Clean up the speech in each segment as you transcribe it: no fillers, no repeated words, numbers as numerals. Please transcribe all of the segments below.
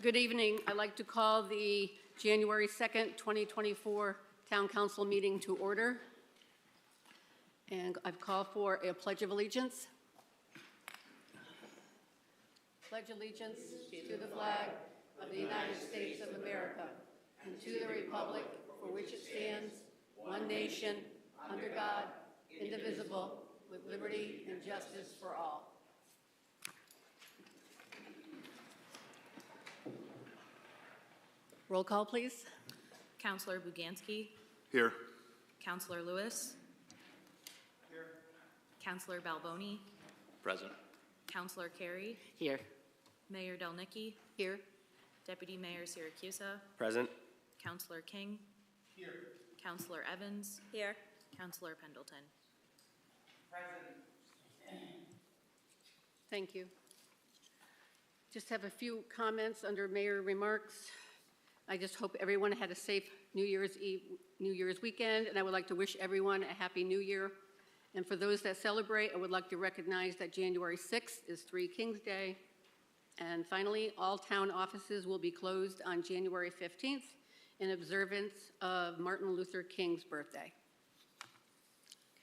Good evening. I'd like to call the January 2nd, 2024 Town Council meeting to order. And I've called for a Pledge of Allegiance. Pledge allegiance to the flag of the United States of America and to the republic for which it stands, one nation, under God, indivisible, with liberty and justice for all. Roll call, please. Councilor Buganski. Here. Councilor Lewis. Here. Councilor Balboni. Present. Councilor Carey. Here. Mayor Delnicki. Here. Deputy Mayor Siracusa. Present. Councilor King. Here. Councilor Evans. Here. Councilor Pendleton. Thank you. Just have a few comments under mayor remarks. I just hope everyone had a safe New Year's weekend, and I would like to wish everyone a happy New Year. And for those that celebrate, I would like to recognize that January 6th is Three Kings Day. And finally, all town offices will be closed on January 15th in observance of Martin Luther King's birthday.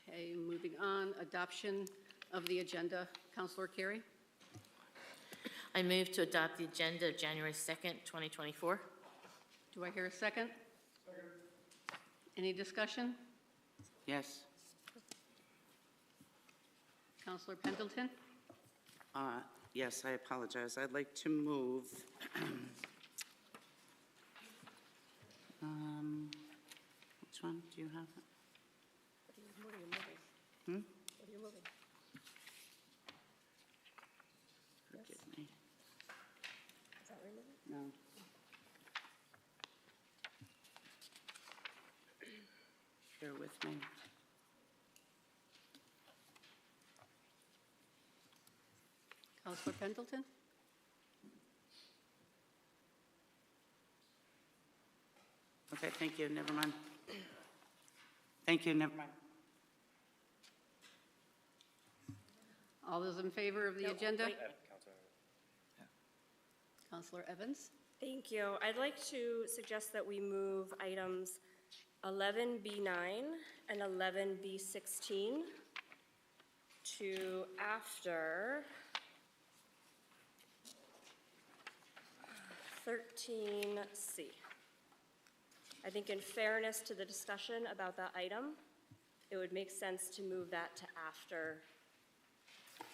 Okay, moving on, adoption of the agenda. Councilor Carey? I move to adopt the agenda of January 2nd, 2024. Do I hear a second? Second. Any discussion? Yes. Councilor Pendleton? Yes, I apologize. I'd like to move which one do you have? What are you moving? Hmm? What are you moving? Forgive me. Is that removing? No. Bear with me. Councilor Pendleton? Okay, thank you. Never mind. Thank you. Never mind. All those in favor of the agenda? wait. Councilor Evans? Thank you. I'd like to suggest that we move items 11B9 and 11B16 to after 13C. I think in fairness to the discussion about that item, it would make sense to move that to after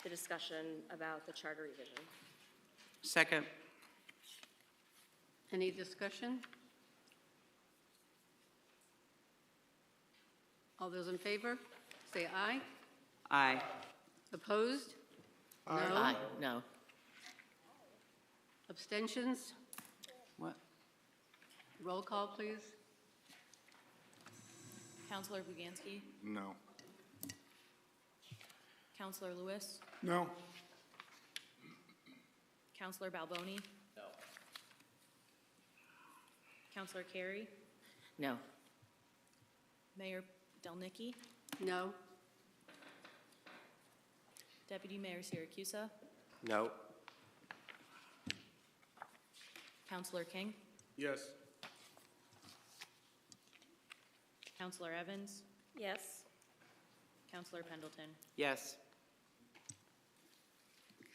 the discussion about the charter revision. Second. Any discussion? All those in favor, say aye. Aye. Opposed? No. Aye. No. Abstentions? What? Roll call, please. Councilor Buganski. No. Councilor Lewis. No. Councilor Balboni. No. Councilor Carey. No. Mayor Delnicki. No. Deputy Mayor Siracusa. No. Councilor King. Yes. Councilor Evans. Yes. Councilor Pendleton. Yes.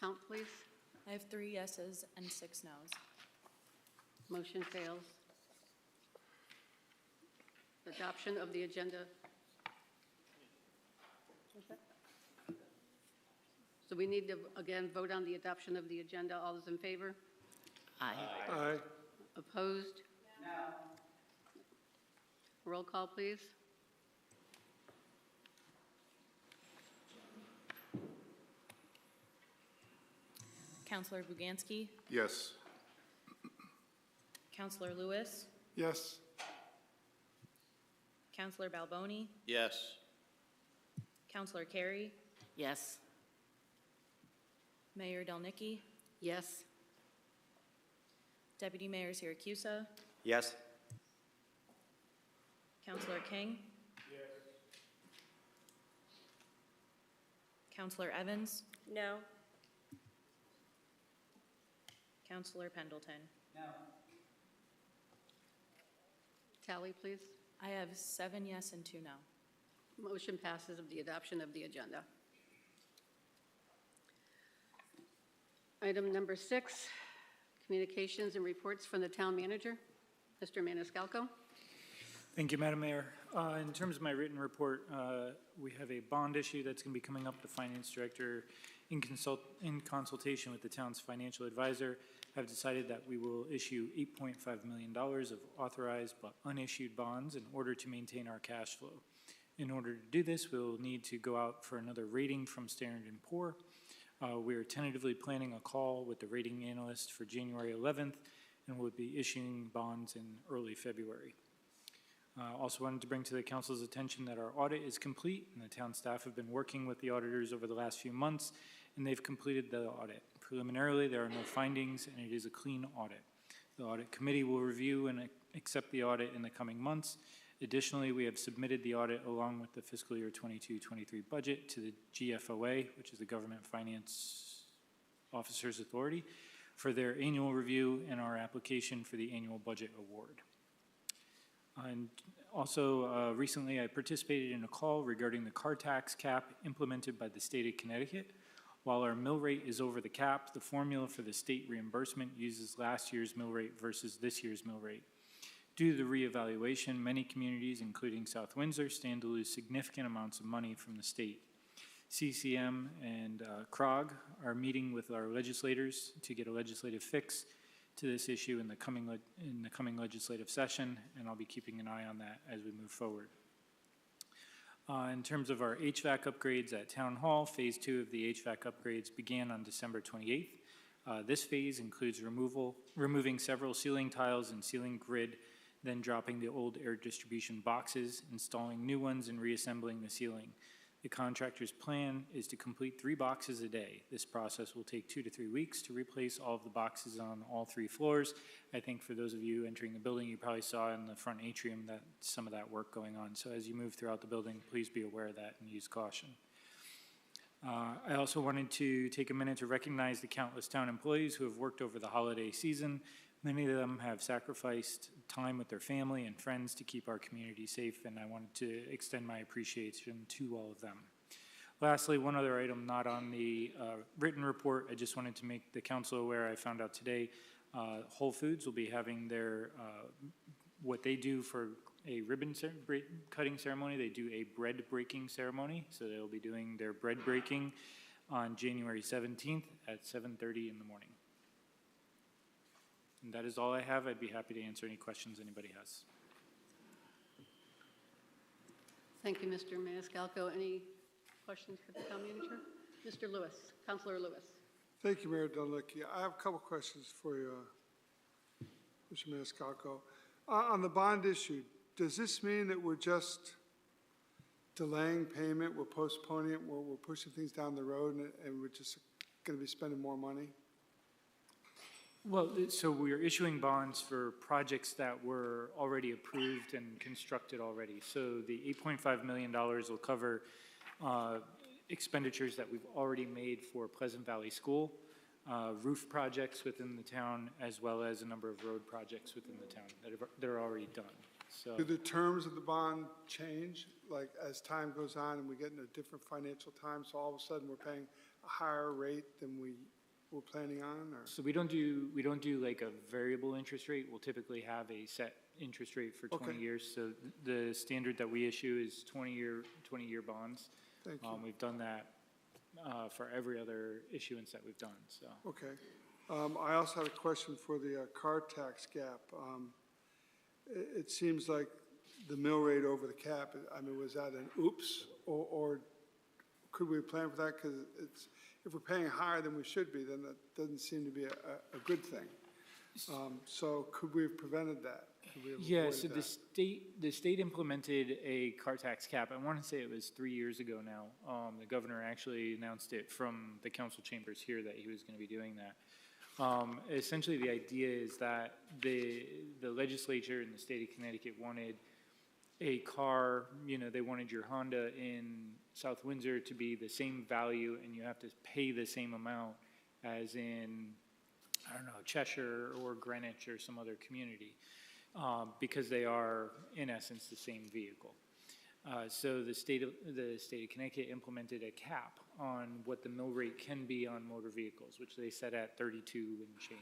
Count, please. I have 3 yeses and 6 noes. Motion fails. Adoption of the agenda. So we need to, again, vote on the adoption of the agenda. All those in favor? Aye. Aye. Opposed? No. Roll call, please. Councilor Buganski. Yes. Councilor Lewis. Yes. Councilor Balboni. Yes. Councilor Carey. Yes. Mayor Delnicki. Yes. Deputy Mayor Siracusa. Yes. Councilor King. Yes. Councilor Evans. No. Councilor Pendleton. Tally, please. I have 7 yes and 2 no. Motion passes of the adoption of the agenda. Item number 6, communications and reports from the town manager. Mr. Maniscalco. Thank you, Madam Mayor. In terms of my written report, we have a bond issue that's going to be coming up. The finance director, in consultation with the town's financial advisor, have decided that we will issue $8.5 million of authorized but unissued bonds in order to maintain our cash flow. In order to do this, we'll need to go out for another rating from Standard & Poor. We are tentatively planning a call with the rating analyst for January 11th, and we'll be issuing bonds in early February. Also wanted to bring to the council's attention that our audit is complete, and the town staff have been working with the auditors over the last few months, and they've completed the audit. Preliminarily, there are no findings, and it is a clean audit. The audit committee will review and accept the audit in the coming months. Additionally, we have submitted the audit along with the fiscal year 22-23 budget to the GFOA, which is the Government Finance Officers Authority, for their annual review and our application for the annual budget award. And also, recently I participated in a call regarding the car tax cap implemented by the state of Connecticut. While our mill rate is over the cap, the formula for the state reimbursement uses last year's mill rate versus this year's mill rate. Due to the reevaluation, many communities, including South Windsor, stand to lose significant amounts of money from the state. CCM and CROG are meeting with our legislators to get a legislative fix to this issue in the coming legislative session, and I'll be keeping an eye on that as we move forward. In terms of our HVAC upgrades at Town Hall, Phase 2 of the HVAC upgrades began on December 28th. This phase includes removing several ceiling tiles and ceiling grid, then dropping the old air distribution boxes, installing new ones, and reassembling the ceiling. The contractor's plan is to complete 3 boxes a day. This process will take 2 to 3 weeks to replace all of the boxes on all 3 floors. I think for those of you entering the building, you probably saw in the front atrium that some of that work going on. So as you move throughout the building, please be aware of that and use caution. I also wanted to take a minute to recognize the countless town employees who have worked over the holiday season. Many of them have sacrificed time with their family and friends to keep our community safe, and I wanted to extend my appreciation to all of them. Lastly, one other item not on the written report, I just wanted to make the council aware, I found out today, Whole Foods will be having their, what they do for a ribbon cutting ceremony, they do a bread breaking ceremony, so they'll be doing their bread breaking on January 17th at 7:30 in the morning. And that is all I have. I'd be happy to answer any questions anybody has. Thank you, Mr. Maniscalco. Any questions for the town manager? Mr. Lewis, Councilor Lewis. Thank you, Mayor Dunlecky. I have a couple questions for you, Mr. Maniscalco. On the bond issue, does this mean that we're just delaying payment, we're postponing it, we're pushing things down the road, and we're just going to be spending more money? Well, so we are issuing bonds for projects that were already approved and constructed already. So the $8.5 million will cover expenditures that we've already made for Pleasant Valley School, roof projects within the town, as well as a number of road projects within the town that are already done. So, Do the terms of the bond change, like as time goes on and we get in a different financial time, so all of a sudden we're paying a higher rate than we were planning on, or? so we don't do like a variable interest rate. We'll typically have a set interest rate for 20 Okay. years. So the standard that we issue is 20-year bonds. Thank you. We've done that for every other issuance that we've done, so. Okay. I also had a question for the car tax gap. It seems like the mill rate over the cap, I mean, was that an oops, or could we plan for that? Because if we're paying higher than we should be, then that doesn't seem to be a good thing. So could we have prevented that? Could we have Yeah, avoided so that? the state implemented a car tax cap. I want to say it was 3 years ago now. The governor actually announced it from the council chambers here that he was going to be doing that. Essentially, the idea is that the legislature in the state of Connecticut wanted a car, they wanted your Honda in South Windsor to be the same value, and you have to pay the same amount as in I don't know, Cheshire or Greenwich or some other community, because they are, in essence, the same vehicle. So the state of Connecticut implemented a cap on what the mill rate can be on motor vehicles, which they set at 32 and change.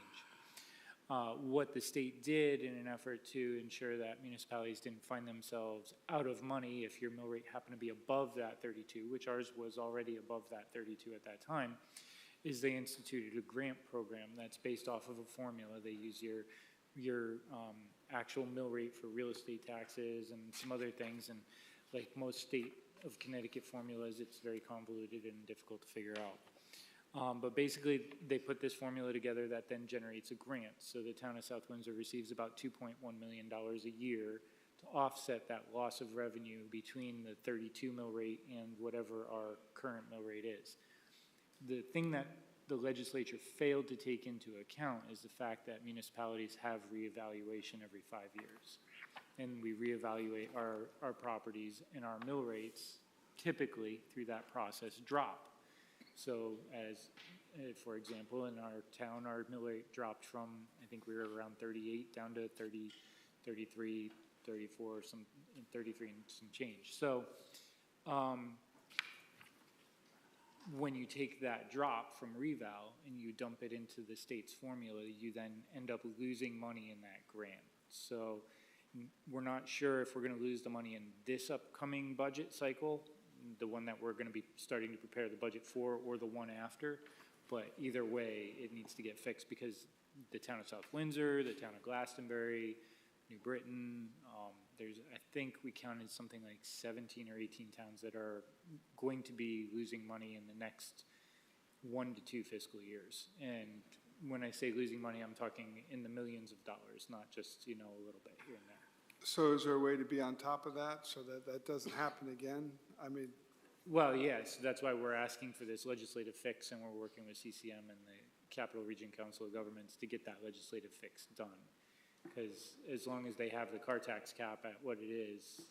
What the state did in an effort to ensure that municipalities didn't find themselves out of money if your mill rate happened to be above that 32, which ours was already above that 32 at that time, is they instituted a grant program that's based off of a formula. They use your actual mill rate for real estate taxes and some other things, and like most state of Connecticut formulas, it's very convoluted and difficult to figure out. But basically, they put this formula together that then generates a grant. So the town of South Windsor receives about $2.1 million a year to offset that loss of revenue between the 32 mill rate and whatever our current mill rate is. The thing that the legislature failed to take into account is the fact that municipalities have reevaluation every 5 years. And we reevaluate our properties, and our mill rates typically through that process drop. So as, for example, in our town, our mill rate dropped from, I think we were around 38 down to 30, 33, 34, 33 and some change. So when you take that drop from reval and you dump it into the state's formula, you then end up losing money in that grant. So we're not sure if we're going to lose the money in this upcoming budget cycle, the one that we're going to be starting to prepare the budget for, or the one after. But either way, it needs to get fixed because the town of South Windsor, the town of Glastonbury, New Britain, I think we counted something like 17 or 18 towns that are going to be losing money in the next 1 to 2 fiscal years. And when I say losing money, I'm talking in the millions of dollars, not just, a little bit here and there. So is there a way to be on top of that so that that doesn't happen again? I mean, Well, yes, that's why we're asking for this legislative fix, and we're working with CCM and the Capital Region Council of Governments to get that legislative fix done. Because as long as they have the car tax cap at what it is,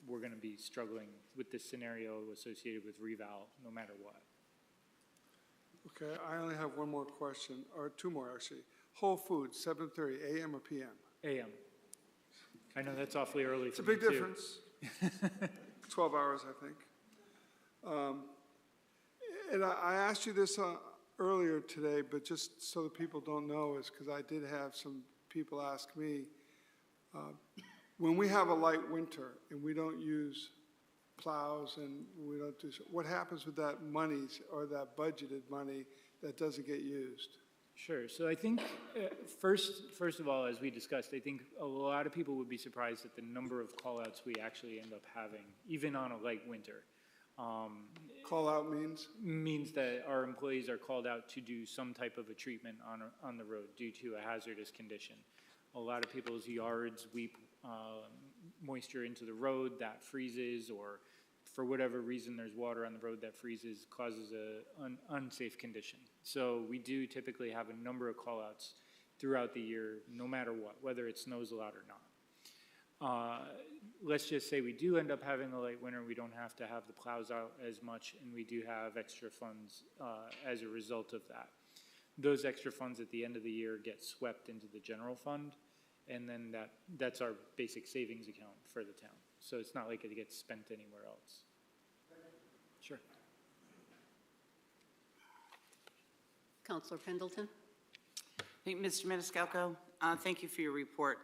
we're going to be struggling with this scenario associated with reval, no matter what. okay, I only have one more question, or two more actually. Whole Foods, 7:30 a.m. or p.m.? AM. I know that's awfully early It's for a me, big too. difference. 12 hours, I think. And I asked you this earlier today, but just so that people don't know, is because I did have some people ask me, when we have a light winter and we don't use plows and we don't do, what happens with that money or that budgeted money that doesn't get used? Sure. So I think, first of all, as we discussed, I think a lot of people would be surprised at the number of call-outs we actually end up having, even on a light winter. Call out means That our employees are called out to do some type of a treatment on the road due to a hazardous condition. A lot of people's yards weep moisture into the road that freezes, or for whatever reason there's water on the road that freezes, causes an unsafe condition. So we do typically have a number of call-outs throughout the year, no matter what, whether it snows a lot or not. Let's just say we do end up having a light winter, we don't have to have the plows out as much, and we do have extra funds as a result of that. Those extra funds at the end of the year get swept into the general fund, and then that's our basic savings account for the town. So it's not like it gets spent anywhere else. Sure. Councilor Pendleton? Hey, Mr. Maniscalco, thank you for your report.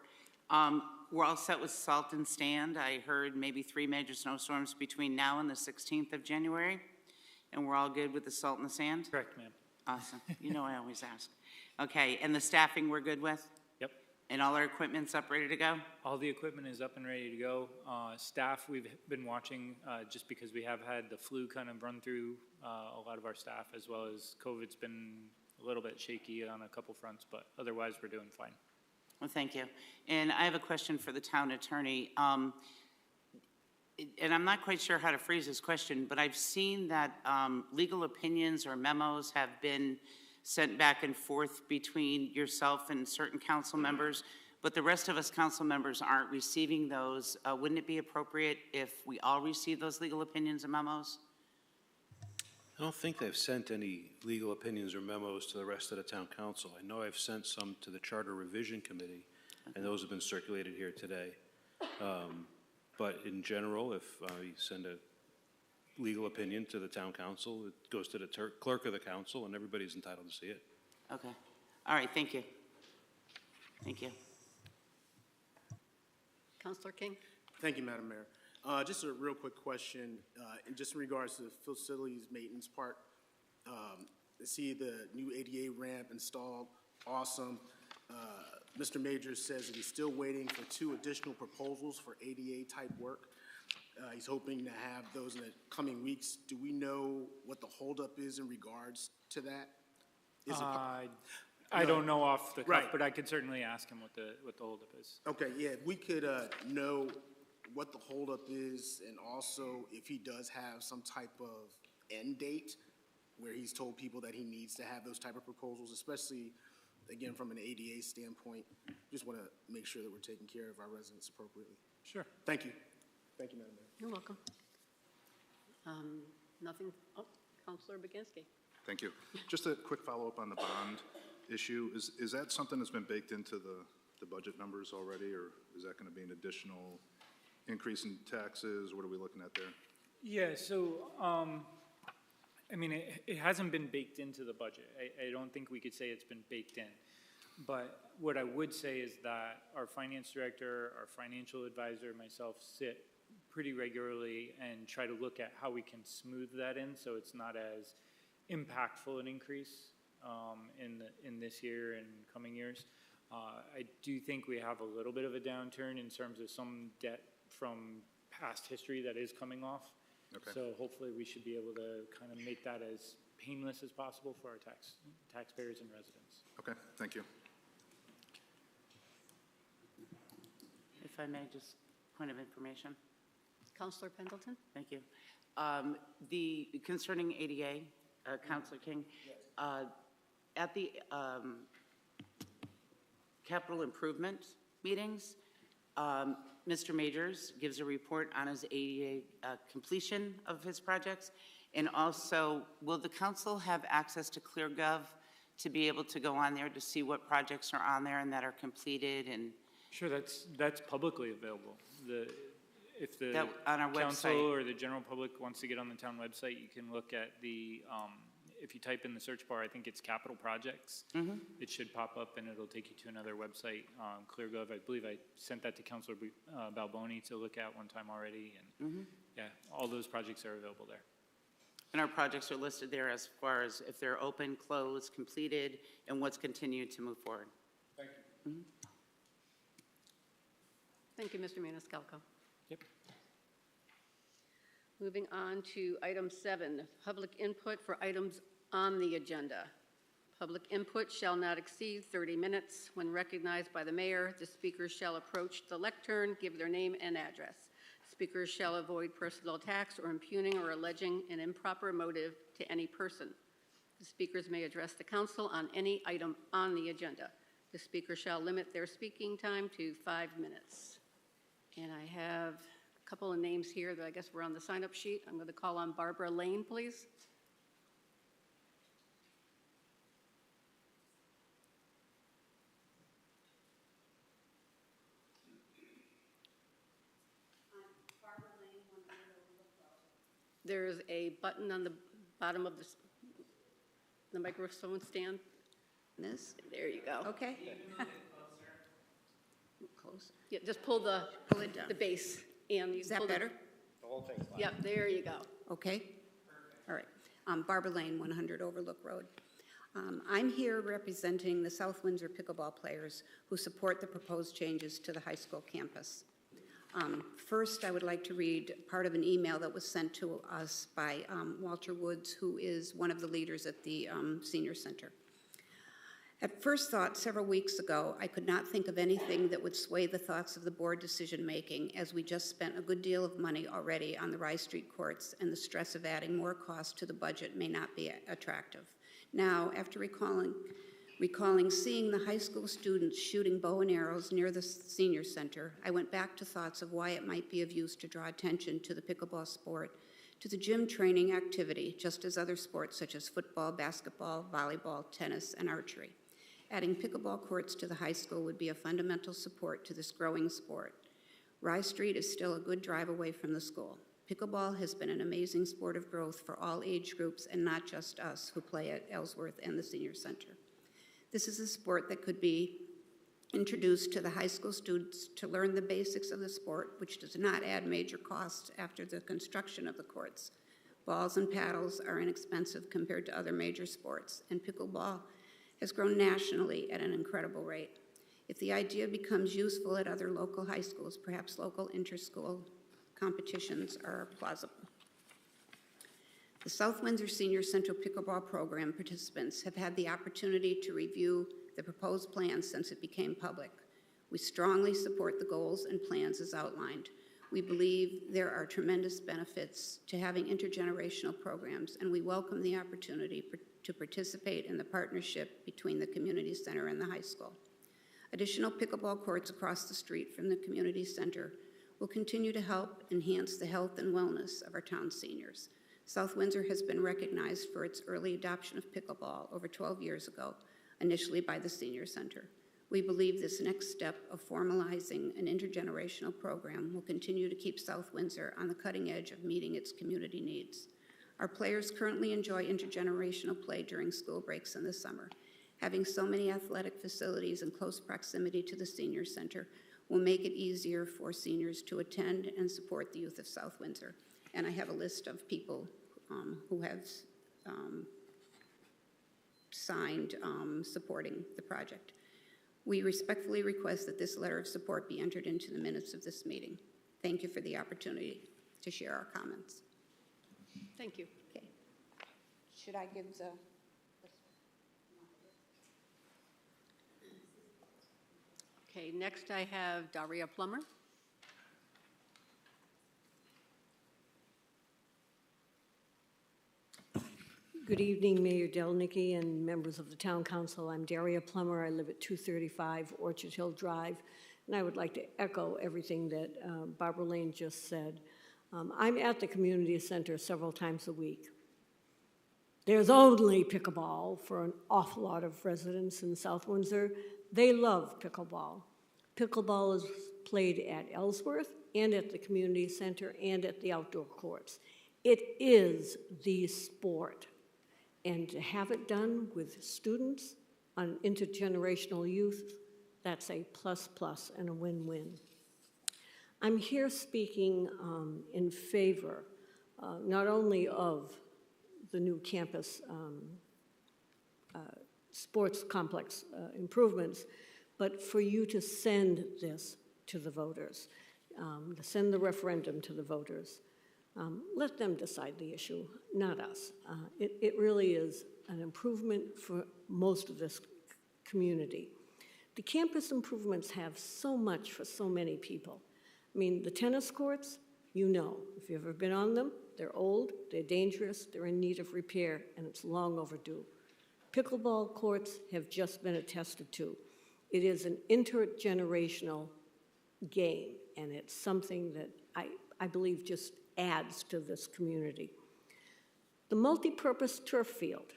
We're all set with salt and stand. I heard maybe 3 major snowstorms between now and the 16th of January, and we're all good with the salt and the sand? Correct, ma'am. Awesome. You know I always ask. Okay, and the staffing we're good with? Yep. And all our equipment's up, ready to go? All the equipment is up and ready to go. Staff, we've been watching just because we have had the flu kind of run through a lot of our staff, as well as COVID's been a little bit shaky on a couple fronts, but otherwise we're doing fine. Well, thank you. And I have a question for the town attorney. And I'm not quite sure how to phrase this question, but I've seen that legal opinions or memos have been sent back and forth between yourself and certain council members, but the rest of us council members aren't receiving those. Wouldn't it be appropriate if we all receive those legal opinions and memos? I don't think they've sent any legal opinions or memos to the rest of the town council. I know I've sent some to the Charter Revision Committee, and those have been circulated here today. But in general, if you send a legal opinion to the town council, it goes to the clerk of the council, and everybody's entitled to see it. Okay. All right, thank you. Thank you. Counselor King? Thank you, Madam Mayor. Just a real quick question, just in regards to the facilities maintenance part. I see the new ADA ramp installed, awesome. Mr. Majors says that he's still waiting for 2 additional proposals for ADA type work. He's hoping to have those in the coming weeks. Do we know what the holdup is in regards to that? Is it I don't know off the cuff, Right. but I could certainly ask him what the holdup is. Okay, yeah, if we could know what the holdup is, and also if he does have some type of end date where he's told people that he needs to have those type of proposals, especially, again, from an ADA standpoint. Just want to make sure that we're taking care of our residents appropriately. Sure. Thank you. Thank you, Madam Mayor. You're welcome. Nothing, Counselor Baginski. Thank you. Just a quick follow-up on the bond issue. Is that something that's been baked into the budget numbers already, or is that going to be an additional increase in taxes? What are we looking at there? Yeah, so, I mean, it hasn't been baked into the budget. I don't think we could say it's been baked in. But what I would say is that our finance director, our financial advisor, myself sit pretty regularly and try to look at how we can smooth that in so it's not as impactful an increase in this year and coming years. I do think we have a little bit of a downturn in terms of some debt from past history that is coming off. Okay. So hopefully we should be able to kind of make that as painless as possible for our taxpayers and residents. Okay, thank you. If I may, just point of information. Counselor Pendleton? Thank you. Concerning ADA, Counselor King, at the capital improvement meetings, Mr. Majors gives a report on his ADA completion of his projects. And also, will the council have access to ClearGov to be able to go on there to see what projects are on there and that are completed? And Sure, that's publicly available. If the That on our council website. or the general public wants to get on the town website, you can look at the, if you type in the search bar, I think it's capital projects. It should pop up and it'll take you to another website, ClearGov. I believe I sent that to Councilor Balboni to look at one time already. And yeah, all those projects are available there. And our projects are listed there as far as if they're open, closed, completed, and what's continued to move forward. Thank you. Thank you, Mr. Maniscalco. Yep. Moving on to item 7, public input for items on the agenda. Public input shall not exceed 30 minutes. When recognized by the mayor, the speakers shall approach the lectern, give their name and address. Speakers shall avoid personal attacks or impugning or alleging an improper motive to any person. The speakers may address the council on any item on the agenda. The speaker shall limit their speaking time to 5 minutes. And I have a couple of names here that I guess were on the sign-up sheet. I'm going to call on Barbara Lane, please. There's a button on the bottom of the microphone stand. This? There you go. Okay. Close. Yeah, just pull the base and you Is that pull the- better? Yep, there you go. Okay. All right. Barbara Lane, 100 Overlook Road. I'm here representing the South Windsor pickleball players who support the proposed changes to the high school campus. First, I would like to read part of an email that was sent to us by Walter Woods, who is one of the leaders at the senior center. At first thought, several weeks ago, I could not think of anything that would sway the thoughts of the board decision-making, as we just spent a good deal of money already on the Rye Street courts, and the stress of adding more cost to the budget may not be attractive. Now, after recalling seeing the high school students shooting bow and arrows near the senior center, I went back to thoughts of why it might be of use to draw attention to the pickleball sport to the gym training activity, just as other sports such as football, basketball, volleyball, tennis, and archery. Adding pickleball courts to the high school would be a fundamental support to this growing sport. Rye Street is still a good drive away from the school. Pickleball has been an amazing sport of growth for all age groups and not just us who play at Ellsworth and the Senior Center. This is a sport that could be introduced to the high school students to learn the basics of the sport, which does not add major costs after the construction of the courts. Balls and paddles are inexpensive compared to other major sports, and pickleball has grown nationally at an incredible rate. If the idea becomes useful at other local high schools, perhaps local inter-school competitions are plausible. The South Windsor Senior Center Pickleball Program participants have had the opportunity to review the proposed plans since it became public. We strongly support the goals and plans as outlined. We believe there are tremendous benefits to having intergenerational programs, and we welcome the opportunity to participate in the partnership between the community center and the high school. Additional pickleball courts across the street from the community center will continue to help enhance the health and wellness of our town's seniors. South Windsor has been recognized for its early adoption of pickleball over 12 years ago, initially by the Senior Center. We believe this next step of formalizing an intergenerational program will continue to keep South Windsor on the cutting edge of meeting its community needs. Our players currently enjoy intergenerational play during school breaks in the summer. Having so many athletic facilities in close proximity to the Senior Center will make it easier for seniors to attend and support the youth of South Windsor. And I have a list of people who have signed supporting the project. We respectfully request that this letter of support be entered into the minutes of this meeting. Thank you for the opportunity to share our comments. Thank you. Okay. Should I give the... Okay, next I have Daria Plummer. Good evening, Mayor Delnicki and members of the Town Council. I'm Daria Plummer. I live at 235 Orchard Hill Drive, and I would like to echo everything that Barbara Lane just said. I'm at the community center several times a week. There's only pickleball for an awful lot of residents in South Windsor. They love pickleball. Pickleball is played at Ellsworth and at the community center and at the outdoor courts. It is the sport. And to have it done with students on intergenerational youth, that's a plus plus and a win-win. I'm here speaking in favor not only of the new campus sports complex improvements, but for you to send this to the voters, to send the referendum to the voters. Let them decide the issue, not us. It really is an improvement for most of this community. The campus improvements have so much for so many people. I mean, the tennis courts, you know, if you've ever been on them, they're old, they're dangerous, they're in need of repair, and it's long overdue. Pickleball courts have just been attested to. It is an intergenerational game, and it's something that I believe just adds to this community. The multi-purpose turf field.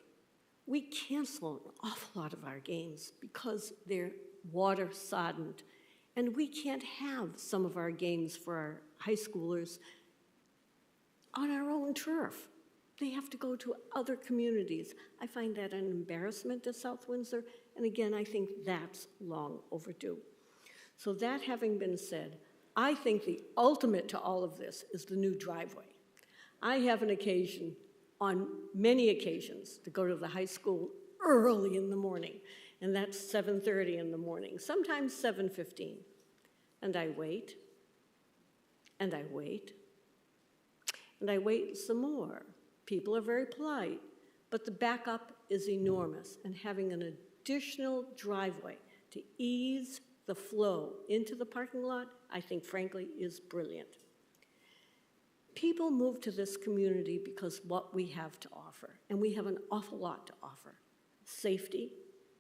We cancel an awful lot of our games because they're water soddened, and we can't have some of our games for our high schoolers on our own turf. They have to go to other communities. I find that an embarrassment to South Windsor, and again, I think that's long overdue. So that having been said, I think the ultimate to all of this is the new driveway. I have an occasion, on many occasions, to go to the high school early in the morning, and that's 7:30 in the morning, sometimes 7:15. And I wait, and I wait, and I wait some more. People are very polite, but the backup is enormous, and having an additional driveway to ease the flow into the parking lot, I think, frankly, is brilliant. People move to this community because what we have to offer, and we have an awful lot to offer. Safety,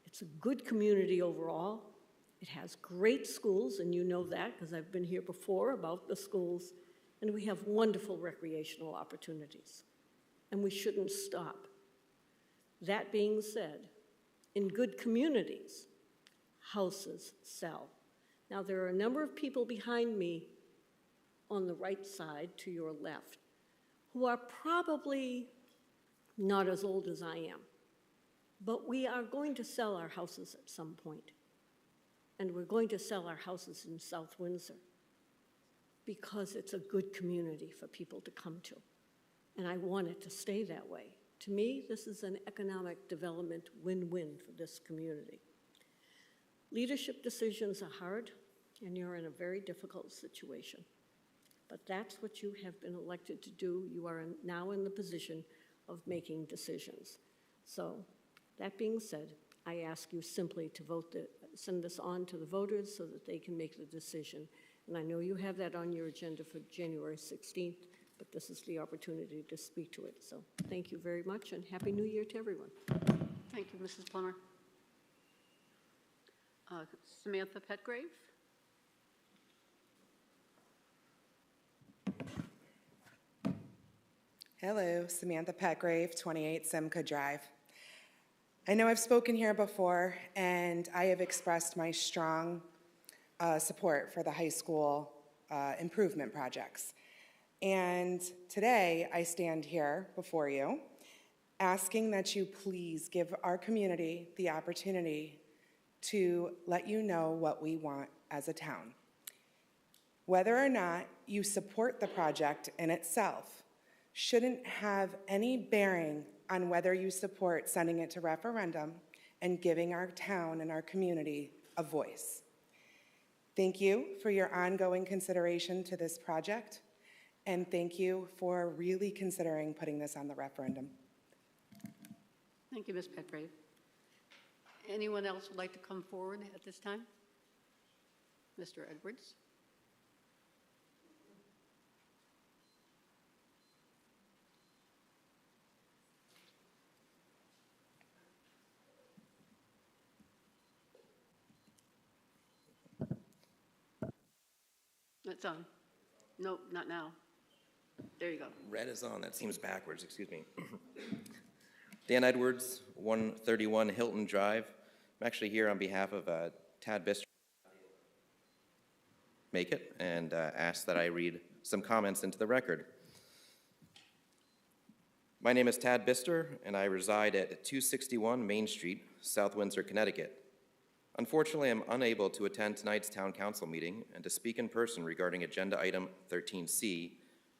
it's a good community overall. It has great schools, and you know that because I've been here before about the schools. and we have wonderful recreational opportunities, and we shouldn't stop. That being said, in good communities, houses sell. Now, there are a number of people behind me on the right side to your left who are probably not as old as I am, but we are going to sell our houses at some point, and we're going to sell our houses in South Windsor because it's a good community for people to come to, and I want it to stay that way. To me, this is an economic development win-win for this community. Leadership decisions are hard, and you're in a very difficult situation. But that's what you have been elected to do. You are now in the position of making decisions. So, that being said, I ask you simply to send this on to the voters so that they can make the decision. And I know you have that on your agenda for January 16th, but this is the opportunity to speak to it. So, thank you very much, and Happy New Year to everyone. Thank you, Mrs. Plummer. Samantha Petgrave? Hello, Samantha Petgrave, 28 Simcoe Drive. I know I've spoken here before, and I have expressed my strong support for the high school improvement projects. And today, I stand here before you, asking that you please give our community the opportunity to let you know what we want as a town. Whether or not you support the project in itself shouldn't have any bearing on whether you support sending it to referendum and giving our town and our community a voice. Thank you for your ongoing consideration to this project, and thank you for really considering putting this on the referendum. Thank you, Ms. Petgrave. Anyone else would like to come forward at this time? Mr. Edwards? It's on. Nope, not now. There you go. Red is on. That seems backwards. Excuse me. Dan Edwards, 131 Hilton Drive. I'm actually here on behalf of Tad Bister. Make it and ask that I read some comments into the record. My name is Tad Bister, and I reside at 261 Main Street, South Windsor, Connecticut. Unfortunately, I'm unable to attend tonight's Town Council meeting and to speak in person regarding Agenda Item 13C,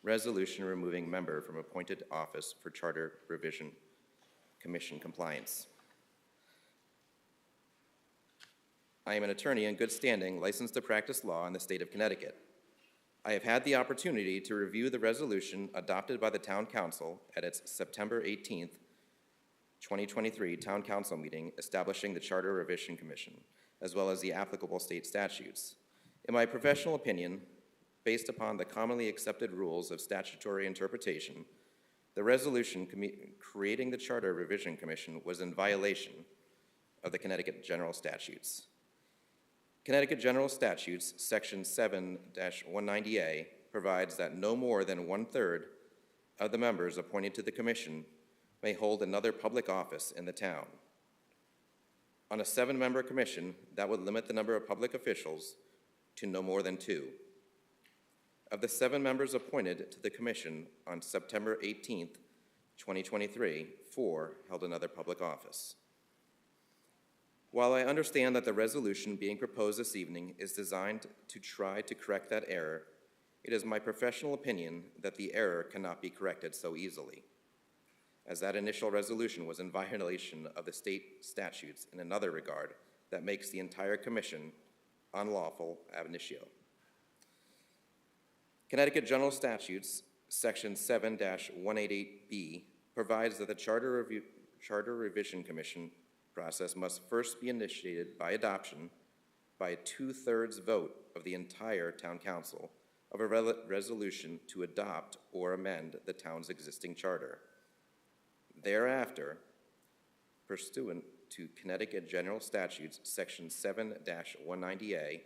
Resolution Removing Member from Appointed Office for Charter Revision Commission Compliance. I am an attorney in good standing, licensed to practice law in the state of Connecticut. I have had the opportunity to review the resolution adopted by the Town Council at its September 18th, 2023 Town Council meeting establishing the Charter Revision Commission, as well as the applicable state statutes. In my professional opinion, based upon the commonly accepted rules of statutory interpretation, the resolution creating the Charter Revision Commission was in violation of the Connecticut General Statutes. Connecticut General Statutes, Section 7-190A, provides that no more than 1/3 of the members appointed to the commission may hold another public office in the town. On a 7-member commission, that would limit the number of public officials to no more than 2. Of the 7 members appointed to the commission on September 18th, 2023, 4 held another public office. While I understand that the resolution being proposed this evening is designed to try to correct that error, it is my professional opinion that the error cannot be corrected so easily, as that initial resolution was in violation of the state statutes in another regard that makes the entire commission unlawful ab initio. Connecticut General Statutes, Section 7-188B, provides that the Charter Revision Commission process must first be initiated by adoption by a 2/3 vote of the entire Town Council of a resolution to adopt or amend the town's existing charter. Thereafter, pursuant to Connecticut General Statutes, Section 7-190A,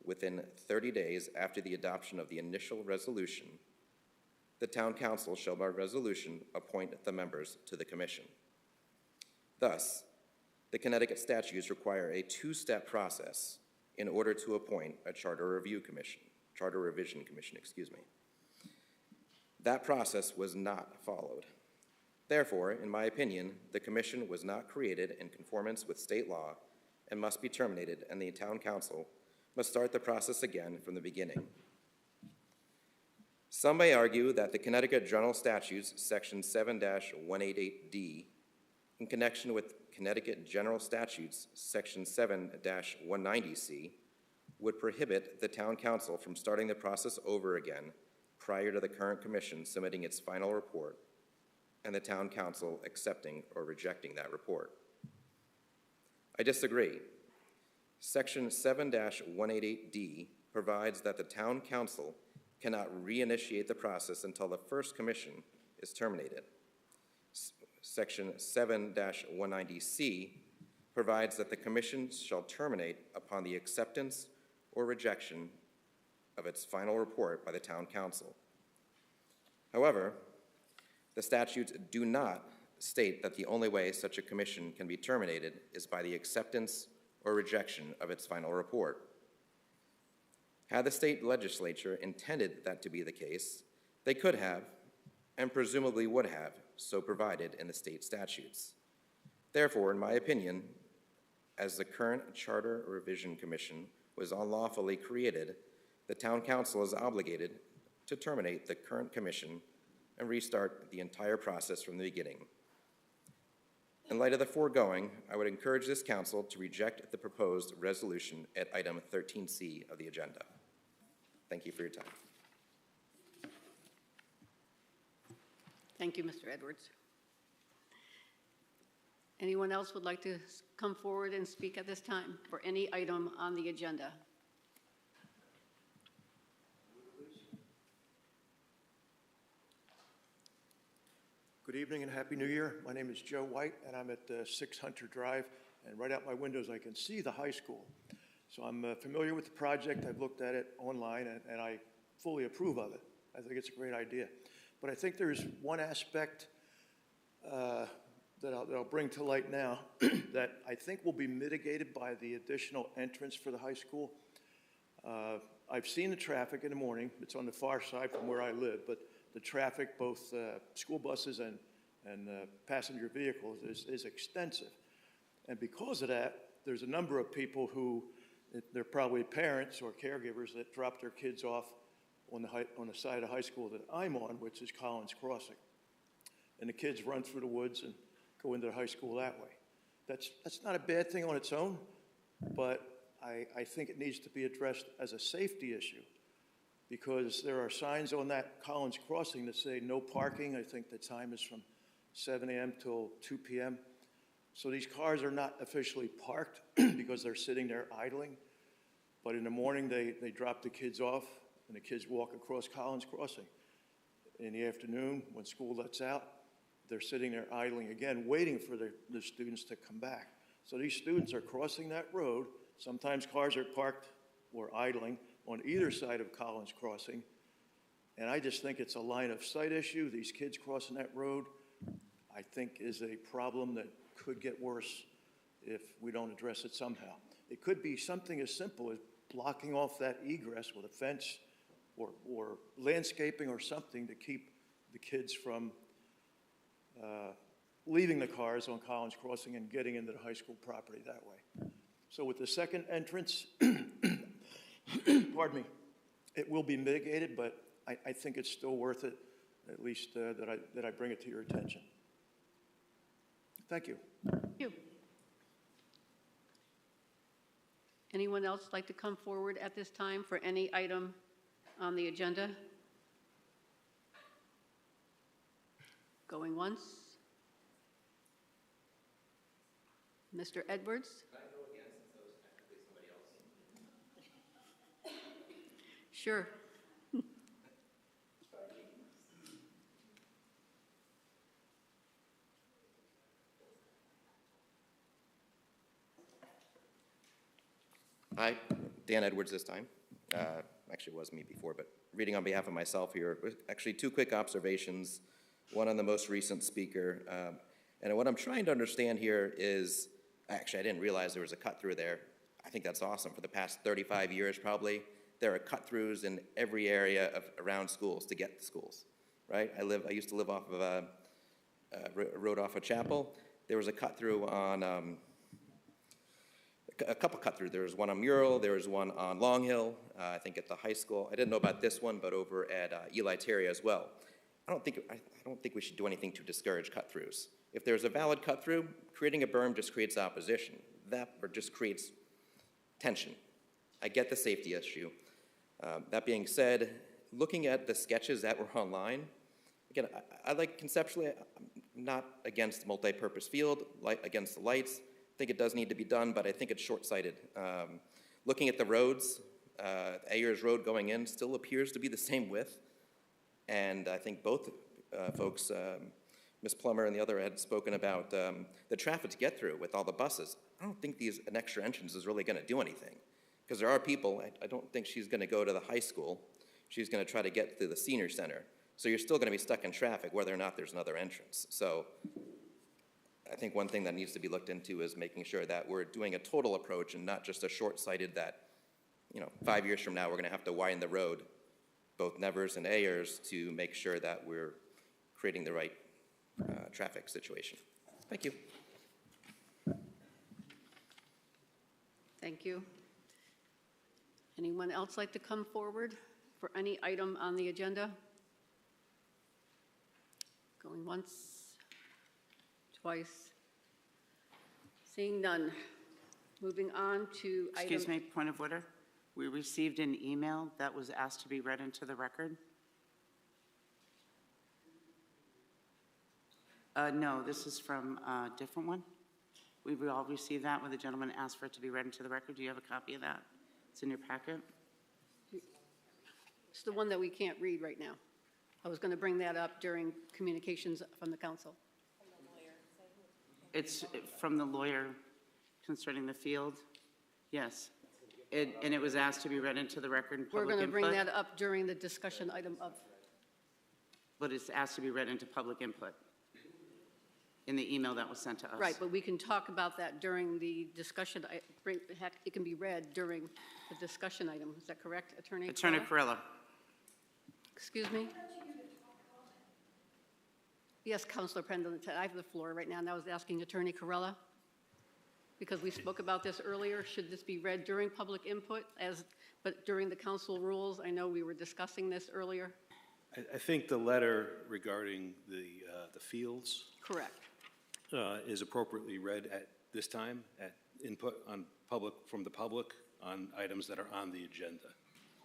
within 30 days after the adoption of the initial resolution, the town council shall by resolution appoint the members to the commission. Thus, the Connecticut statutes require a two-step process in order to appoint a charter revision commission, excuse me. That process was not followed. Therefore, in my opinion, the commission was not created in conformance with state law and must be terminated, and the town council must start the process again from the beginning. Some may argue that the Connecticut General Statutes, Section 7-188D, in connection with Connecticut General Statutes, Section 7-190C, would prohibit the town council from starting the process over again prior to the current commission submitting its final report and the town council accepting or rejecting that report. I disagree. Section 7-188D provides that the town council cannot reinitiate the process until the first commission is terminated. Section 7-190C provides that the commission shall terminate upon the acceptance or rejection of its final report by the town council. However, the statutes do not state that the only way such a commission can be terminated is by the acceptance or rejection of its final report. Had the state legislature intended that to be the case, they could have, and presumably would have, so provided in the state statutes. Therefore, in my opinion, as the current Charter Revision Commission was unlawfully created, the town council is obligated to terminate the current commission and restart the entire process from the beginning. In light of the foregoing, I would encourage this council to reject the proposed resolution at item 13C of the agenda. Thank you for your time. Thank you, Mr. Edwards. Anyone else would like to come forward and speak at this time for any item on the agenda? Good evening and Happy New Year. My name is Joe White, and I'm at 6 Hunter Drive, and right out my windows I can see the high school. So I'm familiar with the project. I've looked at it online, and I fully approve of it. I think it's a great idea. But I think there's one aspect that I'll bring to light now that I think will be mitigated by the additional entrance for the high school. I've seen the traffic in the morning. It's on the far side from where I live, but the traffic, both school buses and passenger vehicles, is extensive. And because of that, there's a number of people who, they're probably parents or caregivers that drop their kids off on the side of high school that I'm on, which is Collins Crossing. And the kids run through the woods and go into the high school that way. That's not a bad thing on its own, but I think it needs to be addressed as a safety issue, because there are signs on that Collins Crossing that say no parking. I think the time is from 7 a.m. till 2 p.m. So these cars are not officially parked because they're sitting there idling. But in the morning, they drop the kids off, and the kids walk across Collins Crossing. In the afternoon, when school lets out, they're sitting there idling again, waiting for the students to come back. So these students are crossing that road. Sometimes cars are parked or idling on either side of Collins Crossing. And I just think it's a line of sight issue. These kids crossing that road, I think, is a problem that could get worse if we don't address it somehow. It could be something as simple as blocking off that egress with a fence or landscaping or something to keep the kids from leaving the cars on Collins Crossing and getting into the high school property that way. So with the second entrance, pardon me, it will be mitigated, but I think it's still worth it, at least that I bring it to your attention. Thank you. Thank you. Anyone else like to come forward at this time for any item on the agenda? Going once. Mr. Edwards? Can I go again since that was technically somebody else? Sure. Hi, Dan Edwards this time. Actually, it was me before, but reading on behalf of myself here. Actually, two quick observations, one on the most recent speaker. And what I'm trying to understand here is, actually, I didn't realize there was a cut-through there. I think that's awesome. For the past 35 years, probably, there are cut-throughs in every area around schools to get to schools, right? I used to live off of a road off of Chapel. There was a cut-through on, a couple cut-through. There was one on Mural, there was one on Long Hill, I think at the high school. I didn't know about this one, but over at Eli Terry as well. I don't think we should do anything to discourage cut-throughs. If there's a valid cut-through, creating a berm just creates opposition. Or just creates tension. I get the safety issue. That being said, looking at the sketches that were online, again, I like conceptually, I'm not against multi-purpose field, against the lights. I think it does need to be done, but I think it's short-sighted. Looking at the roads, Ayers Road going in still appears to be the same width. And I think both folks, Ms. Plummer and the other had spoken about the traffic to get through with all the buses. I don't think an extra entrance is really gonna do anything. Because there are people, I don't think she's gonna go to the high school. She's gonna try to get to the senior center. So you're still gonna be stuck in traffic whether or not there's another entrance. So I think one thing that needs to be looked into is making sure that we're doing a total approach and not just a short-sighted that, 5 years from now, we're gonna have to widen the road, both Nevers and Ayers, to make sure that we're creating the right traffic situation. Thank you. Thank you. Anyone else like to come forward for any item on the agenda? Going once, twice. Seeing none. Moving on to item... Excuse me, point of order. We received an email that was asked to be read into the record. No, this is from a different one. We all received that when the gentleman asked for it to be read into the record. Do you have a copy of that? It's in your packet. It's the one that we can't read right now. I was going to bring that up during communications from the council. It's from the lawyer concerning the field. Yes. And it was asked to be read into the record in We're public input. going to bring that up during the discussion item of... But it's asked to be read into public input in the email that was sent to us. Right, but we can talk about that during the discussion. It can be read during the discussion item. Is that correct, Attorney? Attorney Carilla. Excuse me? Yes, Councilor Pendleton, I have the floor right now, and I was asking Attorney Carilla, because we spoke about this earlier. Should this be read during public input, but during the council rules? I know we were discussing this earlier. I think the letter regarding the fields Correct. Is appropriately read at this time, at input from the public on items that are on the agenda.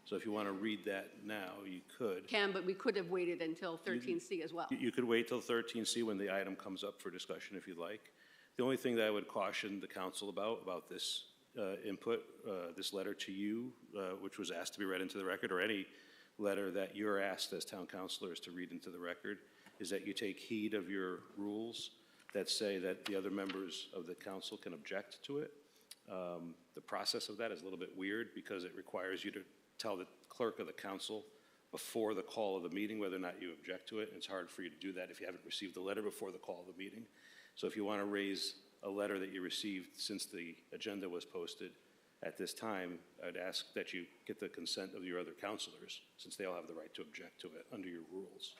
So if you want to read that now, you could. But we could have waited until 13C as well. You could wait till 13C when the item comes up for discussion if you'd like. The only thing that I would caution the council about this input, this letter to you, which was asked to be read into the record, or any letter that you're asked as town councilors to read into the record, is that you take heed of your rules that say that the other members of the council can object to it. The process of that is a little bit weird because it requires you to tell the clerk of the council before the call of the meeting whether or not you object to it. It's hard for you to do that if you haven't received the letter before the call of the meeting. So if you want to raise a letter that you received since the agenda was posted at this time, I'd ask that you get the consent of your other councilors, since they all have the right to object to it under your rules.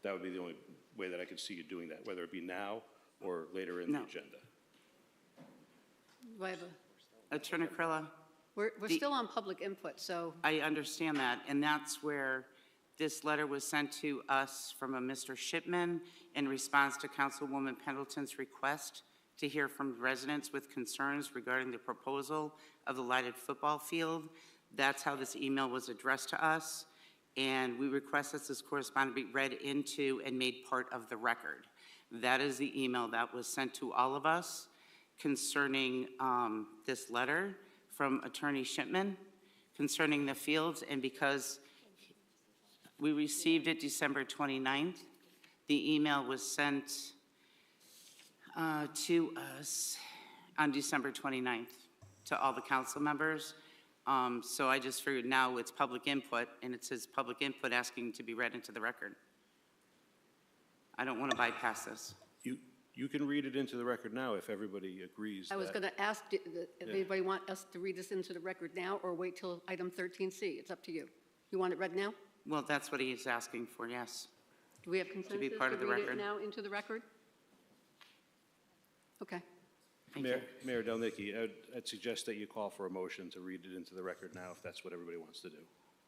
That would be the only way that I could see you doing that, whether it be now or later in the agenda. Do I have Attorney Carilla. We're still on public input, so... I understand that, and that's where this letter was sent to us from a Mr. Shipman in response to Councilwoman Pendleton's request to hear from residents with concerns regarding the proposal of the lighted football field. That's how this email was addressed to us, and we request that this correspondence be read into and made part of the record. That is the email that was sent to all of us concerning this letter from Attorney Shipman concerning the fields, and because we received it December 29th, the email was sent to us on December 29th to all the council members. So I just figured now it's public input, and it says public input asking to be read into the record. I don't want to bypass this. You can read it into the record now if everybody agrees I was that- going to ask, if anybody want us to read this into the record now or wait till item 13C? It's up to you. You want it read now? Well, that's what he's asking for, yes. Do we have consensus part of the read it record. now into the record? Okay. Thank you. Mayor Delnicki, I'd suggest that you call for a motion to read it into the record now if that's what everybody wants to do.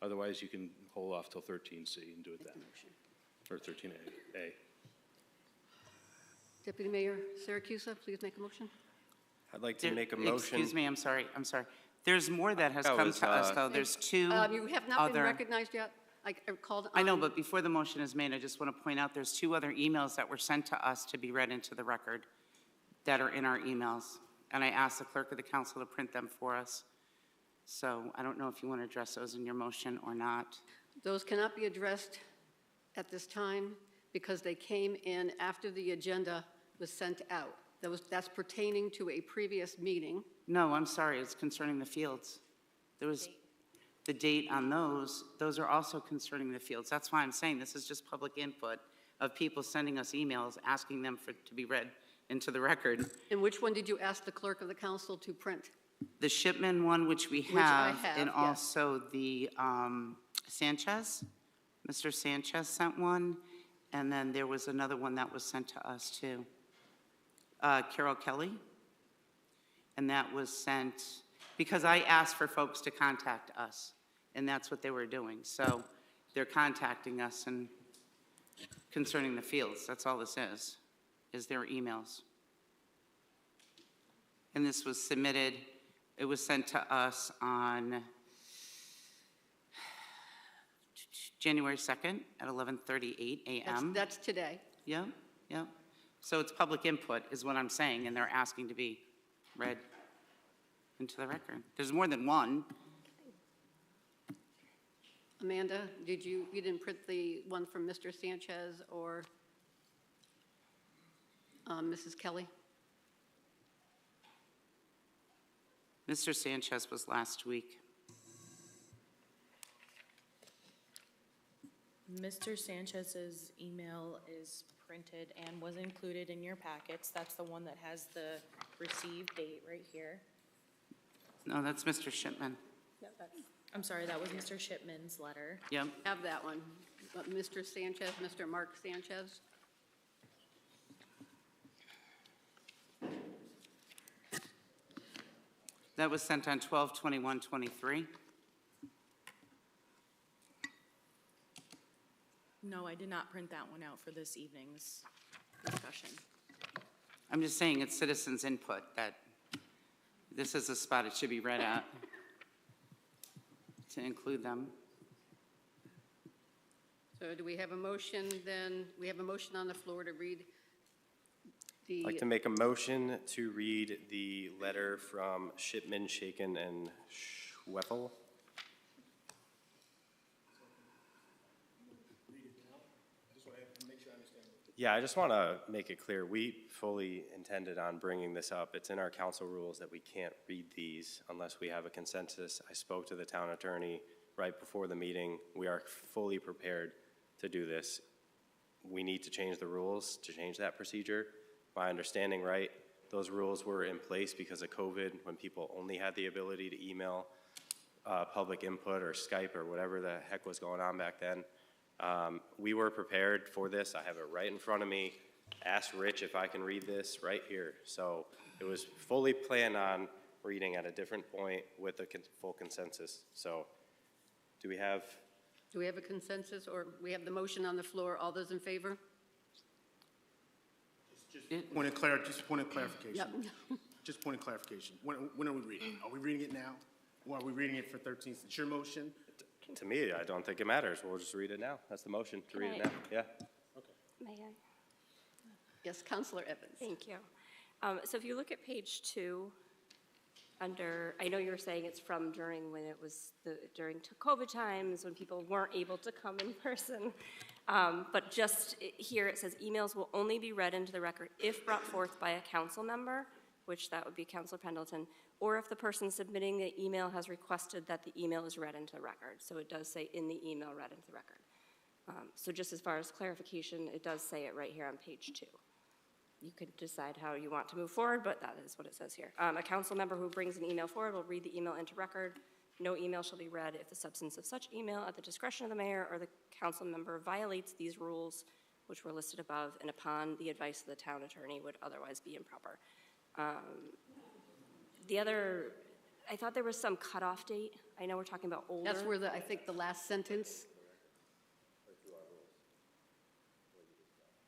Otherwise, you can hold off till 13C and do it then, or 13A. Deputy Mayor Siracusa, please make a motion. I'd like to make a motion. Excuse me, I'm sorry. There's more that has That come was, to us, though. There's two You have not been other. recognized yet. I called. I know, but before the motion is made, I just want to point out there's two other emails that were sent to us to be read into the record that are in our emails. And I asked the clerk of the council to print them for us. So I don't know if you want to address those in your motion or not. Those cannot be addressed at this time because they came in after the agenda was sent out. That's pertaining to a previous meeting. No, I'm sorry, it's concerning the fields. There was the date on those are also concerning the fields. That's why I'm saying this is just public input of people sending us emails asking them to be read into the record. And which one did you ask the clerk of the council to print? The Shipman one, which we I have, have, and yes. also the Sanchez. Mr. Sanchez sent one, and then there was another one that was sent to us too. Carol Kelly. And that was sent, because I asked for folks to contact us, and that's what they were doing. So they're contacting us and concerning the fields. That's all this is their emails. And this was submitted, it was sent to us on January 2nd at 11:38 a.m. That's today. Yep. So it's public input is what I'm saying, and they're asking to be read into the record. There's more than one. Amanda, you didn't print the one from Mr. Sanchez or Mrs. Kelly? Mr. Sanchez was last week. Mr. Sanchez's email is printed and was included in your packets. That's the one that has the received date right here. No, that's Mr. Shipman. I'm sorry, that was Mr. Shipman's letter. Yep. Have that one. Mr. Sanchez, Mr. Mark Sanchez. That was sent on 12/21/23. No, I did not print that one out for this evening's discussion. I'm just saying it's citizens' input that this is a spot it should be read at to include them. So do we have a motion then? We have a motion on the floor to read the. I'd like to make a motion to read the letter from Shipman, Shaken, and Schweffel. Yeah, I just want to make it clear, we fully intended on bringing this up. It's in our council rules that we can't read these unless we have a consensus. I spoke to the town attorney right before the meeting. We are fully prepared to do this. We need to change the rules to change that procedure. My understanding, right, those rules were in place because of COVID, when people only had the ability to email public input or Skype or whatever the heck was going on back then. We were prepared for this. I have it right in front of me. Ask Rich if I can read this right here. So it was fully planned on reading at a different point with a full consensus. So do we have a consensus, or we have the motion on the floor? All those in favor? Just point of clarification. Yep. Just point of clarification. When are we reading? Are we reading it now? Or are we reading it for 13th? It's your motion? To me, I don't think it matters. We'll just read it now. That's the motion, to read it now. Yeah. May I? Yes, Councilor Evans. Thank you. So if you look at page 2, under, I know you were saying it's from during when it was during COVID times when people weren't able to come in person. But just here it says emails will only be read into the record if brought forth by a council member which that would be Counselor Pendleton, or if the person submitting the email has requested that the email is read into the record. So it does say in the email read into the record. So just as far as clarification, it does say it right here on page 2. You could decide how you want to move forward, but that is what it says here. A council member who brings an email forward will read the email into record. No email shall be read if the substance of such email at the discretion of the mayor or the council member violates these rules, which were listed above, and upon the advice of the town attorney would otherwise be improper. I thought there was some cutoff date. I know we're talking about older. That's where I think the last sentence.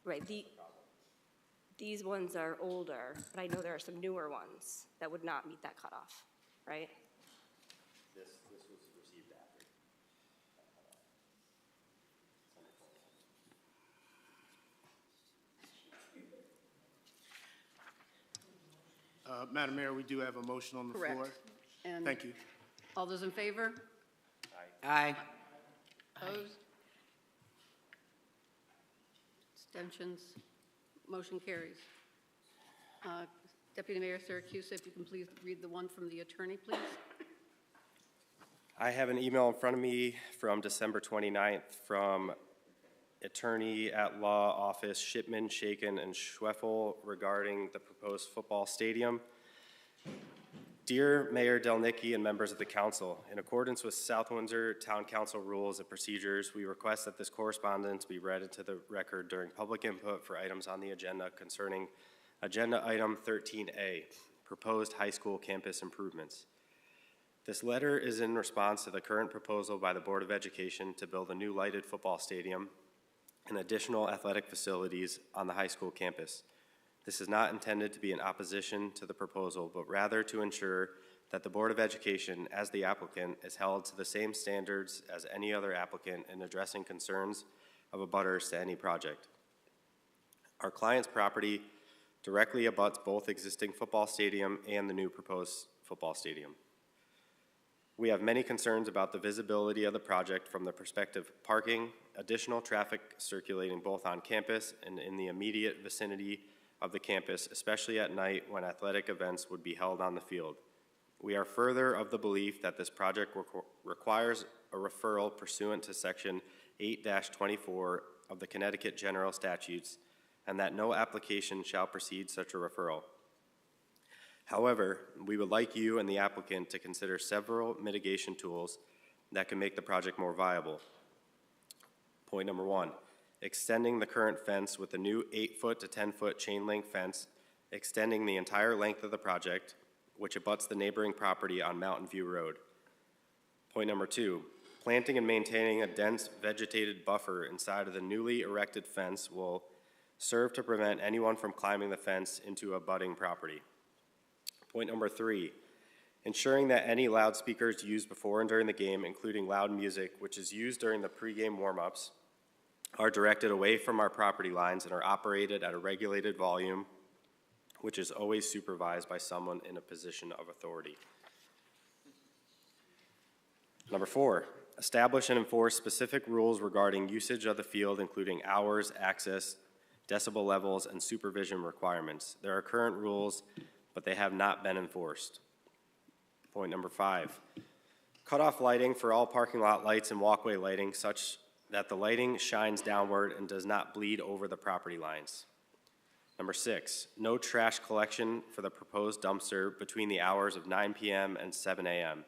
Right, these ones are older, but I know there are some newer ones that would not meet that cutoff, right? This was received after. Madam Mayor, we do have a motion on the Correct. floor. And Thank you. all those in favor? Aye. Opposed? Abstentions? Motion carries. Deputy Mayor Syracuse, if you can please read the one from the attorney, please. I have an email in front of me from December 29th from Attorney at Law Office Shipman, Shaken, and Schweffel regarding the proposed football stadium. Dear Mayor Delnicki and members of the council, in accordance with South Windsor Town Council rules and procedures, we request that this correspondence be read into the record during public input for items on the agenda concerning Agenda Item 13A, Proposed High School Campus Improvements. This letter is in response to the current proposal by the Board of Education to build a new lighted football stadium and additional athletic facilities on the high school campus. This is not intended to be in opposition to the proposal, but rather to ensure that the Board of Education, as the applicant, is held to the same standards as any other applicant in addressing concerns of abutters to any project. Our client's property directly abuts both existing football stadium and the new proposed football stadium. We have many concerns about the visibility of the project from the perspective of parking, additional traffic circulating both on campus and in the immediate vicinity of the campus, especially at night when athletic events would be held on the field. We are further of the belief that this project requires a referral pursuant to Section 8-24 of the Connecticut General Statutes, and that no application shall precede such a referral. However, we would like you and the applicant to consider several mitigation tools that can make the project more viable. Point number 1, extending the current fence with a new 8-foot to 10-foot chain link fence, extending the entire length of the project, which abuts the neighboring property on Mountain View Road. Point number 2, planting and maintaining a dense vegetated buffer inside of the newly erected fence will serve to prevent anyone from climbing the fence into abutting property. Point number 3, ensuring that any loudspeakers used before and during the game, including loud music, which is used during the pregame warm-ups, are directed away from our property lines and are operated at a regulated volume, which is always supervised by someone in a position of authority. Number 4, establish and enforce specific rules regarding usage of the field, including hours, access, decibel levels, and supervision requirements. There are current rules, but they have not been enforced. Point number 5, cut off lighting for all parking lot lights and walkway lighting such that the lighting shines downward and does not bleed over the property lines. Number 6, no trash collection for the proposed dumpster between the hours of 9 p.m. and 7 a.m.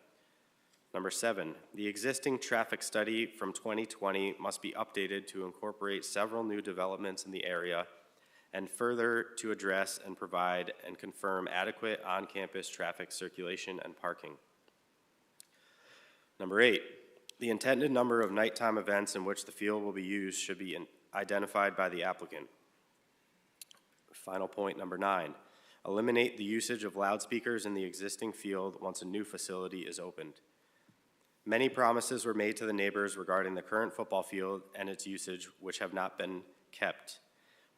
Number 7, the existing traffic study from 2020 must be updated to incorporate several new developments in the area and further to address and provide and confirm adequate on-campus traffic circulation and parking. Number 8, the intended number of nighttime events in which the field will be used should be identified by the applicant. Final point, number 9, eliminate the usage of loudspeakers in the existing field once a new facility is opened. Many promises were made to the neighbors regarding the current football field and its usage, which have not been kept.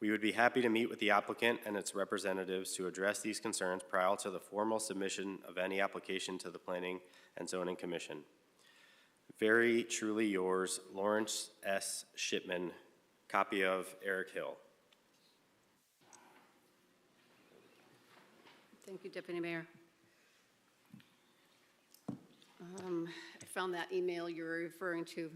We would be happy to meet with the applicant and its representatives to address these concerns prior to the formal submission of any application to the Planning and Zoning Commission. Very truly yours, Lawrence S. Shipman, copy of Eric Hill. Thank you, Deputy Mayor. I found that email you were referring to.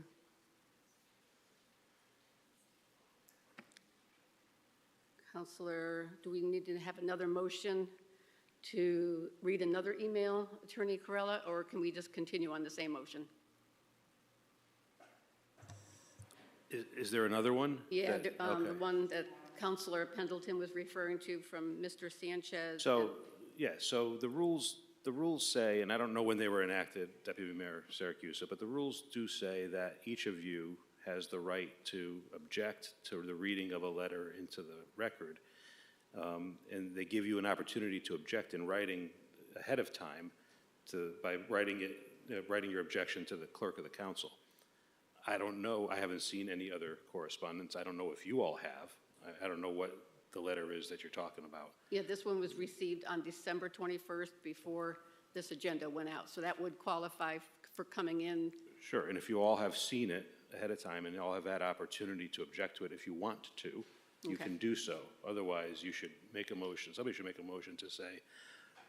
Counselor, do we need to have another motion to read another email, Attorney Corella, or can we just continue on the same motion? Is there another one? Yeah, that- the okay. one that Counselor Pendleton was referring to from Mr. Sanchez. So, yeah, so the rules say, and I don't know when they were enacted, Deputy Mayor Syracuse, but the rules do say that each of you has the right to object to the reading of a letter into the record. And they give you an opportunity to object in writing ahead of time by writing your objection to the clerk of the council. I don't know, I haven't seen any other correspondence. I don't know if you all have. I don't know what the letter is that you're talking about. Yeah, this one was received on December 21st before this agenda went out. So that would qualify for coming in. Sure, and if you all have seen it ahead of time and all have had opportunity to object to it, if you want to, you Okay. can do so. Otherwise, you should make a motion, somebody should make a motion to say,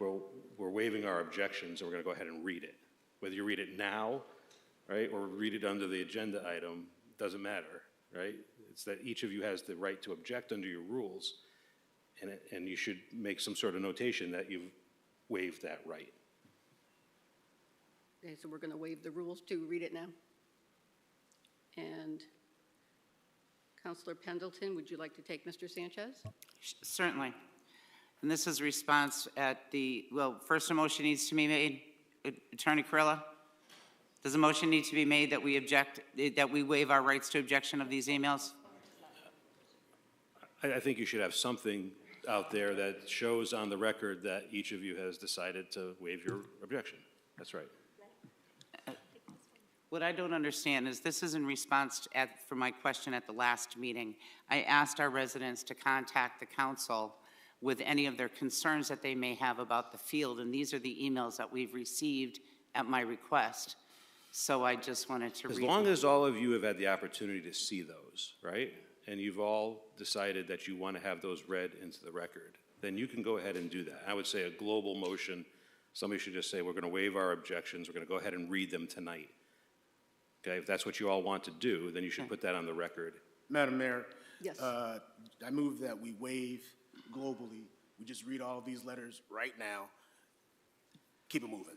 well, we're waiving our objections and we're gonna go ahead and read it. Whether you read it now, right, or read it under the agenda item, doesn't matter, right? It's that each of you has the right to object under your rules, and you should make some sort of notation that you've waived that right. Okay, so we're going to waive the rules to read it now. And Counselor Pendleton, would you like to take Mr. Sanchez? Certainly. And this is response at the, well, first a motion needs to be made. Attorney Corella? Does a motion need to be made that we object, that we waive our rights to objection of these emails? I think you should have something out there that shows on the record that each of you has decided to waive your objection. That's right. What I don't understand is this is in response for my question at the last meeting. I asked our residents to contact the council with any of their concerns that they may have about the field, and these are the emails that we've received at my request. So I just wanted to read. As long as all of you have had the opportunity to see those, right? And you've all decided that you want to have those read into the record, then you can go ahead and do that. I would say a global motion, somebody should just say, we're going to waive our objections, we're going to go ahead and read them tonight. Okay, if that's what you all want to do, then you should put that on the record. Madam Mayor. Yes. I move that we waive globally. We just read all of these letters right now. Keep it moving.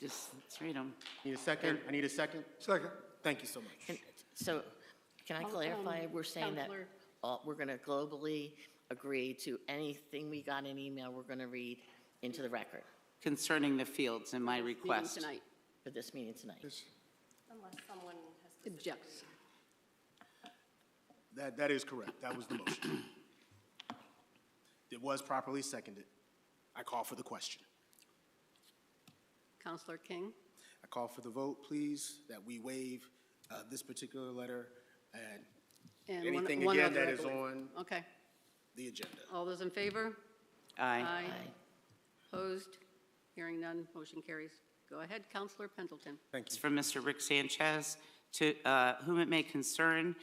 Just read them. Need a second? I need a second. Second. Thank you so much. And so, can I clarify, we're saying that Counselor. we're gonna globally agree to anything we got in email, we're gonna read into the record Concerning the fields in my Meeting request. tonight. for this meeting tonight. Unless someone has to. Objects. That is correct. That was the motion. It was properly seconded. I call for the question. Counselor King? I call for the vote, please, that we waive this particular letter and And anything one again other, that I is believe. on Okay. the agenda. All those in favor? Aye. Opposed? Hearing none, motion carries. Go ahead, Counselor Pendleton. Thank It's you. from Mr. Rick Sanchez. To whom it may concern,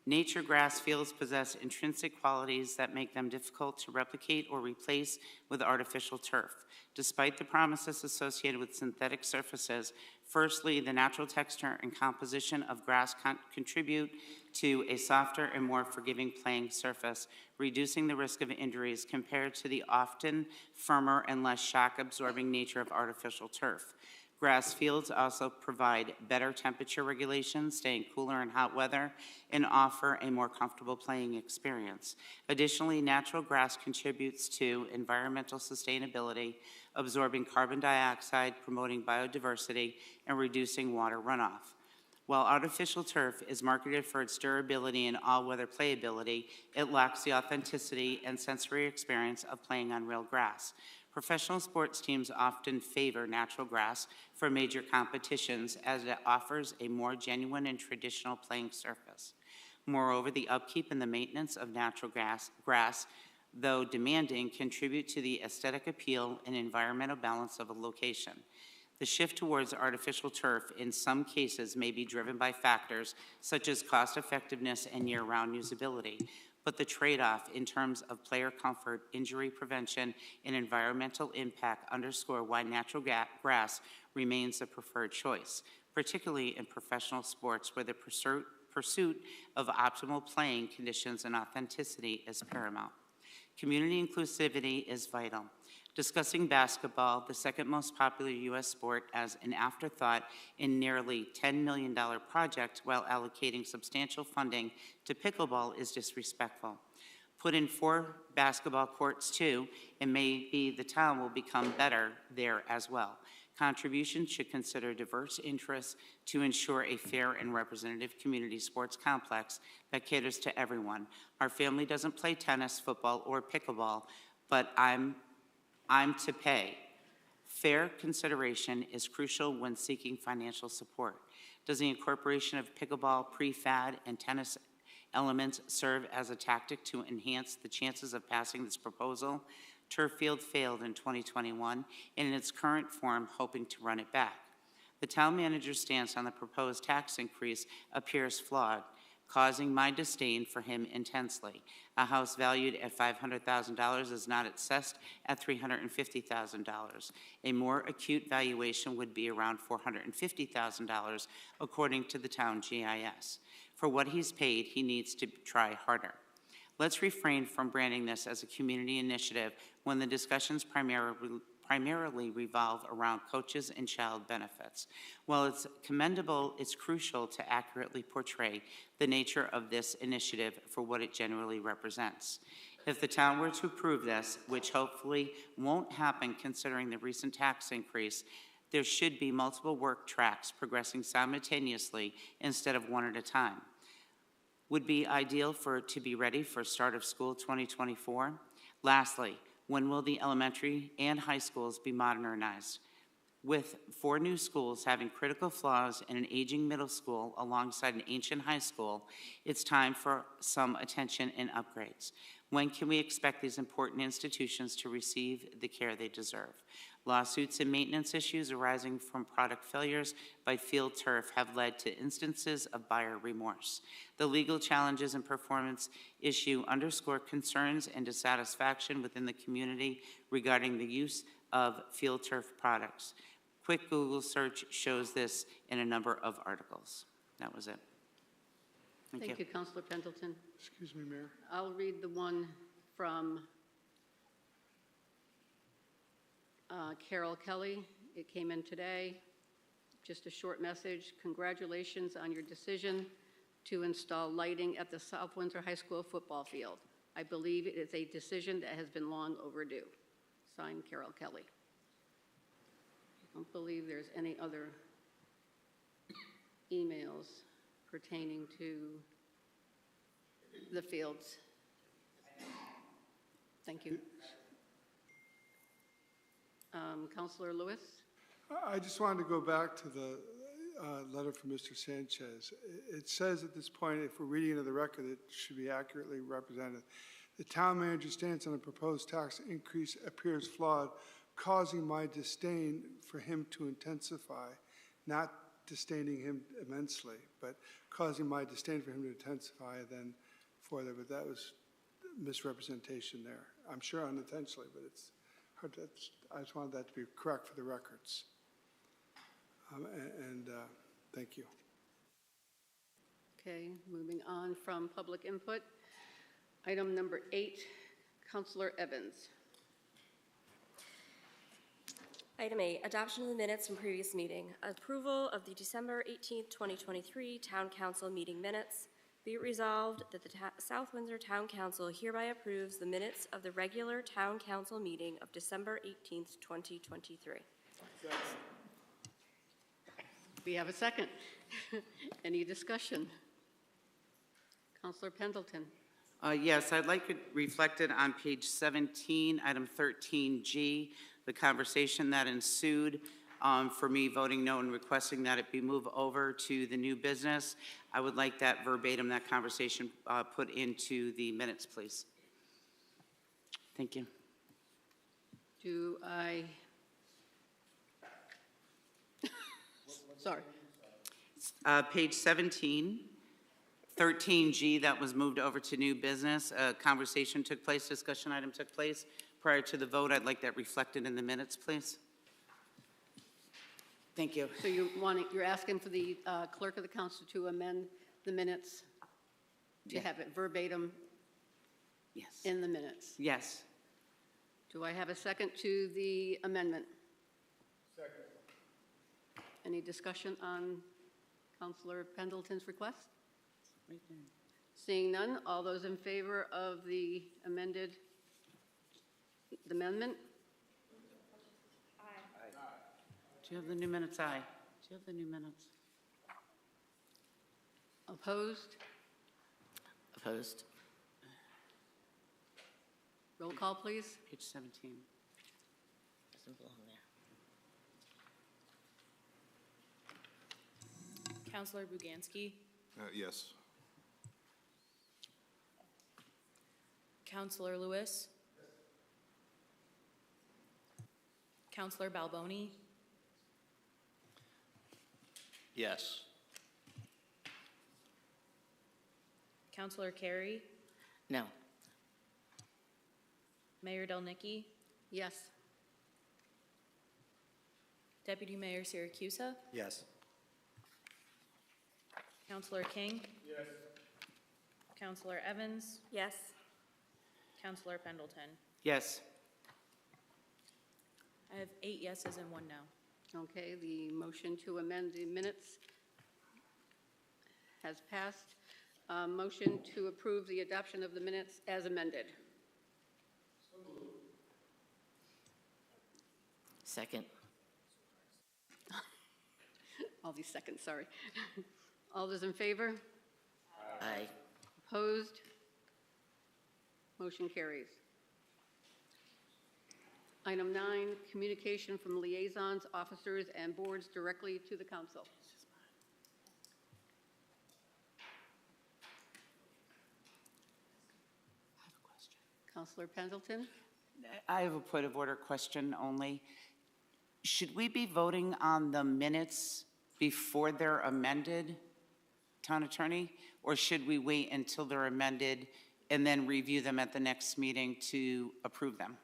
nature grass fields possess intrinsic qualities that make them difficult to replicate or replace with artificial turf. Despite the promises associated with synthetic surfaces, firstly, the natural texture and composition of grass contribute to a softer and more forgiving playing surface, reducing the risk of injuries compared to the often firmer and less shock-absorbing nature of artificial turf. Grass fields also provide better temperature regulation, staying cooler in hot weather, and offer a more comfortable playing experience. Additionally, natural grass contributes to environmental sustainability, absorbing carbon dioxide, promoting biodiversity, and reducing water runoff. While artificial turf is marketed for its durability and all-weather playability, it lacks the authenticity and sensory experience of playing on real grass. Professional sports teams often favor natural grass for major competitions as it offers a more genuine and traditional playing surface. Moreover, the upkeep and the maintenance of natural grass, though demanding, contribute to the aesthetic appeal and environmental balance of a location. The shift towards artificial turf in some cases may be driven by factors such as cost effectiveness and year-round usability, but the trade-off in terms of player comfort, injury prevention, and environmental impact underscore why natural grass remains the preferred choice, particularly in professional sports where the pursuit of optimal playing conditions and authenticity is paramount. Community inclusivity is vital. Discussing basketball, the second most popular U.S. sport, as an afterthought in nearly $10 million project while allocating substantial funding to pickleball is disrespectful. Put in 4 basketball courts too, and maybe the town will become better there as well. Contributions should consider diverse interests to ensure a fair and representative community sports complex that caters to everyone. Our family doesn't play tennis, football, or pickleball, but I'm to pay. Fair consideration is crucial when seeking financial support. Does the incorporation of pickleball, pre-fad, and tennis elements serve as a tactic to enhance the chances of passing this proposal? Turf Field failed in 2021, and in its current form, hoping to run it back. The town manager's stance on the proposed tax increase appears flawed, causing my disdain for him intensely. A house valued at $500,000 is not assessed at $350,000. A more acute valuation would be around $450,000, according to the town GIS. For what he's paid, he needs to try harder. Let's refrain from branding this as a community initiative when the discussions primarily revolve around coaches and child benefits. While it's commendable, it's crucial to accurately portray the nature of this initiative for what it generally represents. If the town were to approve this, which hopefully won't happen considering the recent tax increase, there should be multiple work tracks progressing simultaneously instead of one at a time. Would be ideal for it to be ready for start of school 2024. Lastly, when will the elementary and high schools be modernized? With 4 new schools having critical flaws and an aging middle school alongside an ancient high school, it's time for some attention and upgrades. When can we expect these important institutions to receive the care they deserve? Lawsuits and maintenance issues arising from product failures by Field Turf have led to instances of buyer remorse. The legal challenges and performance issue underscore concerns and dissatisfaction within the community regarding the use of Field Turf products. Quick Google search shows this in a number of articles. That was it. Thank you, Councilor Pendleton. Excuse me, Mayor. I'll read the one from Carol Kelly. It came in today. Just a short message. Congratulations on your decision to install lighting at the South Windsor High School football field. I believe it is a decision that has been long overdue. Signed, Carol Kelly. I don't believe there's any other emails pertaining to the fields. Thank you. Councilor Lewis? I just wanted to go back to the letter from Mr. Sanchez. It says at this point, if we're reading into the record, it should be accurately represented. The town manager's stance on the proposed tax increase appears flawed, causing my disdain for him to intensify, not disdaining him immensely, but causing my disdain for him to intensify then for that. But that was misrepresentation there. I'm sure unintentionally, but it's hard to, I just wanted that to be correct for the records. Thank you. Okay, moving on from public input. Item number 8, Councilor Evans. Item 8, adoption of the minutes from previous meeting. Approval of the December 18th, 2023 Town Council meeting minutes. Be it resolved that the South Windsor Town Council hereby approves the minutes of the regular Town Council meeting of December 18th, 2023. We have a second. Any discussion? Councilor Pendleton. Yes, I'd like it reflected on page 17, item 13G, the conversation that ensued for me voting no and requesting that it be moved over to the new business. I would like that verbatim, that conversation put into the minutes, please. Thank you. Do I? Sorry. Page 17, 13G that was moved over to new business. A conversation took place, discussion item took place prior to the vote. I'd like that reflected in the minutes, please. Thank you. So you're asking for the clerk of the council to amend the minutes to Yeah. have it verbatim Yes. in the minutes. Yes. Do I have a second to the amendment? Second. Any discussion on Councilor Pendleton's request? Seeing none, all those in favor of the amendment? Do you have the new minutes? Aye. Do you have the new minutes? Opposed? Opposed? Roll call, please. Page 17. Doesn't belong there. Counselor Buganski, Yes. Counselor Lewis, Counselor Balboni, Yes. Counselor Carey, No. Mayor Delnicki, Yes. Deputy Mayor Siracusa, Yes. Counselor King. Yes. Counselor Evans, Yes. Counselor Pendleton. Yes. I have 8 yeses and 1 no. Okay, the motion to amend the minutes has passed. Motion to approve the adoption of the minutes as amended. Second? All these seconds, sorry. All those in favor? Aye. Opposed? Motion carries. Item 9, communication from liaisons, officers, and boards directly to the council. Councilor Pendleton? I have a point of order question only. Should we be voting on the minutes before they're amended, Town Attorney? Or should we wait until they're amended and then review them at the next meeting to approve them?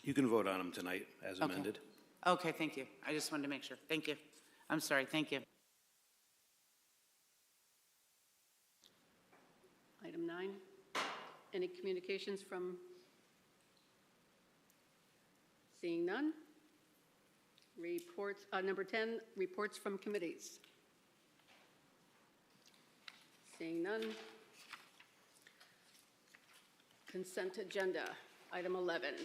You can vote on them tonight as Okay. amended. Okay, thank you. I just wanted to make sure. Thank you. I'm sorry, thank you. Item 9, any communications from? Seeing none. Reports, number 10, reports from committees. Seeing none. Consent agenda, item 11.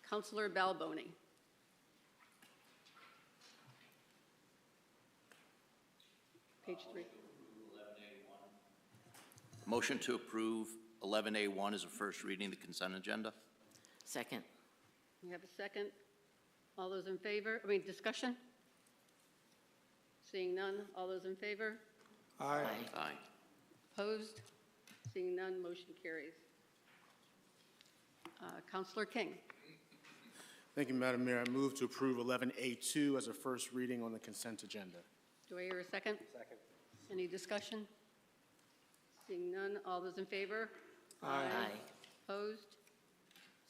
Councilor Balboni. Page 3. Motion to approve 11A1 as a first reading, the consent agenda. Second? We have a second. All those in favor, discussion? Seeing none, all those in favor? Aye. Aye. Opposed? Seeing none, motion carries. Councilor King. Thank you, Madam Mayor. I move to approve 11A2 as a first reading on the consent agenda. Do I hear a second? Second. Any discussion? Seeing none, all those in favor? Aye. Opposed?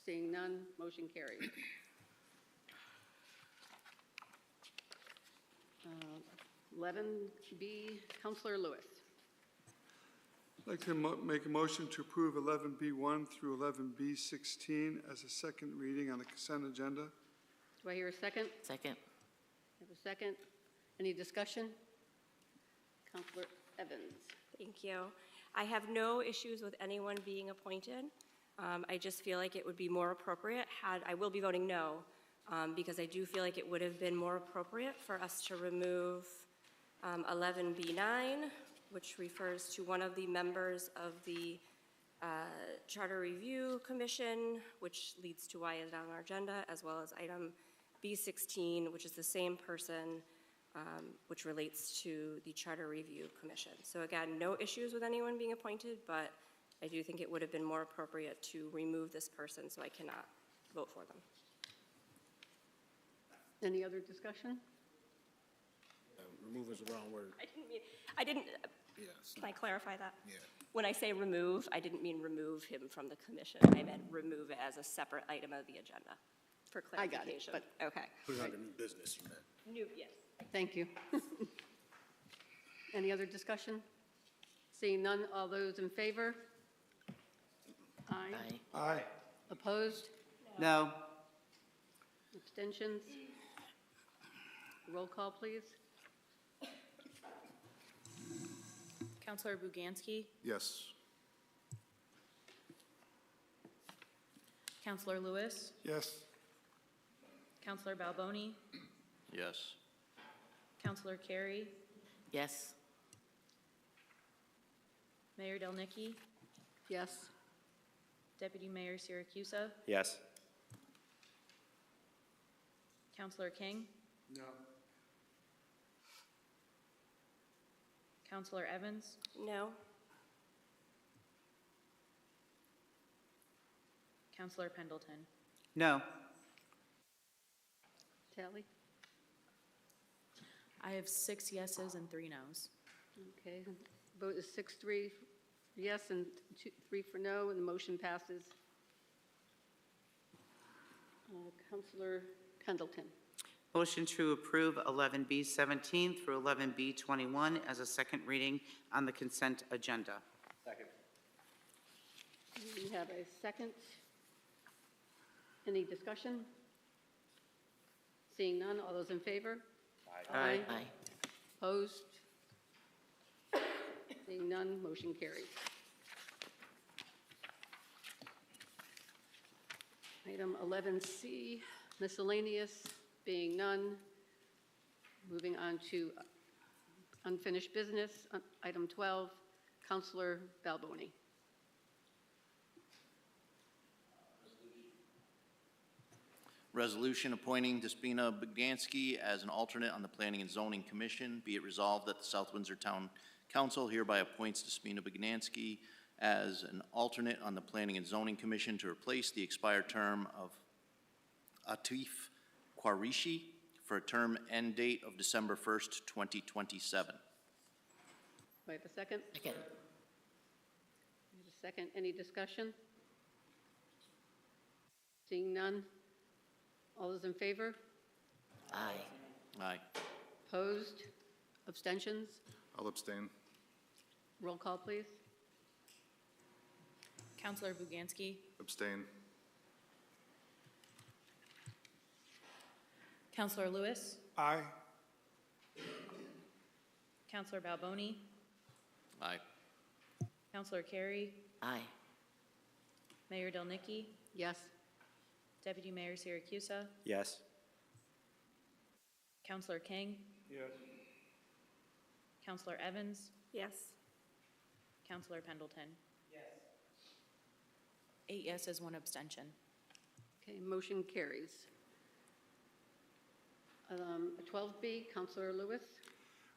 Seeing none, motion carries. 11B, Councilor Lewis. I'd like to make a motion to approve 11B1 through 11B16 as a second reading on the consent agenda. Do I hear a second? Second? I have a second. Any discussion? Councilor Evans. Thank you. I have no issues with anyone being appointed. I just feel like it would be more appropriate I will be voting no, because I do feel like it would have been more appropriate for us to remove 11B9, which refers to one of the members of the Charter Review Commission, which leads to why it's on our agenda, as well as item B16, which is the same person, which relates to the Charter Review Commission. So again, no issues with anyone being appointed, but I do think it would have been more appropriate to remove this person, so I cannot vote for them. Any other discussion? Remove is the wrong word. Yes. Can I clarify that? Yeah. When I say remove, I didn't mean remove him from the commission. I meant remove it as a separate item of the agenda for I got it, clarification. but- Okay. Put it under new business, you meant. New, yes. Thank you. Any other discussion? Seeing none, all those in favor? Aye. Aye. Aye. Opposed? No. Abstentions? Roll call, please. Counselor Buganski, Yes. Counselor Lewis, Yes. Counselor Balboni, Yes. Counselor Carey, Yes. Mayor Del Nicky, Yes. Deputy Mayor Siracusa, Yes. Counselor King, No. Counselor Evans, No. Counselor Pendleton. No. Tally? I have 6 yeses and 3 nos. Okay, vote is 6-3 yes and 3 for no, and the motion passes. Counselor Pendleton. Motion to approve 11B17 through 11B21 as a second reading on the consent agenda. Second. We have a second. Any discussion? Seeing none, all those in favor? Aye. Aye. Opposed? Seeing none, motion carries. Item 11C, miscellaneous, being none. Moving on to unfinished business, item 12, Counselor Balboni. Resolution appointing Despina Buganski as an alternate on the Planning and Zoning Commission. Be it resolved that the South Windsor Town Council hereby appoints Despina Buganski as an alternate on the Planning and Zoning Commission to replace the expired term of Atif Quarishi for a term end date of December 1st, 2027. Do I have a second? Second. I have a second. Any discussion? Seeing none. All those in favor? Aye. Aye. Opposed? Abstentions? I'll abstain. Roll call, please. Counselor Buganski, Abstain. Counselor Lewis, Aye. Counselor Balboni, Aye. Counselor Carey, Aye. Mayor Del Nicky, Yes. Deputy Mayor Siracusa, Yes. Counselor King, Yes. Counselor Evans, Yes. Counselor Pendleton. Yes. 8 yeses, 1 abstention. Okay, motion carries. 12B, Counselor Lewis.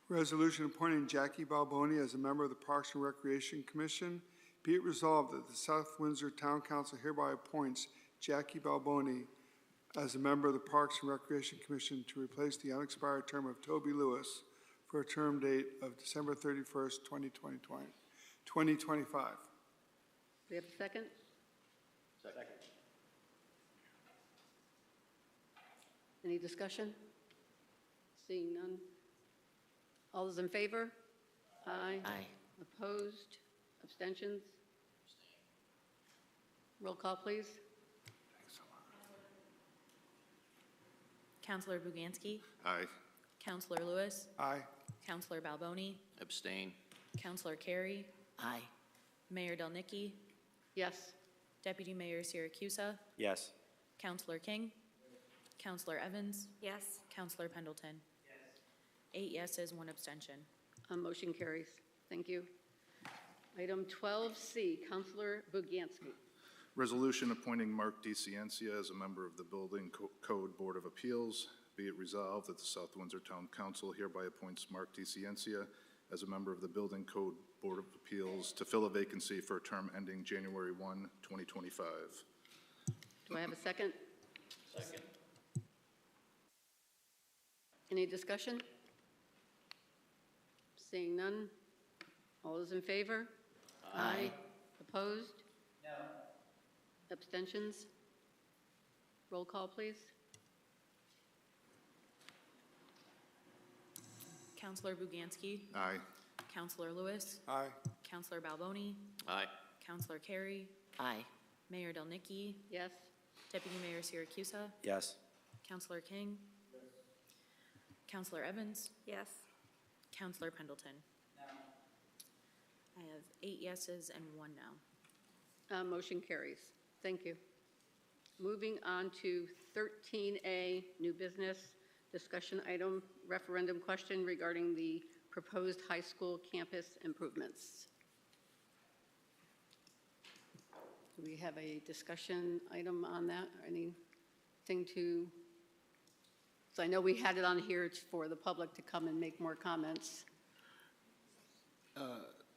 Resolution appointing Jackie Balboni as a member of the Parks and Recreation Commission. Be it resolved that the South Windsor Town Council hereby appoints Jackie Balboni as a member of the Parks and Recreation Commission to replace the unexpired term of Toby Lewis for a term date of December 31st, 2025. We have a second? Second. Any discussion? Seeing none. All those in favor? Aye. Aye. Opposed? Abstentions? Roll call, please. Counselor Buganski, Aye. Counselor Lewis, Aye. Counselor Balboni, Abstain. Counselor Carey, Aye. Mayor Del Nicky, Yes. Deputy Mayor Siracusa, Yes. Counselor King, Counselor Evans, Yes. Counselor Pendleton. 8 yeses, 1 abstention. Motion carries. Thank you. Item 12C, Counselor Buganski. Resolution appointing Mark DeCiencia as a member of the Building Code Board of Appeals. Be it resolved that the South Windsor Town Council hereby appoints Mark DeCiencia as a member of the Building Code Board of Appeals to fill a vacancy for a term ending January 1, 2025. Do I have a second? Second. Any discussion? Seeing none. All those in favor? Aye. Opposed? No. Abstentions? Roll call, please. Counselor Buganski, Aye. Counselor Lewis, Aye. Counselor Balboni, Aye. Counselor Carey, Aye. Mayor Delnicki, Yes. Deputy Mayor Siracusa, Yes. Counselor King, Counselor Evans, Yes. Counselor Pendleton. I have 8 yeses and 1 no. Motion carries. Thank you. Moving on to 13A, new business, discussion item, referendum question regarding the proposed high school campus improvements. Do we have a discussion item on that, or anything to, so I know we had it on here for the public to come and make more comments.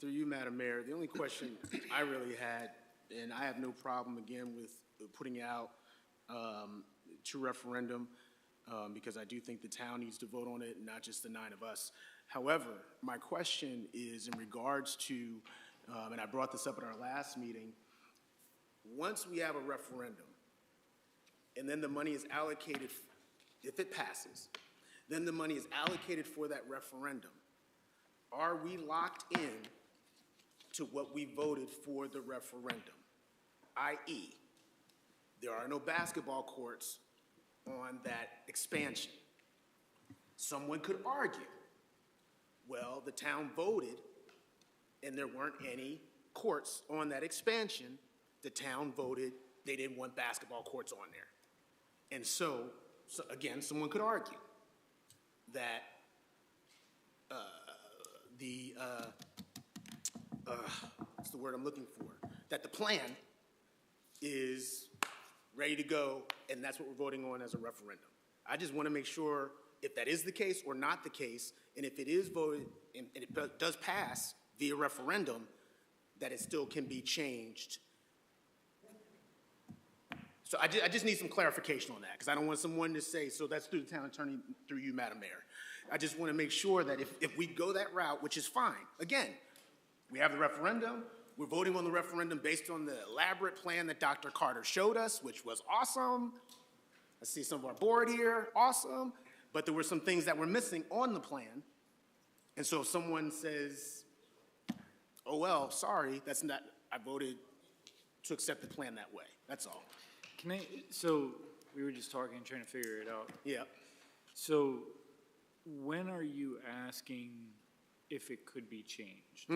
Through you, Madam Mayor, the only question I really had, and I have no problem again with putting out to referendum, because I do think the town needs to vote on it, not just the 9 of us. However, my question is in regards to, and I brought this up at our last meeting, once we have a referendum, and then the money is allocated, if it passes, then the money is allocated for that referendum, are we locked in to what we voted for the referendum? i.e., there are no basketball courts on that expansion. Someone could argue, well, the town voted and there weren't any courts on that expansion. The town voted they didn't want basketball courts on there. And so again, someone could argue that what's the word I'm looking for? That the plan is ready to go, and that's what we're voting on as a referendum. I just want to make sure if that is the case or not the case, and if it is voted and it does pass via referendum, that it still can be changed. So I just need some clarification on that, because I don't want someone to say, so that's through the town attorney, through you, Madam Mayor. I just want to make sure that if we go that route, which is fine, again, we have the referendum, we're voting on the referendum based on the elaborate plan that Dr. Carter showed us, which was awesome. I see some of our board here, awesome. But there were some things that were missing on the plan. And so if someone says, oh, well, sorry, that's not, I voted to accept the plan that way. That's all. So we were just talking, trying to figure it out. Yeah. So when are you asking if it could be changed?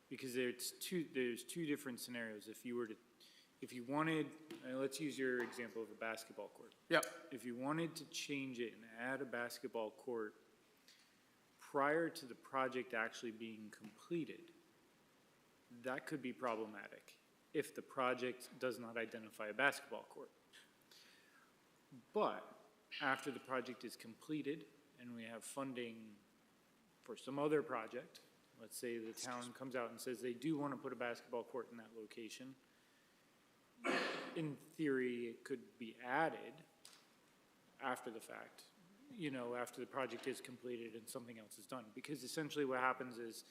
Because there's two different scenarios. If you wanted, let's use your example of a basketball court. Yep. If you wanted to change it and add a basketball court prior to the project actually being completed, that could be problematic if the project does not identify a basketball court. But after the project is completed and we have funding for some other project, let's say the town comes out and says they do want to put a basketball court in that location, in theory, it could be added after the fact, after the project is completed and something else is done. Because essentially what happens is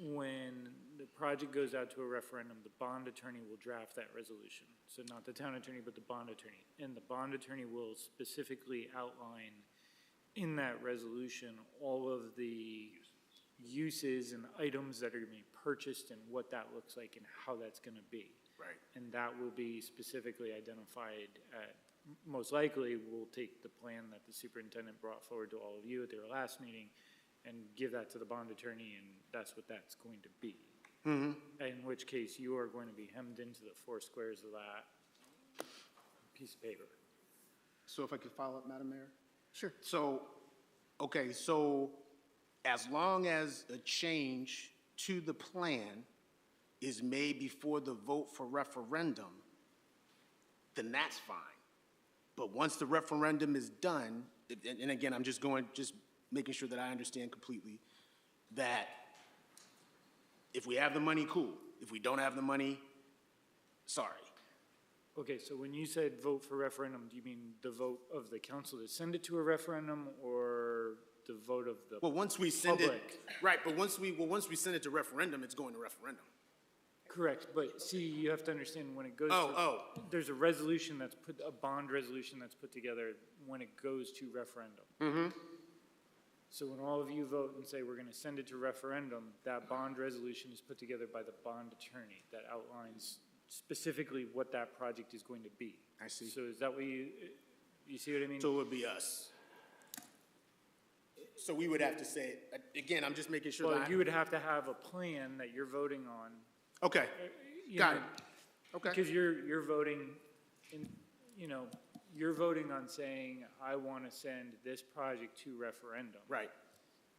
when the project goes out to a referendum, the bond attorney will draft that resolution. So not the town attorney, but the bond attorney. And the bond attorney will specifically outline in that resolution all of the uses and items that are going to be purchased and what that looks like and how that's going to be. Right. And that will be specifically identified at, most likely, we'll take the plan that the superintendent brought forward to all of you at their last meeting and give that to the bond attorney, and that's what that's going to be. In which case, you are going to be hemmed into the 4 squares of that piece of paper. So if I could follow up, Madam Mayor? Sure. So, okay, so as long as a change to the plan is made before the vote for referendum, then that's fine. But once the referendum is done, and again, I'm just making sure that I understand completely, that if we have the money, cool. If we don't have the money, sorry. Okay, so when you said vote for referendum, do you mean the vote of the council to send it to a referendum, or the vote of the Well, once we send it, public. right, but once we send it to referendum, it's going to referendum. Correct, but see, you have to understand when it goes to. Oh. There's a resolution that's put, a bond resolution that's put together when it goes to referendum. Mm-hmm. So when all of you vote and say we're gonna send it to referendum, that bond resolution is put together by the bond attorney that outlines specifically what that project is going to be. I see. So is that what you see what I mean? So it would be us. So we would have to say, again, I'm just making sure Well, that. you would have to have a plan that you're voting on. Okay, you got know, it. Okay. Because you're voting, in, you're voting on saying, I want to send this project to referendum. Right.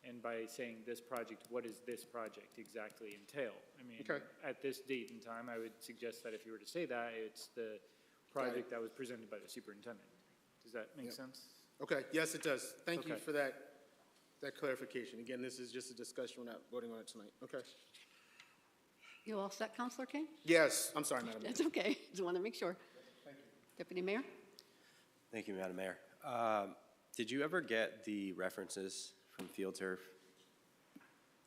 And by saying this project, what does this project exactly entail? I mean, Okay. at this date and time, I would suggest that if you were to say that, it's the project that was presented by the superintendent. Does that make sense? Okay, yes, it does. Thank you Okay. for that clarification. Again, this is just a discussion, we're not voting on it tonight. Okay. You all set, Counselor King? Yes, I'm sorry, Madam Mayor. That's okay. Just want to make sure. Thank you. Deputy Mayor? Thank you, Madam Mayor. Did you ever get the references from Field Turf?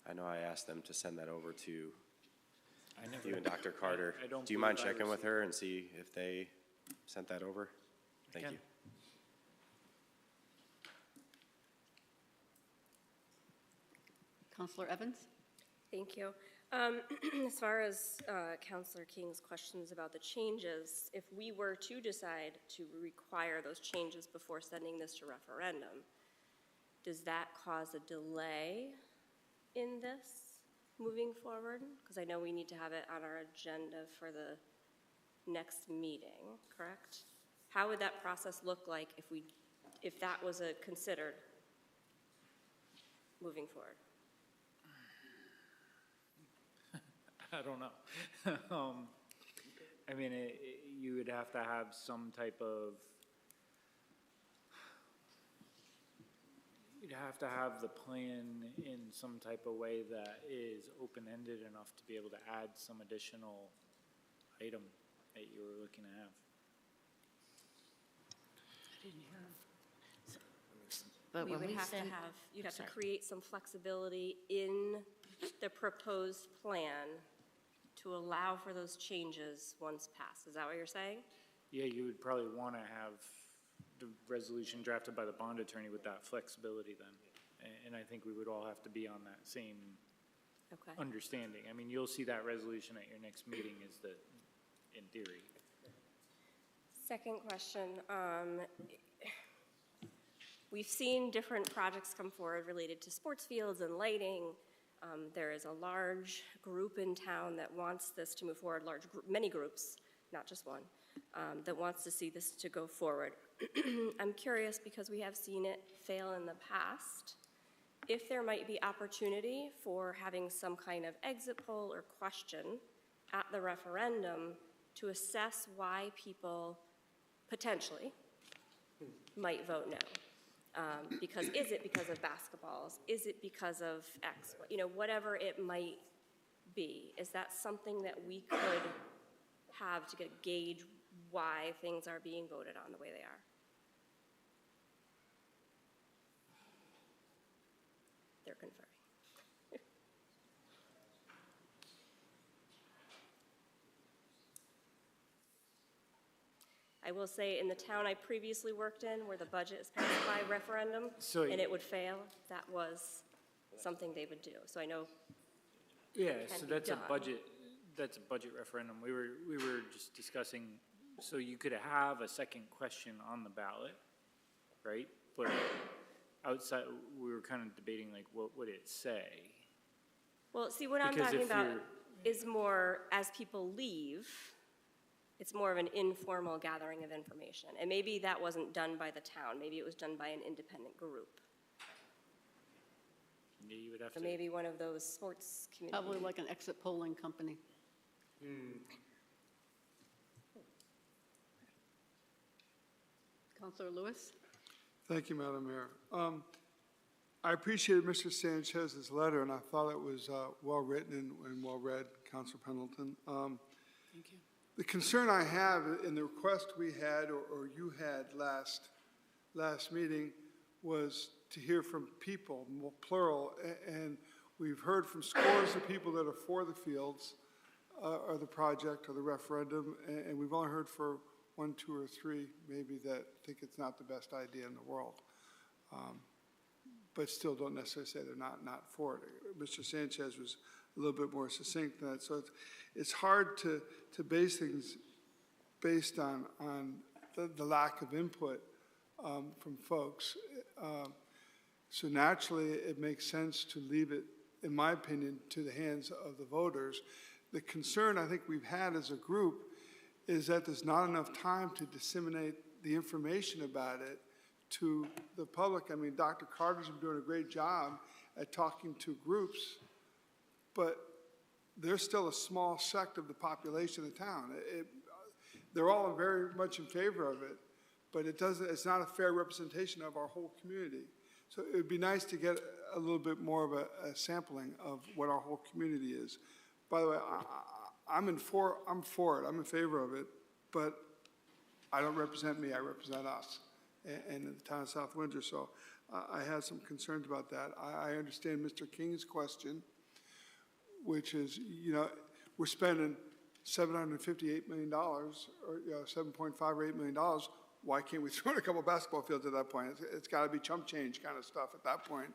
I know I asked them to send that over to you and Dr. Carter. I don't Do you mind believe I checking with received her and see if they sent that over? Thank can. you. Counselor Evans? Thank you. As far as Counselor King's questions about the changes, if we were to decide to require those changes before sending this to referendum, does that cause a delay in this moving forward? Because I know we need to have it on our agenda for the next meeting, correct? How would that process look like if that was considered moving forward? I don't know. I mean, you would have to have some type of, you'd have to have the plan in some type of way that is open-ended enough to be able to add some additional item that you were looking to have. But We when would we have to send, have, you'd have to Sorry. create some flexibility in the proposed plan to allow for those changes once passed. Is that what you're saying? Yeah, you would probably want to have the resolution drafted by the bond attorney with that flexibility then. And I think we would all have to be on that same Okay. understanding. I mean, you'll see that resolution at your next meeting is the, in theory. Second question, we've seen different projects come forward related to sports fields and lighting. There is a large group in town that wants this to move forward, many groups, not just one, that wants to see this to go forward. I'm curious, because we have seen it fail in the past, if there might be opportunity for having some kind of exit poll or question at the referendum to assess why people potentially might vote no. Because is it because of basketballs? Is it because of X? Whatever it might be. Is that something that we could have to get a gauge why things are being voted on the way they are? They're conferring. I will say, in the town I previously worked in, where the budget is passed by referendum, So- and it would fail, that was something they would do. So I know, Yeah, can so be that's done. that's a budget referendum. We were just discussing, so you could have a second question on the ballot, right? But outside, we were kind of debating, like, what would it say? well, see, what I'm Because talking if about you're- is more, as people leave, it's more of an informal gathering of information. And maybe that wasn't done by the town, maybe it was done by an independent group. Yeah, you would have So to. maybe one of those sports community. Probably like an exit polling company. Counselor Lewis? Thank you, Madam Mayor. I appreciated Mr. Sanchez's letter, and I thought it was well-written and well-read, Councilor Pendleton. Thank you. The concern I have in the request we had, or you had last meeting, was to hear from people, plural, and we've heard from scores of people that are for the fields, or the project, or the referendum, and we've only heard for 1, 2, or 3, maybe, that think it's not the best idea in the world, but still don't necessarily say they're not for it. Mr. Sanchez was a little bit more succinct than that, so it's hard to base things based on the lack of input from folks. So naturally, it makes sense to leave it, in my opinion, to the hands of the voters. The concern I think we've had as a group is that there's not enough time to disseminate the information about it to the public. I mean, Dr. Carter's been doing a great job at talking to groups, but there's still a small sect of the population of the town. They're all very much in favor of it, but it's not a fair representation of our whole community. So it would be nice to get a little bit more of a sampling of what our whole community is. By the way, I'm for it, I'm in favor of it, but I don't represent me, I represent us and the town of South Windsor. So I have some concerns about that. I understand Mr. King's question, which is, we're spending $758 million, or $7.5 or $8 million. Why can't we throw in a couple basketball fields at that point? It's got to be chump change kind of stuff at that point.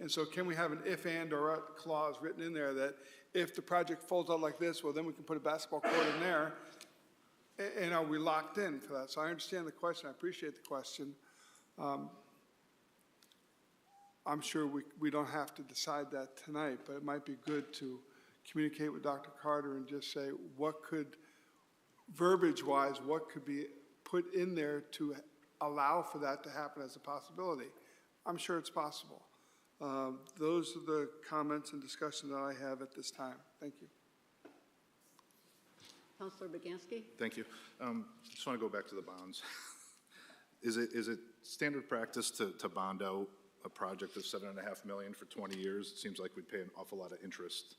And so can we have an if and or a clause written in there that if the project folds out like this, well, then we can put a basketball court in there, and are we locked in for that? So I understand the question. I appreciate the question. I'm sure we don't have to decide that tonight, but it might be good to communicate with Dr. Carter and just say what could, verbiage-wise, what could be put in there to allow for that to happen as a possibility. I'm sure it's possible. Those are the comments and discussion that I have at this time. Thank you. Councilor Baganski? Thank you. Just want to go back to the bonds. Is it standard practice to bond out a project of $7.5 million for 20 years? It seems like we'd pay an awful lot of interest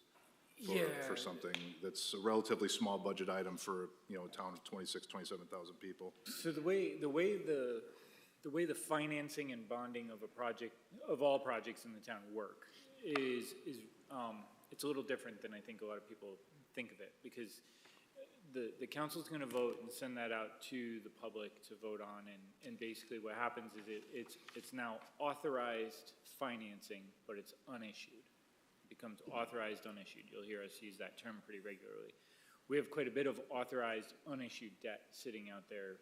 for something that's a relatively small budget item for a town of 27,000 people. So the way the financing and bonding of a project, of all projects in the town work is it's a little different than I think a lot of people think of it, because the council's going to vote and send that out to the public to vote on, and basically what happens is it's now authorized financing, but it's unissued. It becomes authorized unissued. You'll hear us use that term pretty regularly. We have quite a bit of authorized unissued debt sitting out there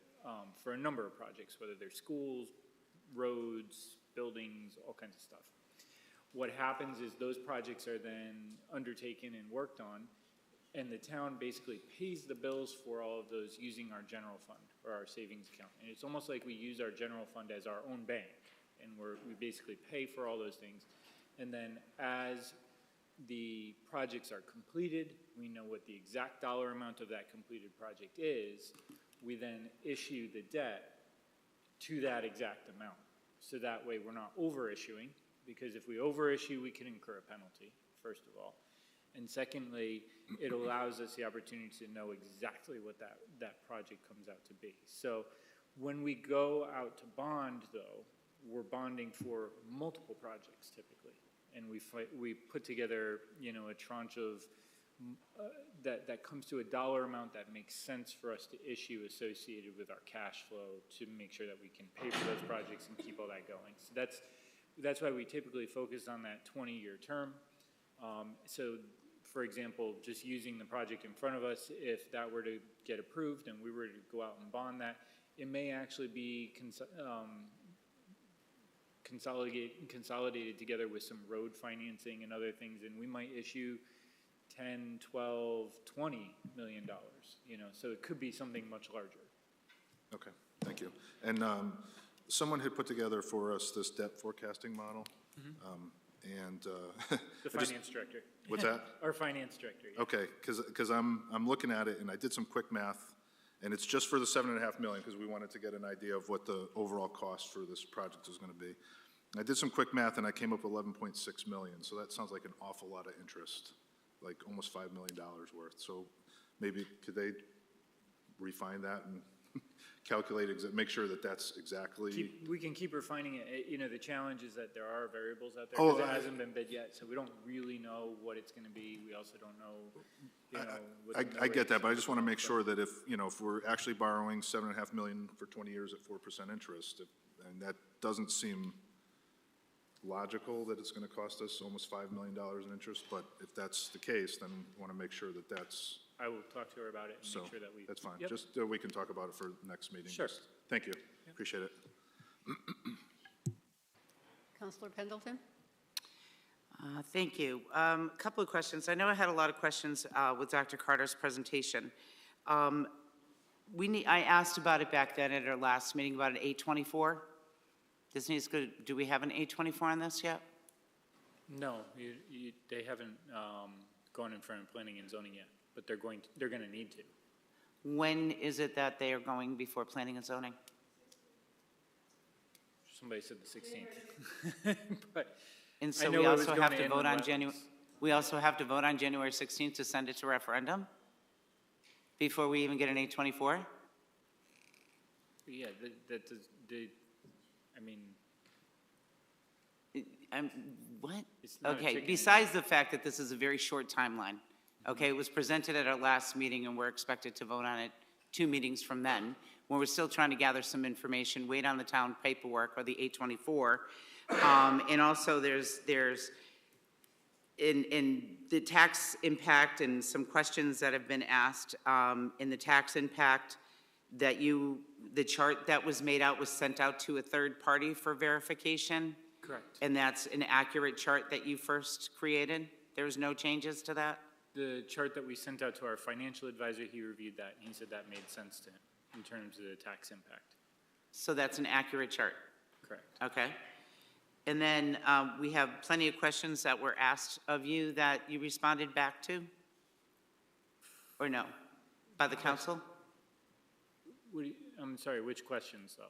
for a number of projects, whether they're schools, roads, buildings, all kinds of stuff. What happens is those projects are then undertaken and worked on, and the town basically pays the bills for all of those using our general fund or our savings account. And it's almost like we use our general fund as our own bank, and we basically pay for all those things. And then as the projects are completed, we know what the exact dollar amount of that completed project is. We then issue the debt to that exact amount. So that way we're not over-issuing, because if we over-issue, we can incur a penalty, first of all. And secondly, it allows us the opportunity to know exactly what that project comes out to be. So when we go out to bond, though, we're bonding for multiple projects typically. And we put together, a tranche of that comes to a dollar amount that makes sense for us to issue associated with our cash flow to make sure that we can pay for those projects and keep all that going. So that's why we typically focus on that 20-year term. So, for example, just using the project in front of us, if that were to get approved and we were to go out and bond that, it may actually be consolidated together with some road financing and other things, and we might issue 10, 12, $20 million, so it could be something much larger. Okay, thank you. And someone had put together for us this debt forecasting model. The finance director. What's that? Our finance director. Yeah. Okay, because I'm looking at it, and I did some quick math, and it's just for the $7.5 million, because we wanted to get an idea of what the overall cost for this project is going to be. I did some quick math, and I came up with $11.6 million, so that sounds like an awful lot of interest, like almost $5 million worth. So maybe could they refine that and calculate, make sure that that's exactly. We can keep refining it. You know, the challenge is that there are variables out there Oh, because it hasn't been bid yet, so we don't really know what it's going to be. We also don't know, you know. what the mill I get rates that, but I are. just want to make sure that if we're actually borrowing $7.5 million for 20 years at 4% interest, and that doesn't seem logical that it's going to cost us almost $5 million in interest, but if that's the case, then we want to make sure that that's. I will talk to her about it and So, make sure that we. that's fine. Yep. Just, we can talk about it for next meeting. Sure. Thank you. Appreciate it. Counselor Pendleton? Thank you. A couple of questions. I know I had a lot of questions with Dr. Carter's presentation. I asked about it back then at our last meeting about an 824. Do we have an 824 on this yet? No, they haven't gone in front of planning and zoning yet, but they're going to need to. When is it that they are going before planning and zoning? Somebody said the 16th. But And I so know we it was also going have to to end vote with on wetlands. January, we also have to vote on January 16th to send it to referendum? Before we even get an 824? Yeah, that does, I mean, What? It's not a Okay, chicken besides the fact that this is a very short timeline, okay, it was presented at our last meeting and we're expected to vote on it 2 meetings from then, when we're still trying to gather some information, wait on the town paperwork or the 824. And also there's in the tax impact and some questions that have been asked, in the tax impact that the chart that was made out was sent out to a third party for verification? correct. And that's an accurate chart that you first created? There's no changes to that? The chart that we sent out to our financial advisor, he reviewed that, and he said that made sense to him in terms of the tax impact. So that's an accurate chart? Correct. Okay. And then we have plenty of questions that were asked of you that you responded back to? Or no? By the council? I'm sorry, which questions, though?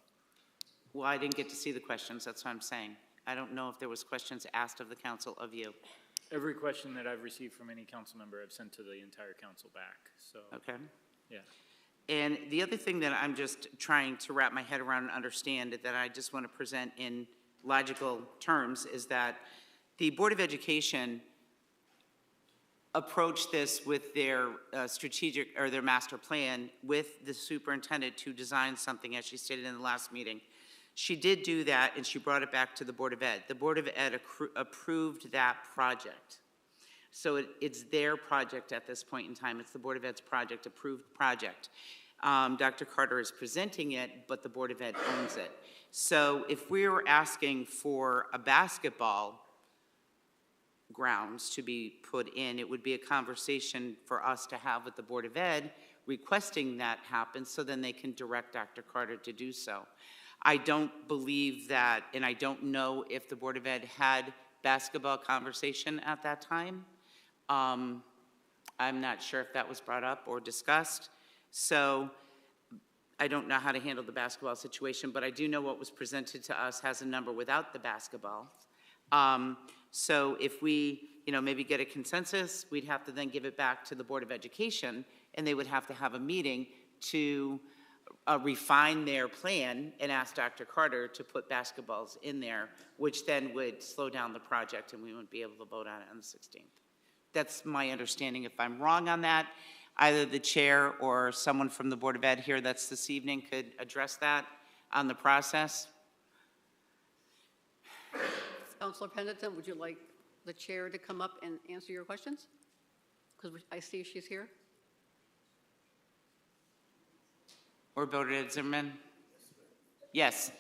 Well, I didn't get to see the questions, that's what I'm saying. I don't know if there was questions asked of the council of you. Every question that I've received from any council member, I've sent to the entire council back, so. Okay. Yeah. And the other thing that I'm just trying to wrap my head around and understand, that I just want to present in logical terms, is that the Board of Education approached this with their strategic, or their master plan, with the superintendent to design something, as she stated in the last meeting. She did do that, and she brought it back to the Board of Ed. The Board of Ed approved that project. So it's their project at this point in time. It's the Board of Ed's project, approved project. Dr. Carter is presenting it, but the Board of Ed owns it. So if we were asking for a basketball grounds to be put in, it would be a conversation for us to have with the Board of Ed requesting that happen, so then they can direct Dr. Carter to do so. I don't believe that, and I don't know if the Board of Ed had basketball conversation at that time. I'm not sure if that was brought up or discussed. So I don't know how to handle the basketball situation, but I do know what was presented to us has a number without the basketball. So if we, maybe get a consensus, we'd have to then give it back to the Board of Education, and they would have to have a meeting to refine their plan and ask Dr. Carter to put basketballs in there, which then would slow down the project and we wouldn't be able to vote on it on the 16th. That's my understanding. If I'm wrong on that, either the chair or someone from the Board of Ed here that's this evening could address that on the process. Councilor Pendleton, would you like the chair to come up and answer your questions? Because I see she's here. Or Board Ed Zimmerman? Yes.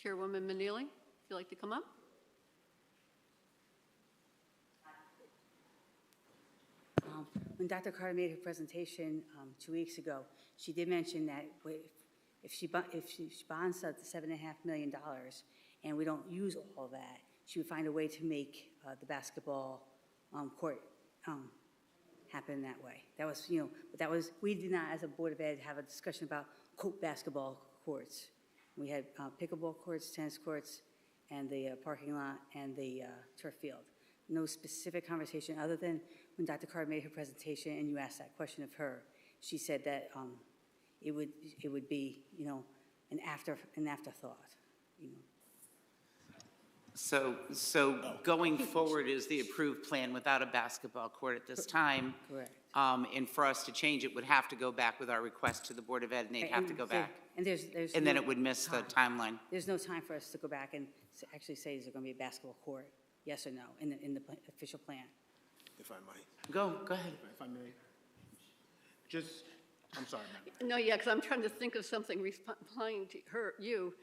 Chairwoman Maneely, if you'd like to come up. When Dr. Carter made her presentation 2 weeks ago, she did mention that if she bonds out the $7.5 million and we don't use all of that, she would find a way to make the basketball court happen that way. That was, but that was, we did not, as a Board of Ed, have a discussion about quote basketball courts. We had pickleball courts, tennis courts, and the parking lot and the turf field. No specific conversation other than when Dr. Carter made her presentation and you asked that question of her. she said that it would be, you know, an afterthought, you know. So going forward is the approved plan without a basketball court at this time. Correct. And for us to change it would have to go back with our request to the Board of Ed, and they'd have to go back. And there's And then no it would miss the time. timeline. There's no time for us to go back and actually say, is there going to be a basketball court, yes or no, in the official plan? If I might. Go ahead. If I may. Just, I'm sorry, ma'am. No, yeah, because I'm trying to think of something replying to you,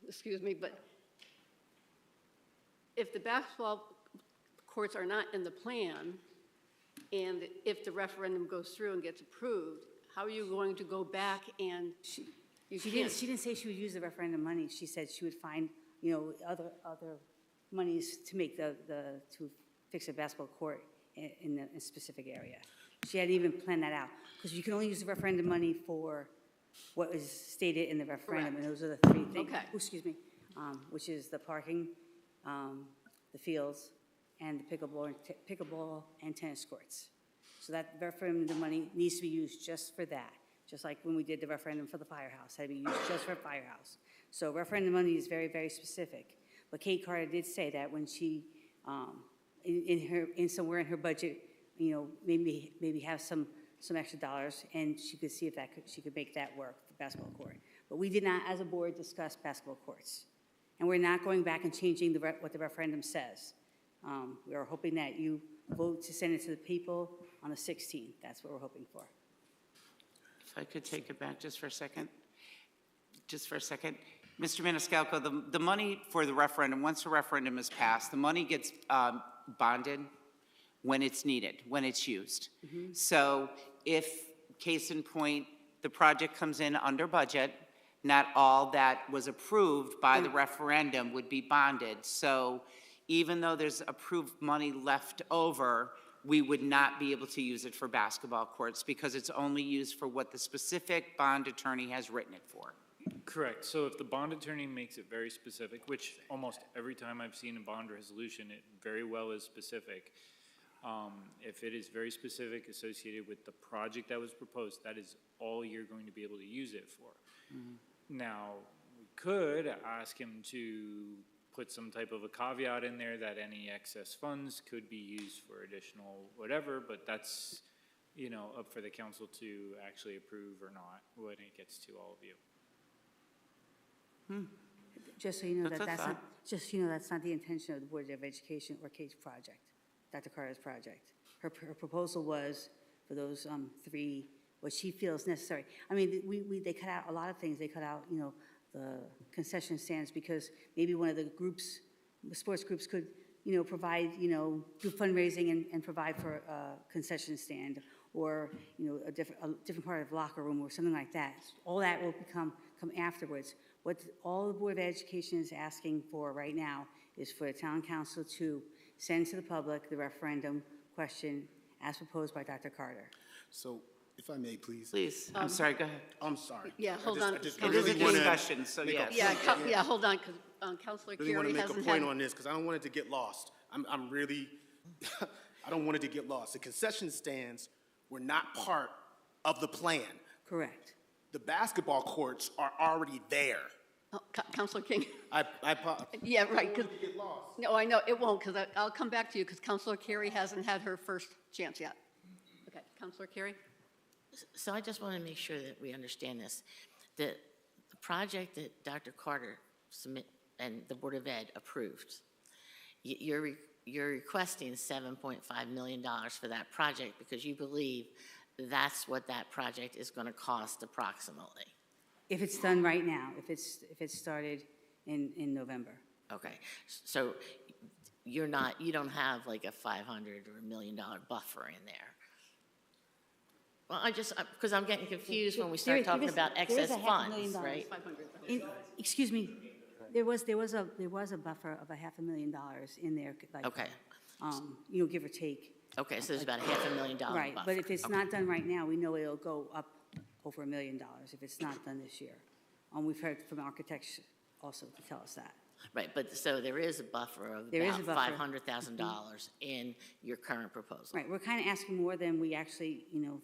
excuse me, but if the basketball courts are not in the plan, and if the referendum goes through and gets approved, how are you going to go back and She didn't say she would use the referendum money. She said she would find, you know, other monies to make to fix a basketball court in a specific area. She hadn't even planned that out, because you can only use the referendum money for what was stated in the referendum, and those are the three things. Okay. Oh, excuse me, which is the parking, the fields, and the pickleball and tennis courts. So that referendum money needs to be used just for that, just like when we did the referendum for the firehouse, had to be used just for firehouse. So referendum money is very, very specific. But Kate Carter did say that when she, somewhere in her budget, you know, maybe have some extra dollars, and she could see if she could make that work for basketball court. But we did not, as a board, discuss basketball courts. And we're not going back and changing what the referendum says. We are hoping that you vote to send it to the people on the 16th. That's what we're hoping for. If I could take it back just for a second. Just for a second. Mr. Maniscalco, the money for the referendum, once the referendum is passed, the money gets bonded when it's needed, when it's used. So if, case in point, the project comes in under budget, not all that was approved by the referendum would be bonded. So even though there's approved money left over, we would not be able to use it for basketball courts because it's only used for what the specific bond attorney has written it for. Correct. So if the bond attorney makes it very specific, which almost every time I've seen a bond resolution, it very well is specific. If it is very specific associated with the project that was proposed, that is all you're going to be able to use it for. Now, we could ask him to put some type of a caveat in there that any excess funds could be used for additional whatever, but that's, you know, up for the council to actually approve or not when it gets to all of you. Just so you know, That's a that's thought. not, just so you know, that's not the intention of the Board of Education or Kate's project, Dr. Carter's project. Her proposal was for those three, what she feels necessary. I mean, they cut out a lot of things. They cut out, you know, the concession stands because maybe one of the groups, the sports groups could, you know, provide, you know, do fundraising and provide for a concession stand, or, you know, a different part of the locker room or something like that. All that will come afterwards. What all the Board of Education is asking for right now is for the town council to send to the public the referendum question as proposed by Dr. Carter. So, if I may, please. Please, I'm sorry, go ahead. I'm sorry. Yeah, hold on. It is a discussion, so yes. Yeah, hold on, because Counselor Really want Carey to make a hasn't point had. on this, because I don't want it to get lost. I'm really, I don't want it to get lost. The concession stands were not part of the plan. Correct. The basketball courts are already there. Oh, Counselor King. I Yeah, right, because, no, I know, it won't, because I'll come back to you, because Counselor Carey hasn't had her first chance yet. Okay, Counselor Carey? So I just want to make sure that we understand this. The project that Dr. Carter and the Board of Ed approved, you're requesting $7.5 million for that project because you believe that's what that project is going to cost approximately. If it's done right now, if it's started in November. Okay, so you don't have like a $500 or $1 million buffer in there. Well, because I'm getting confused when we start talking about excess funds, right? Excuse me, there was a buffer of $500,000 in there, like, Okay. You know, give or take. Okay, so there's about a $500,000 buffer. Right, but if it's Okay. not done right now, we know it'll go up over $1 million if it's not done this year. We've heard from architects also to tell us that. Right, but so there is a buffer of There is a about buffer. $500,000 in your current proposal. Right, we're kind of asking more than we actually, you know,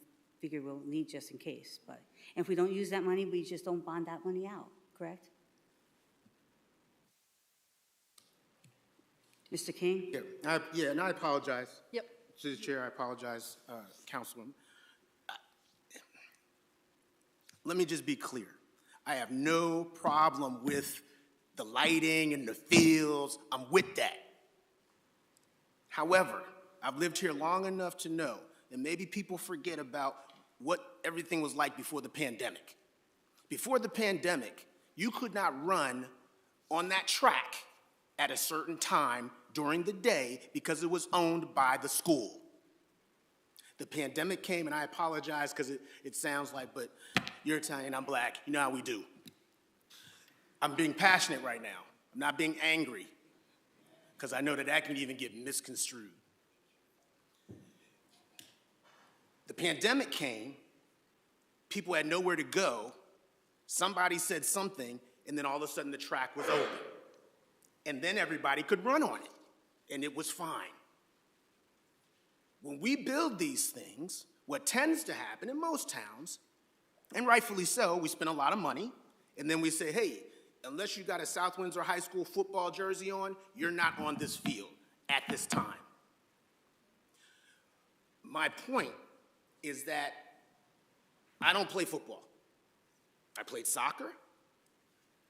figure we'll need just in case, but, and if we don't use that money, we just don't bond that money out, correct? Mr. King? Yeah, and I apologize. Yep. To the chair, I apologize, Councilwoman. Let me just be clear. I have no problem with the lighting and the fields. I'm with that. However, I've lived here long enough to know, and maybe people forget about what everything was like before the pandemic. Before the pandemic, you could not run on that track at a certain time during the day because it was owned by the school. The pandemic came, and I apologize because it sounds like, but you're Italian, I'm black, you know how we do. I'm being passionate right now. I'm not being angry because I know that that can even get misconstrued. The pandemic came, people had nowhere to go, somebody said something, and then all of a sudden the track was open. And then everybody could run on it, and it was fine. When we build these things, what tends to happen in most towns, and rightfully so, we spend a lot of money, and then we say, hey, unless you got a South Windsor High School football jersey on, you're not on this field at this time. My point is that I don't play football. I played soccer.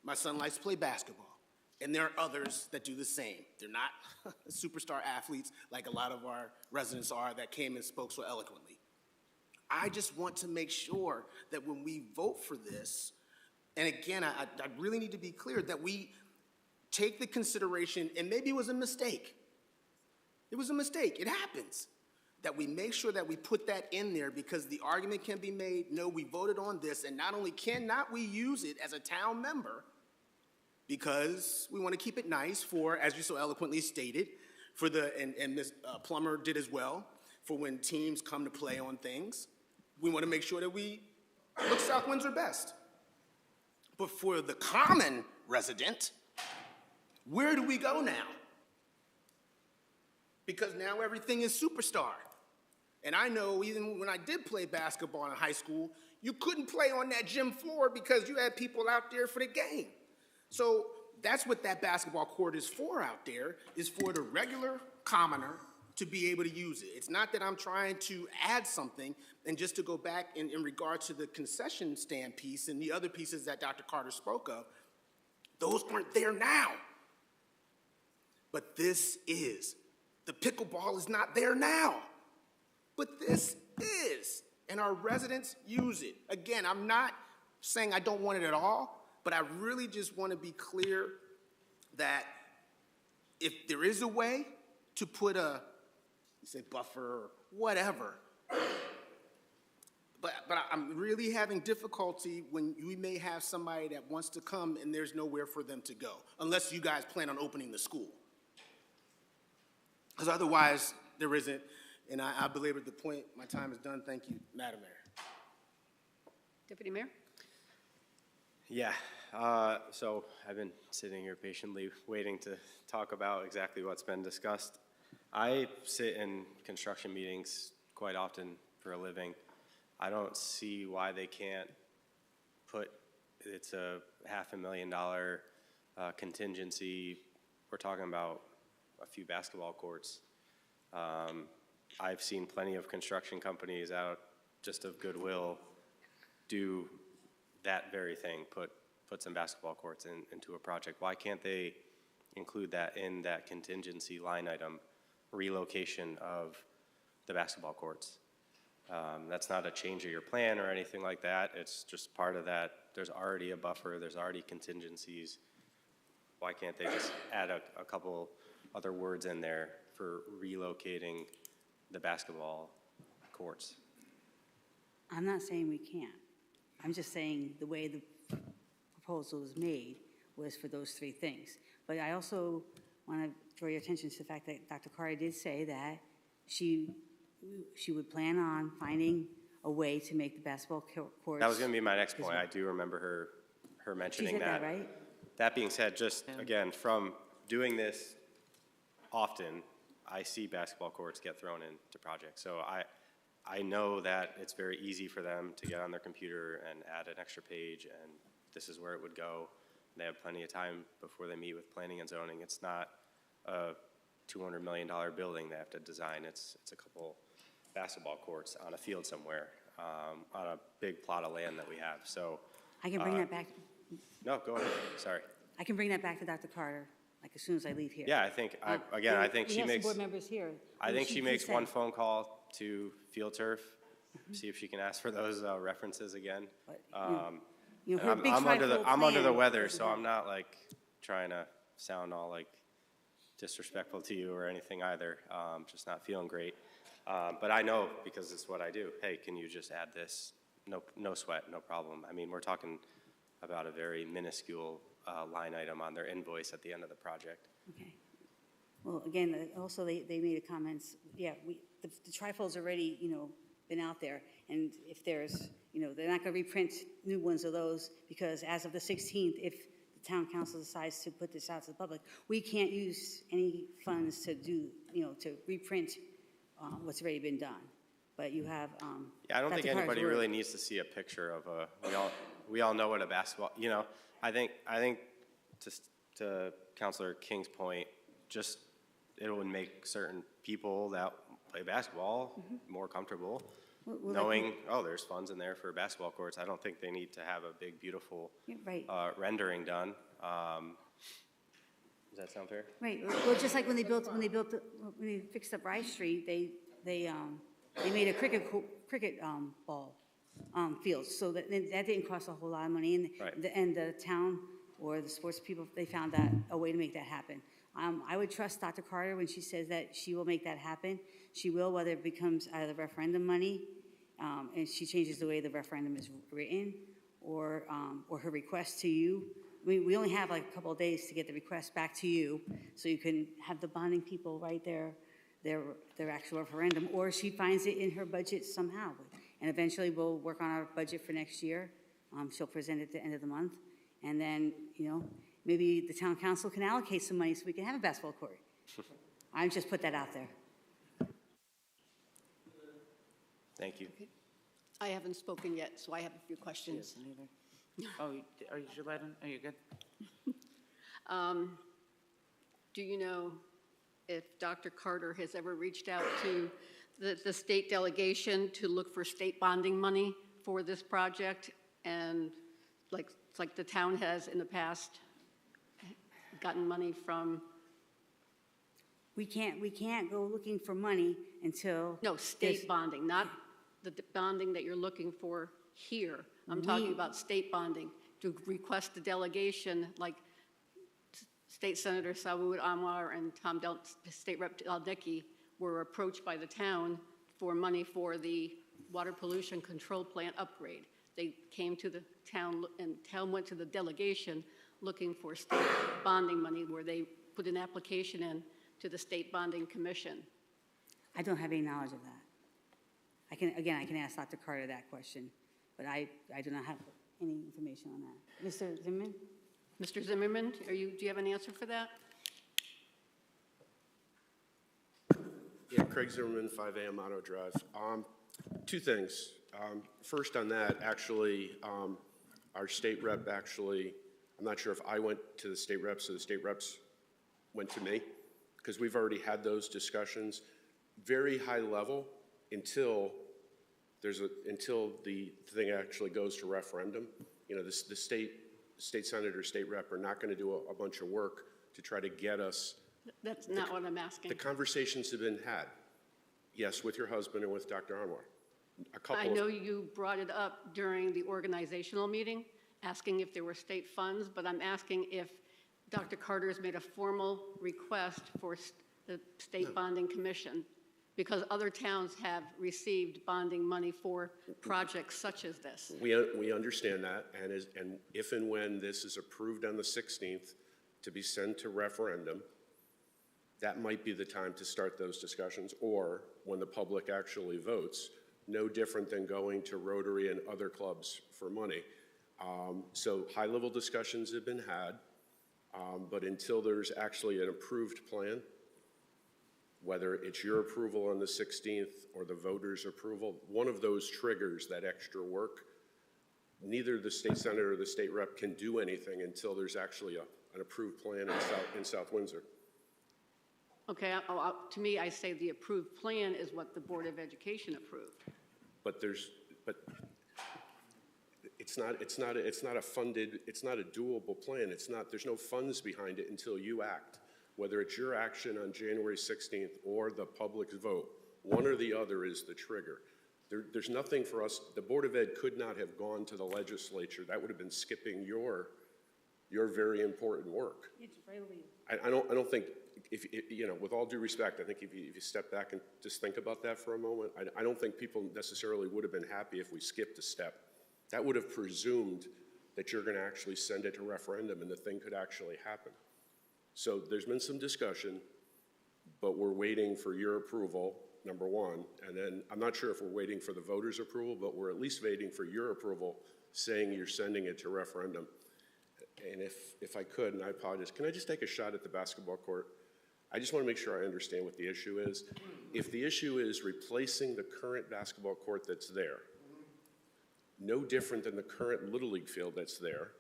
My son likes to play basketball. And there are others that do the same. They're not superstar athletes like a lot of our residents are that came and spoke so eloquently. I just want to make sure that when we vote for this, and again, I really need to be clear that we take the consideration, and maybe it was a mistake. It was a mistake. It happens. That we make sure that we put that in there because the argument can be made, no, we voted on this, and not only cannot we use it as a town member, because we want to keep it nice for, as you so eloquently stated, for the, and Ms. Plummer did as well, for when teams come to play on things. We want to make sure that we look South Windsor best. But for the common resident, where do we go now? Because now everything is superstar. And I know even when I did play basketball in high school, you couldn't play on that gym floor because you had people out there for the game. So that's what that basketball court is for out there, is for the regular commoner to be able to use it. It's not that I'm trying to add something, and just to go back in regard to the concession stand piece and the other pieces that Dr. Carter spoke of, those aren't there now. But this is. The pickleball is not there now. But this is. And our residents use it. Again, I'm not saying I don't want it at all, but I really just want to be clear that if there is a way to put a, say, buffer or whatever, but I'm really having difficulty when we may have somebody that wants to come and there's nowhere for them to go, unless you guys plan on opening the school. Because otherwise, there isn't, and I belabored the point. My time is done. Thank you, Madam Mayor. Deputy Mayor? Yeah, so I've been sitting here patiently waiting to talk about exactly what's been discussed. I sit in construction meetings quite often for a living. I don't see why they can't put, it's a $500,000 contingency. We're talking about a few basketball courts. I've seen plenty of construction companies out just of goodwill do that very thing, put some basketball courts into a project. Why can't they include that in that contingency line item, relocation of the basketball courts? That's not a change of your plan or anything like that. It's just part of that. There's already a buffer. There's already contingencies. Why can't they just add a couple other words in there for relocating the basketball courts? I'm not saying we can't. I'm just saying the way the proposal was made was for those three things. But I also want to draw your attention to the fact that Dr. Carter did say that she would plan on finding a way to make the basketball courts. That was going to be my next point. I do remember her mentioning She said that, right? That being said, just again, from doing this often, I see basketball courts get thrown into projects. So I know that it's very easy for them to get on their computer and add an extra page, and this is where it would go. They have plenty of time before they meet with planning and zoning. It's not a $200 million building they have to design. It's a couple basketball courts on a field somewhere, on a big plot of land that we have. So I can bring that back, no, go ahead. Sorry. I can bring that back to Dr. Carter, like as soon as I leave here. Yeah, I think again, I think We she have some makes. board members here. I think she makes said- one phone call to Field Turf, see if she can ask for those references again. You know, her big I'm under the tri-fold weather, plan so is I'm not like trying to sound all like disrespectful to you or anything either. Just not feeling great. But I know because it's what I do. Hey, can you just add this? No sweat, no problem. I mean, we're talking about a very minuscule line item on their invoice at the end of the project. Okay. Well, again, also they made a comments, yeah, the trifold's already, you know, been out there. And if there's, you know, they're not gonna reprint new ones of those because as of the 16th, if the town council decides to put this out to the public, we can't use any funds to do, you know, to reprint what's already been done. But you have, Yeah, I don't think Dr. Carter's anybody word. really needs to see a picture of a. We all know what a basketball. You know, I think to Councilor King's point, just it would make certain people that play basketball more comfortable, Well, knowing there's funds in there for basketball courts. I don't think they need to have a big beautiful Yeah, right. rendering done. Does that sound fair? Right, well, just like when they fixed up Rice Street, they made a cricket ball field, so that didn't cost a whole lot of money, and Right. the town or the sports people, they found that a way to make that happen. I would trust Dr. Carter when she says that she will make that happen. She will, whether it becomes out of the referendum money, and she changes the way the referendum is written, or her request to you. I mean, we only have like a couple of days to get the request back to you, so you can have the bonding people write their actual referendum, or she finds it in her budget somehow. And eventually, we'll work on our budget for next year. She'll present it at the end of the month, and then, you know, maybe the town council can allocate some money so we can have a basketball court. I just put that out there. Thank you. I haven't spoken yet, so I have a few questions. Oh, are you let him? Are you good? Do you know if Dr. Carter has ever reached out to the state delegation to look for state bonding money for this project? And like the town has in the past gotten money from? We can't go looking for money until. No, state bonding, not the bonding that you're looking for here. I'm talking about state bonding, to request the delegation, like State Senator Sawood Anwar and State Rep. Daldecki were approached by the town for money for the water pollution control plant upgrade. They came to the town, and town went to the delegation looking for state bonding money, where they put an application in to the State Bonding Commission. I don't have any knowledge of that. I can ask Dr. Carter that question, but I do not have any information on that. Mr. Zimmerman? Mr. Zimmerman, do you have an answer for that? Yeah, Craig Zimmerman, 5 AM Auto Drive. Two things. First on that, actually, our state rep actually, I'm not sure if I went to the state reps or the state reps went to me, because we've already had those discussions. Very high level until the thing actually goes to referendum. You know, the state senator, state rep are not going to do a bunch of work to try to get us. That's not what I'm asking. The conversations have been had, yes, with your husband and with Dr. Anwar. I know you brought it up during the organizational meeting, asking if there were state funds, but I'm asking if Dr. Carter has made a formal request for the State Bonding Commission, because other towns have received bonding money for projects such as this. We understand that, and if and when this is approved on the 16th to be sent to referendum, that might be the time to start those discussions, or when the public actually votes, no different than going to Rotary and other clubs for money. So high-level discussions have been had, but until there's actually an approved plan, whether it's your approval on the 16th or the voters' approval, one of those triggers that extra work. Neither the state senator or the state rep can do anything until there's actually an approved plan in South Windsor. Okay, to me, I say the approved plan is what the Board of Education approved. But it's not a funded, it's not a doable plan. There's no funds behind it until you act. Whether it's your action on January 16th or the public's vote, one or the other is the trigger. There's nothing for us, the Board of Ed could not have gone to the legislature. That would have been skipping your very important work. I don't think, with all due respect, I think if you step back and just think about that for a moment, I don't think people necessarily would have been happy if we skipped a step. That would have presumed that you're going to actually send it to referendum and the thing could actually happen. So there's been some discussion, but we're waiting for your approval, number one, and then I'm not sure if we're waiting for the voters' approval, but we're at least waiting for your approval saying you're sending it to referendum. And if I could, and I apologize, can I just take a shot at the basketball court? I just want to make sure I understand what the issue is. If the issue is replacing the current basketball court that's there, no different than the current Little League field that's there,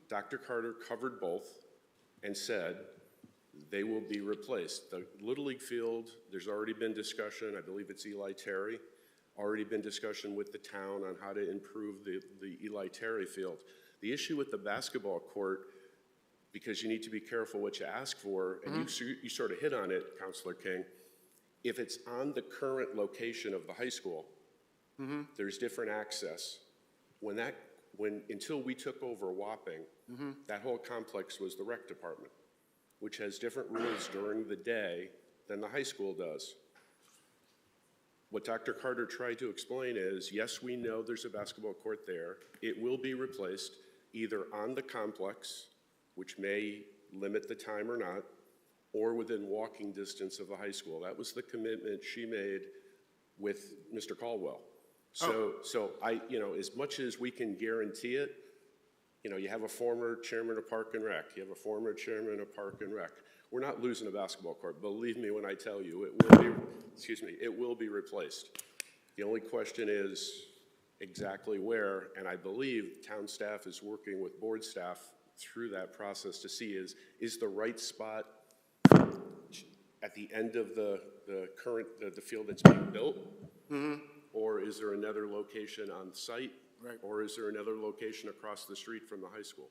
Dr. Carter covered both and said they will be replaced. The Little League field, there's already been discussion, I believe it's Eli Terry, already been discussion with the town on how to improve the Eli Terry field. The issue with the basketball court, because you need to be careful what you ask for, and you sort of hit on it, Councilor King, if it's on the current location of the high school, there's different access. Until we took over Wapping, that whole complex was the rec department, which has different rules during the day than the high school does. What Dr. Carter tried to explain is, yes, we know there's a basketball court there. It will be replaced either on the complex, which may limit the time or not, or within walking distance of the high school. That was the commitment she made with Mr. Caldwell. So as much as we can guarantee it, you have a former chairman of Park and Rec, you have a former chairman of Park and Rec. We're not losing a basketball court. Believe me when I tell you, it will be replaced. The only question is exactly where, and I believe town staff is working with board staff through that process to see is the right spot at the end of the field that's being built, or is there another location on site, or is there another location across the street from the high school?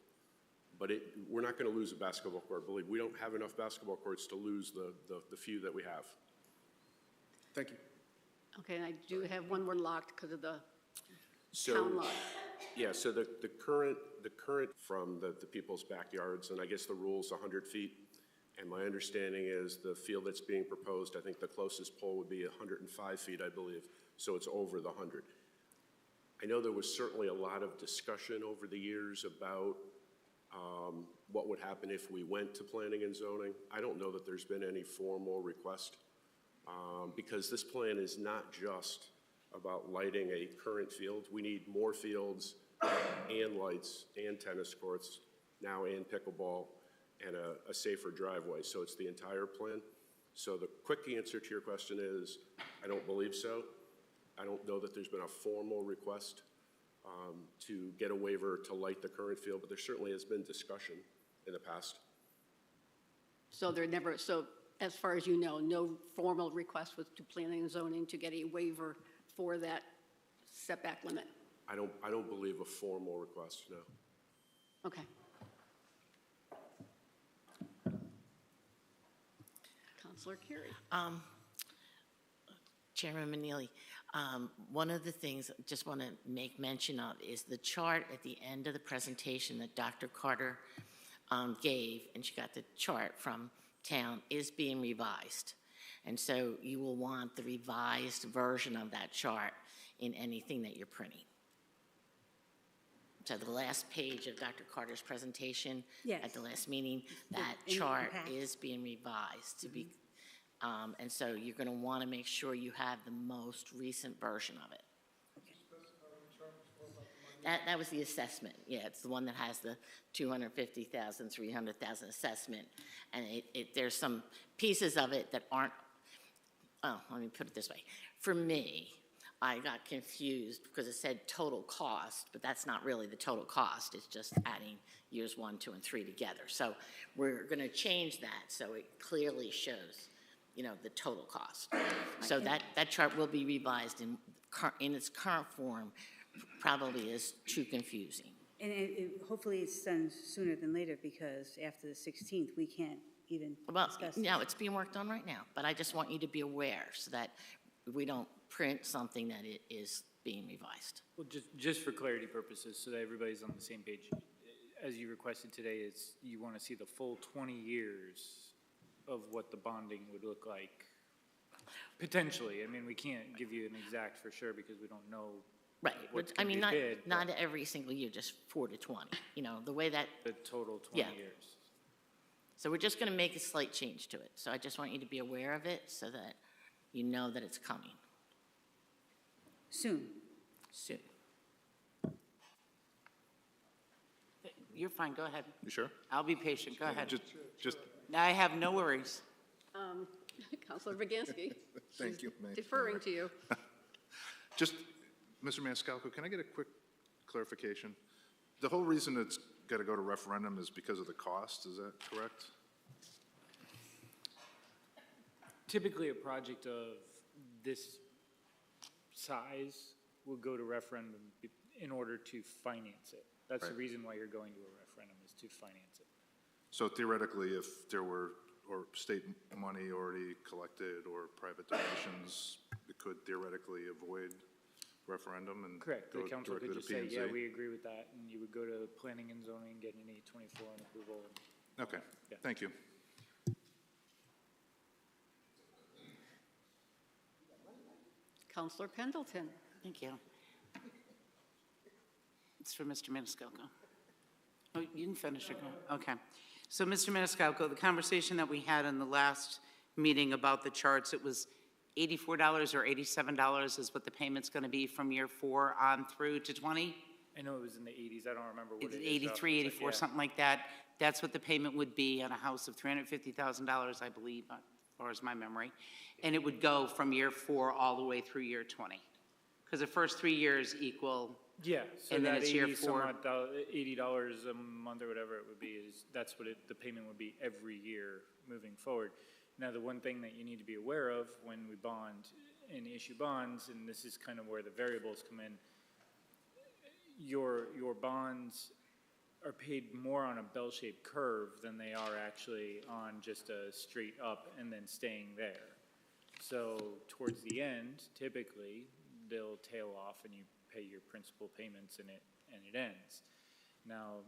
But we're not going to lose a basketball court. Believe we don't have enough basketball courts to lose the few that we have. Thank you. Okay, and I do have one more locked because of the town lot. Yeah, so the current from the people's backyards, and I guess the rule's 100 feet. And my understanding is the field that's being proposed, I think the closest pole would be 105 feet, I believe. So it's over the 100. I know there was certainly a lot of discussion over the years about what would happen if we went to planning and zoning. I don't know that there's been any formal request because this plan is not just about lighting a current field. We need more fields and lights and tennis courts now and pickleball and a safer driveway. So it's the entire plan. So the quick answer to your question is I don't believe so. I don't know that there's been a formal request to get a waiver to light the current field, but there certainly has been discussion in the past. So as far as you know, no formal request was to planning and zoning to get a waiver for that setback limit? I don't believe a formal request, no. Okay. Councilor Carey. Chairman Manili, one of the things I just want to make mention of is the chart at the end of the presentation that Dr. Carter gave, and she got the chart from town, is being revised. And so you will want the revised version of that chart in anything that you're printing. So the last page of Dr. Carter's presentation at the last meeting, that chart is being revised to be, and so you're going to want to make sure you have the most recent version of it. That was the assessment. Yeah, it's the one that has the 250,000, 300,000 assessment, and there's some pieces of it that aren't oh, let me put it this way. For me, I got confused because it said total cost, but that's not really the total cost. It's just adding years 1, 2, and 3 together. So we're going to change that so it clearly shows, the total cost. So that chart will be revised in its current form. Probably is too confusing. And hopefully it's done sooner than later, because after the 16th, we can't even Well, discuss. no, it's being worked on right now, but I just want you to be aware so that we don't print something that it is being revised. Well, just for clarity purposes, so that everybody's on the same page, as you requested today, is you want to see the full 20 years of what the bonding would look like, potentially. I mean, we can't give you an exact for sure because we don't know Right, what's but I going mean, to be bid. not every single year, just 4 to 20, the way that, The total 20 Yeah. years. so we're just going to make a slight change to it. So I just want you to be aware of it so that you know that it's coming Soon. soon. You're fine, go ahead. You sure? I'll be patient, go ahead. Just, I have no worries. Counselor Viganski. thank you, Mayor. Deferring to you. Just, Mr. Maniscalco, can I get a quick clarification? The whole reason it's got to go to referendum is because of the cost, is that correct? Typically, a project of this size will go to referendum in order to finance it. That's the Right. reason why you're going to a referendum, is to finance it. So theoretically, if there were, or state money already collected or private donations, it could theoretically avoid referendum and Correct, the go council directly could to just say, P&Z? yeah, we agree with that, and you would go to planning and zoning, get an 824 and approval. Okay, Yeah. thank you. Counselor Pendleton. Thank you. It's for Mr. Maniscalco. Oh, you can finish it. Okay. So, Mr. Maniscalco, the conversation that we had in the last meeting about the charts, it was $84 or $87 is what the payment's going to be from year 4 on through to 20? I know it was in the 80s, I don't remember what it It's is. 83, 84, Yeah. something like that. That's what the payment would be on a house of $350,000, I believe, as far as my memory. And it would go from year 4 all the way through year 20. Because the first 3 years equal. Yeah, so And then that it's year 80 some 4. odd $80 a month or whatever it would be, that's what the payment would be every year moving forward. Now, the one thing that you need to be aware of when we bond and issue bonds, and this is kind of where the variables come in, your bonds are paid more on a bell-shaped curve than they are actually on just a straight up and then staying there. So towards the end, typically, they'll tail off and you pay your principal payments and it ends. Now,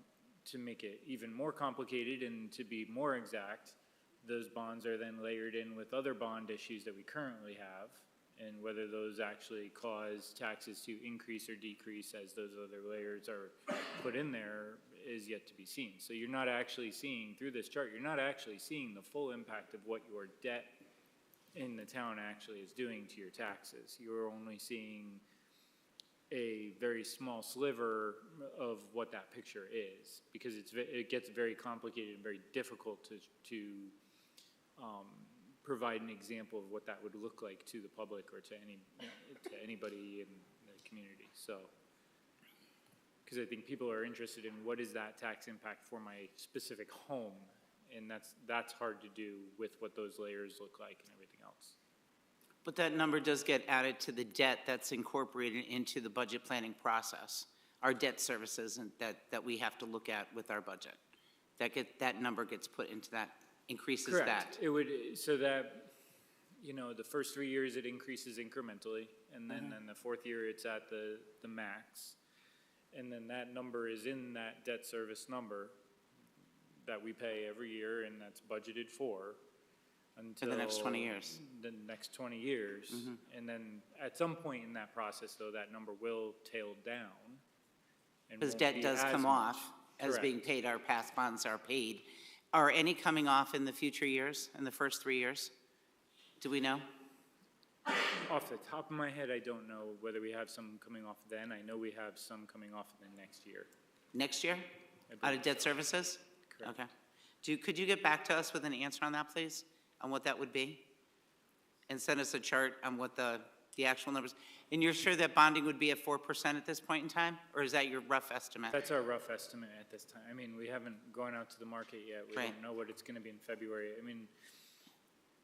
to make it even more complicated and to be more exact, those bonds are then layered in with other bond issues that we currently have, and whether those actually cause taxes to increase or decrease as those other layers are put in there is yet to be seen. So you're not actually seeing, through this chart, you're not actually seeing the full impact of what your debt in the town actually is doing to your taxes. You're only seeing a very small sliver of what that picture is, because it gets very complicated and very difficult to provide an example of what that would look like to the public or to anybody in the community. So, because I think people are interested in what is that tax impact for my specific home, and that's hard to do with what those layers look like and everything else. But that number does get added to the debt that's incorporated into the budget planning process, our debt services that we have to look at with our budget. That number gets put into that, increases that. Correct. It would, so that, the first 3 years it increases incrementally, and then in the fourth year it's at the max. And then that number is in that debt service number that we pay every year and that's budgeted for until the next 20 years. The next 20 years. And then at some point in that process, though, that number will tail down. and Because won't debt be does as come much. off as Correct. being paid, our past bonds are paid. Are any coming off in the future years, in the first 3 years? Do we know? Off the top of my head, I don't know whether we have some coming off then. I know we have some coming off in the next year. Next year? Out of debt services? Correct. Okay. Could you get back to us with an answer on that, please? On what that would be? and send us a chart on what the actual numbers. And you're sure that bonding would be at 4% at this point in time? Or is that your rough estimate? That's our rough estimate at this time. I mean, we haven't gone out to the market yet. We Right. don't know what it's gonna be in February. I mean,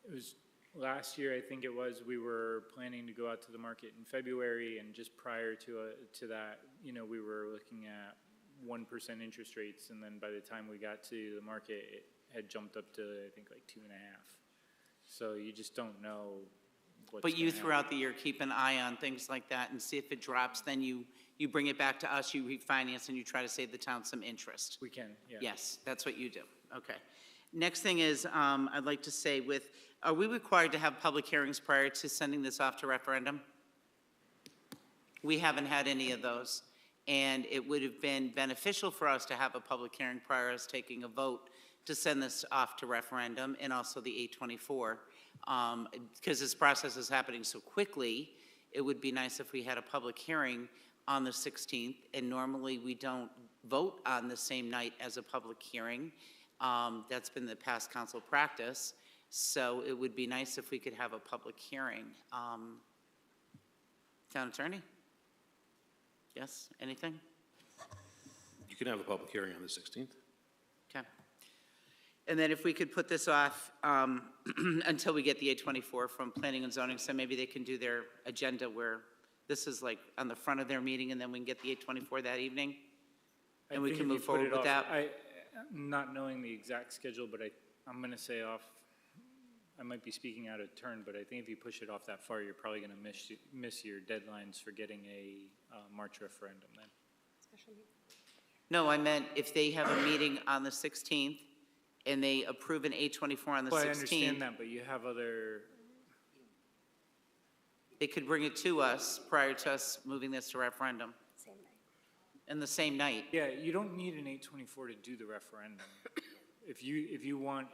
it was last year, I think it was, we were planning to go out to the market in February, and just prior to that, you know, we were looking at 1% interest rates, and then by the time we got to the market, it had jumped up to, I think, like 2.5. So you just don't know what's But you gonna happen. throughout the year keep an eye on things like that and see if it drops, then you bring it back to us, you refinance, and you try to save the town some interest. We can, yeah. Yes, that's what you do. Okay. Next thing is, I'd like to say are we required to have public hearings prior to sending this off to referendum? We haven't had any of those. And it would have been beneficial for us to have a public hearing prior to us taking a vote to send this off to referendum, and also the 824. Because this process is happening so quickly, it would be nice if we had a public hearing on the 16th, and normally we don't vote on the same night as a public hearing. That's been the past council practice, so it would be nice if we could have a public hearing. Town attorney? Yes, anything? You can have a public hearing on the 16th. Okay. And then if we could put this off until we get the 824 from planning and zoning, so maybe they can do their agenda where this is like on the front of their meeting, and then we can get the 824 that evening? I And we think can if you move put forward it with off- that? Not knowing the exact schedule, but I'm gonna say I might be speaking out of turn, but I think if you push it off that far, you're probably gonna miss your deadlines for getting a March referendum then. No, I meant if they have a meeting on the 16th and they approve an 824 on the 16th. Well, I understand that, but you have other, They could bring it to us prior to us moving this to referendum. Same night. In the same night. yeah, you don't need an 824 to do the referendum. If you want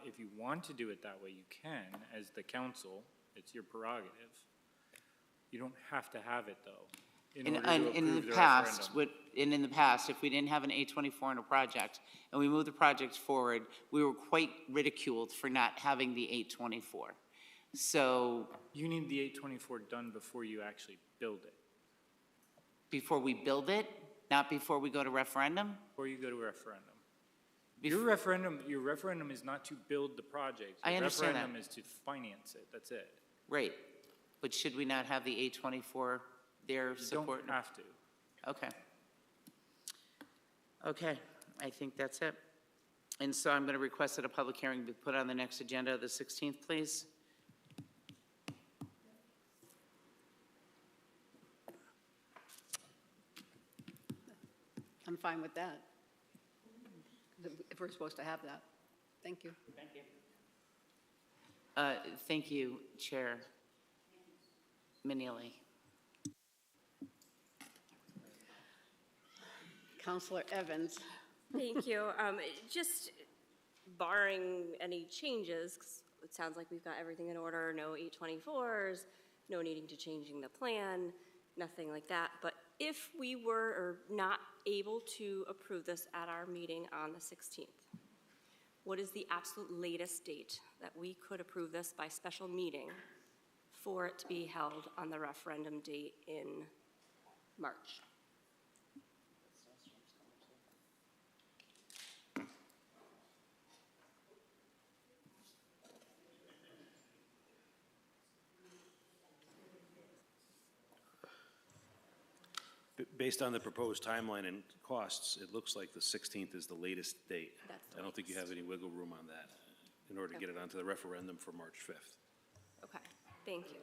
to do it that way, you can, as the council, it's your prerogative. You don't have to have it, though, in order to approve the referendum. In the past, if we didn't have an 824 in a project, and we moved the project forward, we were quite ridiculed for not having the 824. So, You need the 824 done before you actually build it. before we build it, not before we go to referendum? Before you go to referendum. Your referendum is not to build the project. I understand that. Your referendum is to finance it, that's it. Right. But should we not have the 824 there You support? don't have to. Okay. Okay, I think that's it. And so I'm going to request that a public hearing be put on the next agenda, the 16th, please. I'm fine with that. If we're supposed to have that. Thank you. Thank you. Thank you, Chair Manili. Counselor Evans. Thank you. Just barring any changes, 'cause it sounds like we've got everything in order, no 824s, no needing to changing the plan, nothing like that. But if we were or not able to approve this at our meeting on the 16th, what is the absolute latest date that we could approve this by special meeting for it to be held on the referendum date in March? Based on the proposed timeline and costs, it looks like the 16th is the latest date. I don't think you have any wiggle room on that in order to get it onto the referendum for March 5th. Okay, thank you.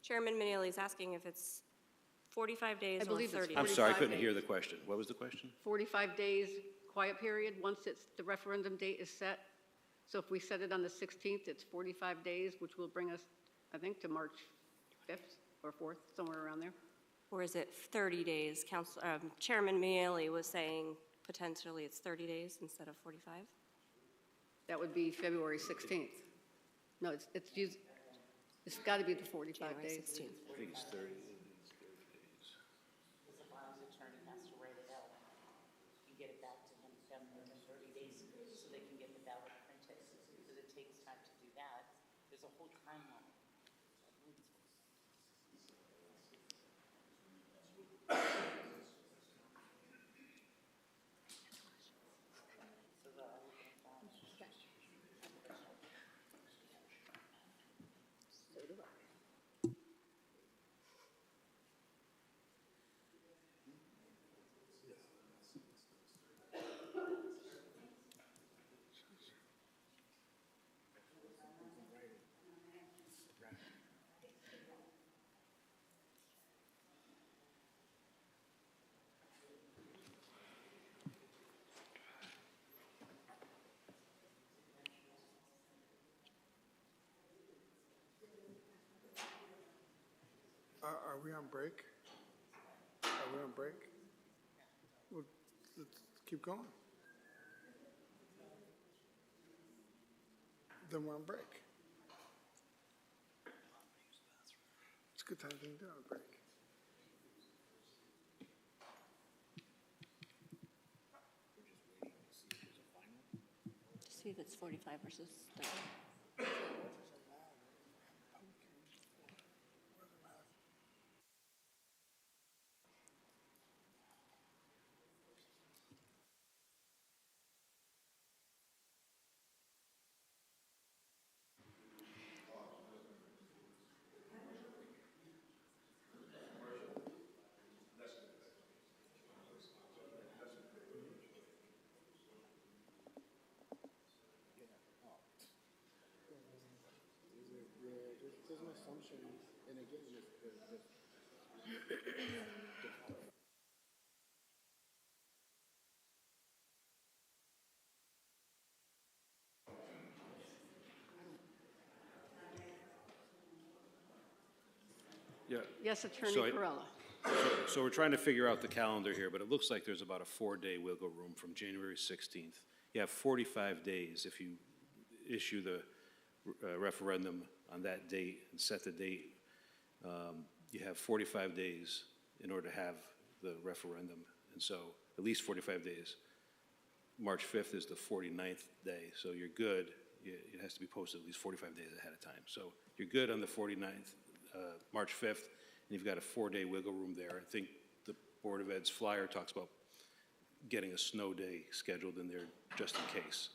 Chairman Manili is asking if it's 45 days I or believe it's 30 days. I'm sorry, I 45 couldn't hear days. the question. What was the question? 45 days quiet period, once the referendum date is set. So if we set it on the 16th, it's 45 days, which will bring us, I think, to March 5th or 4th, somewhere around there. Or is it 30 days? Chairman Manili was saying potentially it's 30 days instead of 45? That would be February 16th. No, it's got to be the 45 January days. 16th. I think it's 30 days. The bond's attorney has to write it out and get it back to Are we on break? Are we on break? Well, let's keep going. Then we're on break. It's a good time to do a break. See if it's 45 versus 30. There's an assumption, and again, Yeah. Yes, Attorney So I- Corella. So we're trying to figure out the calendar here, but it looks like there's about a 4-day wiggle room from January 16th. You have 45 days if you issue the referendum on that date and set the date. You have 45 days in order to have the referendum, and so at least 45 days. March 5th is the 49th day, so you're good. It has to be posted at least 45 days ahead of time. So you're good on the 49th, March 5th, and you've got a 4-day wiggle room there. I think the Board of Ed's flyer talks about getting a snow day scheduled in there just in case.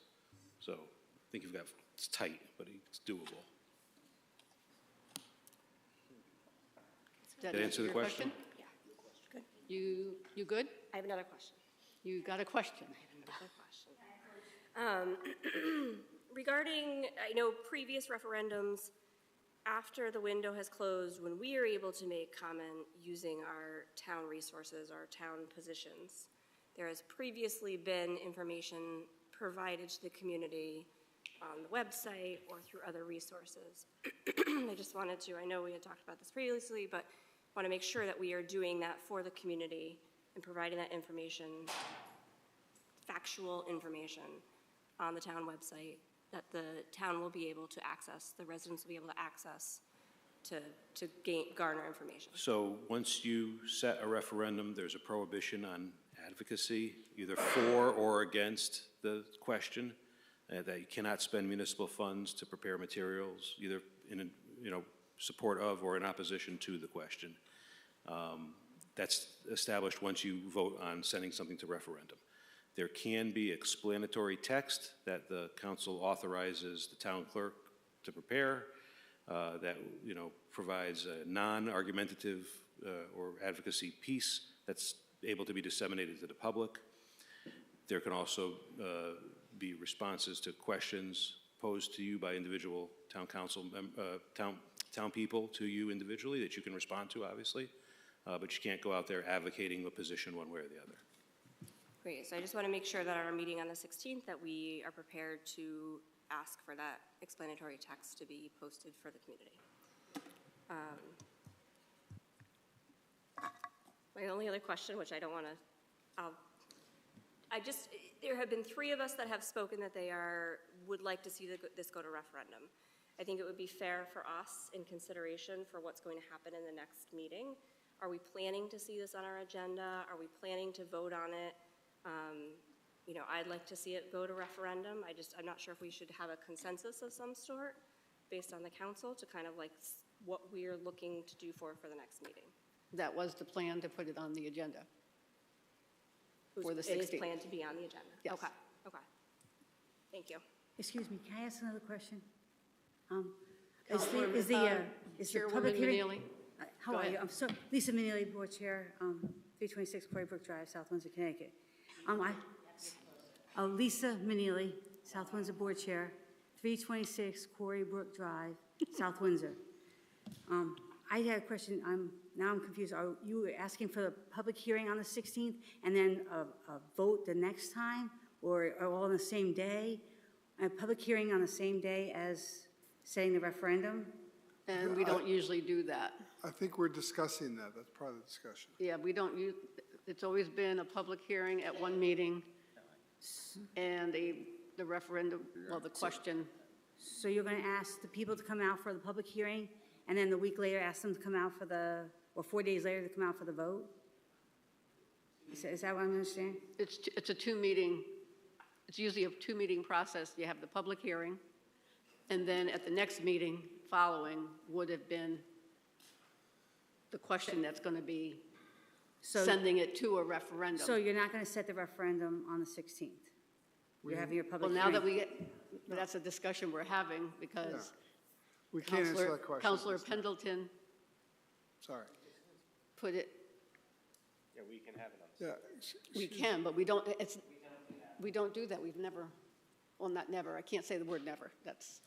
So I think you've got, it's tight, but it's doable. Does that Did I answer the your question? Yeah, good. You good? I have another question. You got a question? Another question. Regarding, I know previous referendums, after the window has closed, when we are able to make comment using our town resources, our town positions, there has previously been information provided to the community on the website or through other resources. I just wanted to, I know we had talked about this previously, but want to make sure that we are doing that for the community and providing that information, factual information on the town website that the town will be able to access, the residents will be able to access to garner information. So once you set a referendum, there's a prohibition on advocacy, either for or against the question, that you cannot spend municipal funds to prepare materials, either in, support of or in opposition to the question. That's established once you vote on sending something to referendum. There can be explanatory text that the council authorizes the town clerk to prepare that, provides a non-argumentative or advocacy piece that's able to be disseminated to the public. There can also be responses to questions posed to you by individual town council, town people to you individually that you can respond to, obviously, but you can't go out there advocating a position one way or the other. Great, so I just want to make sure that at our meeting on the 16th that we are prepared to ask for that explanatory text to be posted for the community. My only other question, which I don't want to, there have been 3 of us that have spoken that they would like to see this go to referendum. I think it would be fair for us in consideration for what's going to happen in the next meeting. Are we planning to see this on our agenda? Are we planning to vote on it? I'd like to see it go to referendum. I'm not sure if we should have a consensus of some sort based on the council to kind of like what we're looking to do for the next meeting. That was the plan, to put it on the agenda for the It is 16th. planned to be on the agenda? Yes. Okay, okay. Thank you. Excuse me, can I ask another question? Is Councilwoman, the Chairwoman public hearing? Manili? How Go are you? ahead. I'm so, Lisa Manili, Board Chair, 326 Quarry Brook Drive, South Windsor, Connecticut. Lisa Manili, South Windsor Board Chair, 326 Quarry Brook Drive, South Windsor. I had a question, now I'm confused. Are you asking for the public hearing on the 16th and then a vote the next time? Or all on the same day? A public hearing on the same day as setting the referendum? And we don't usually do that. I think we're discussing that. That's part of the discussion. Yeah, we don't use, it's always been a public hearing at one meeting and the referendum, well, the question. So you're going to ask the people to come out for the public hearing, and then the week later ask them to come out for or 4 days later to come out for the vote? Is that what I'm understanding? It's a two-meeting, it's usually a two-meeting process. You have the public hearing, and then at the next meeting following would have been the question that's going to be sending it to a referendum. So you're not going to set the referendum on the 16th? You're having your public Well, hearing? now that that's a discussion we're having because We can't answer that question. Counselor Pendleton Sorry. put it, Yeah, we can have it on. Yeah. we can, but we don't do that. We've never, well, not never, I can't say the word never. That's,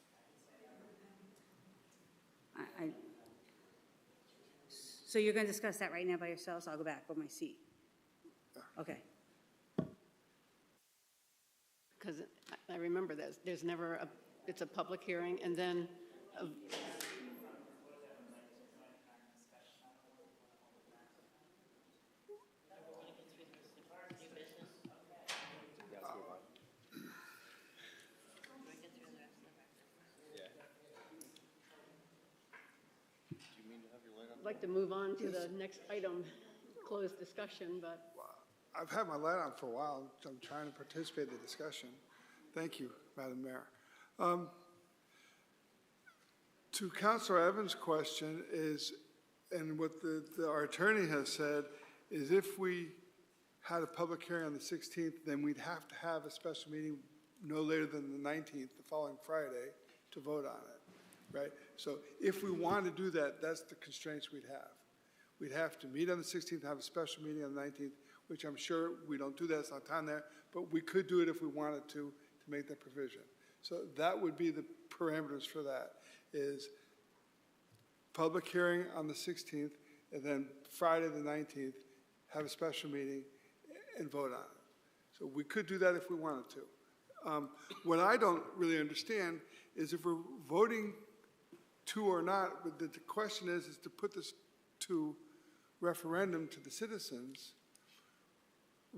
So you're going to discuss that right now by yourselves? I'll go back on my seat. Okay. because I remember there's never it's a public hearing and then I'd like to move on to the next item, closed discussion, but. I've had my light on for a while. I'm trying to participate in the discussion. Thank you, Madam Mayor. To Councilor Evans' question is, and what our attorney has said, is if we had a public hearing on the 16th, then we'd have to have a special meeting no later than the 19th, the following Friday, to vote on it, right? So if we want to do that, that's the constraints we'd have. We'd have to meet on the 16th, have a special meeting on the 19th, which I'm sure we don't do that, it's not time there, but we could do it if we wanted to make that provision. So that would be the parameters for that, is public hearing on the 16th, and then Friday the 19th, have a special meeting and vote on it. So we could do that if we wanted to. What I don't really understand is if we're voting to or not, but the question is to put this to referendum to the citizens,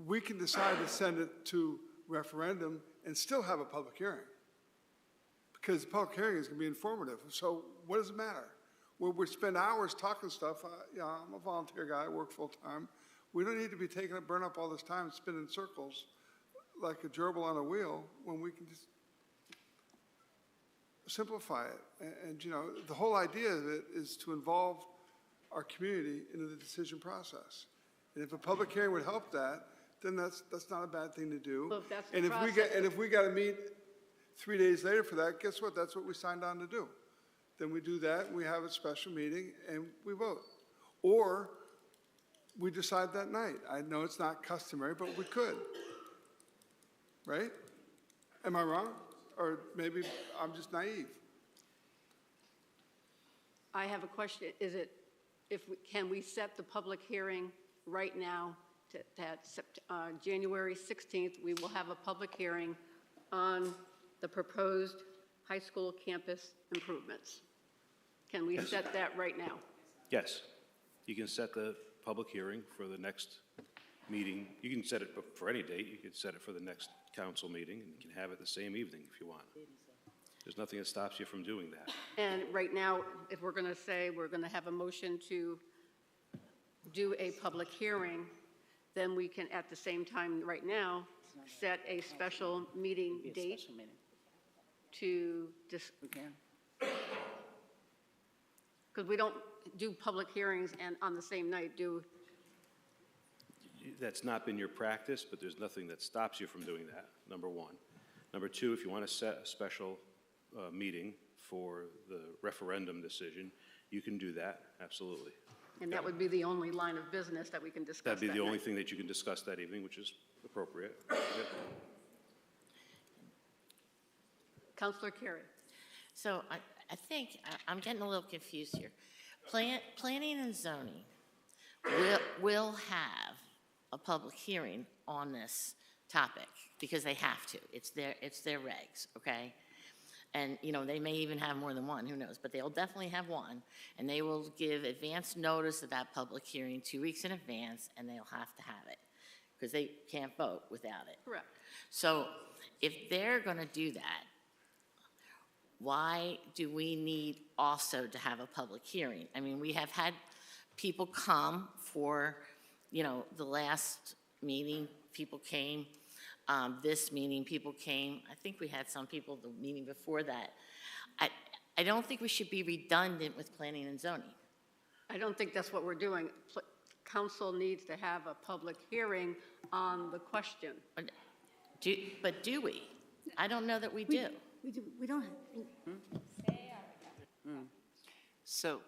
we can decide to send it to referendum and still have a public hearing. Because the public hearing is going to be informative. So what does it matter? We spend hours talking stuff. I'm a volunteer guy, I work full-time. We don't need to be burn up all this time spinning in circles like a gerbil on a wheel when we can just simplify it. And the whole idea of it is to involve our community into the decision process. And if a public hearing would help that, then that's not a bad thing to do. Well, if that's the And process- if we got to meet 3 days later for that, guess what? That's what we signed on to do. Then we do that, we have a special meeting, and we vote. Or we decide that night. I know it's not customary, but we could. Right? Am I wrong? Or maybe I'm just naive. I have a question. Can we set the public hearing right now to January 16th? We will have a public hearing on the proposed high school campus improvements. Can we set that right now? Yes. You can set the public hearing for the next meeting. You can set it for any date. You could set it for the next council meeting, and you can have it the same evening if you want. There's nothing that stops you from doing that. And right now, if we're going to say we're going to have a motion to do a public hearing, then we can, at the same time, right now, set a special meeting date to Because we don't do public hearings and on the same night do, That's not been your practice, but there's nothing that stops you from doing that, number one. Number two, if you want to set a special meeting for the referendum decision, you can do that, absolutely. and that would be the only line of business that we can discuss That'd be that the only night. thing that you can discuss that evening, which is appropriate. Yep. Counselor Carey. So I think I'm getting a little confused here. Planning and zoning will have a public hearing on this topic because they have to. It's their regs, okay? And, you know, they may even have more than one, who knows? But they'll definitely have one. And they will give advance notice of that public hearing 2 weeks in advance, and they'll have to have it because they can't vote without it. Correct. So if they're going to do that, why do we need also to have a public hearing? I mean, we have had people come for, you know, the last meeting, people came. This meeting, people came. I think we had some people the meeting before that. I don't think we should be redundant with planning and zoning. I don't think that's what we're doing. Council needs to have a public hearing on the question. But do we? I don't know that we do. We don't. So,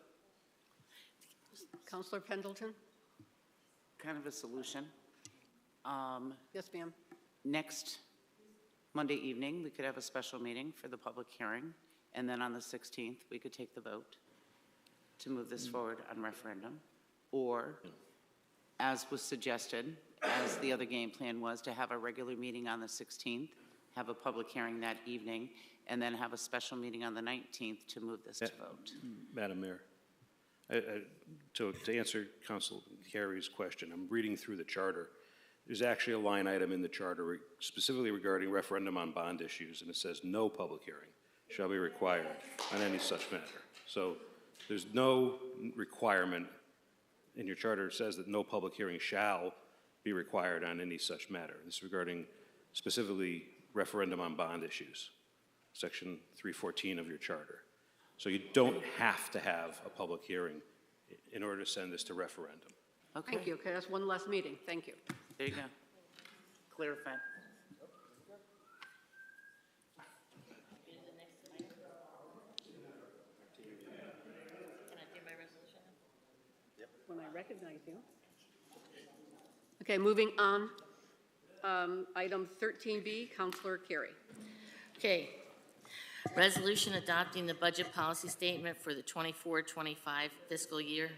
Counselor Pendleton? kind of a solution. Yes, ma'am. Next Monday evening, we could have a special meeting for the public hearing, and then on the 16th, we could take the vote to move this forward on referendum. Or, as was suggested, as the other game plan was, to have a regular meeting on the 16th, have a public hearing that evening, and then have a special meeting on the 19th to move this to vote. Madam Mayor, to answer Council Carey's question, I'm reading through the charter. There's actually a line item in the charter specifically regarding referendum on bond issues, and it says no public hearing shall be required on any such matter. So there's no requirement in your charter. It says that no public hearing shall be required on any such matter. This is regarding specifically referendum on bond issues, section 314 of your charter. So you don't have to have a public hearing in order to send this to referendum. Okay. Thank you. Okay, that's one less meeting. Thank you. There you go. Clarify. When I recognize you. Okay, moving on. Item 13B, Counselor Carey. Okay. Resolution adopting the budget policy statement for the 24-25 fiscal year.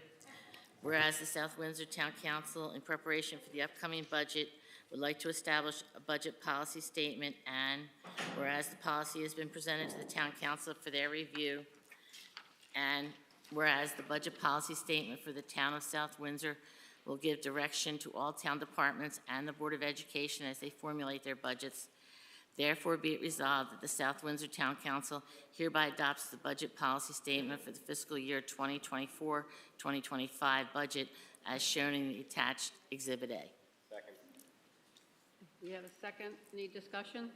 Whereas the South Windsor Town Council, in preparation for the upcoming budget, would like to establish a budget policy statement, and whereas the policy has been presented to the Town Council for their review, and whereas the budget policy statement for the Town of South Windsor will give direction to all town departments and the Board of Education as they formulate their budgets. Therefore, be it resolved that the South Windsor Town Council hereby adopts the budget policy statement for the fiscal year 2024-2025 budget as shown in the attached Exhibit A. Second. We have a second. Any discussion?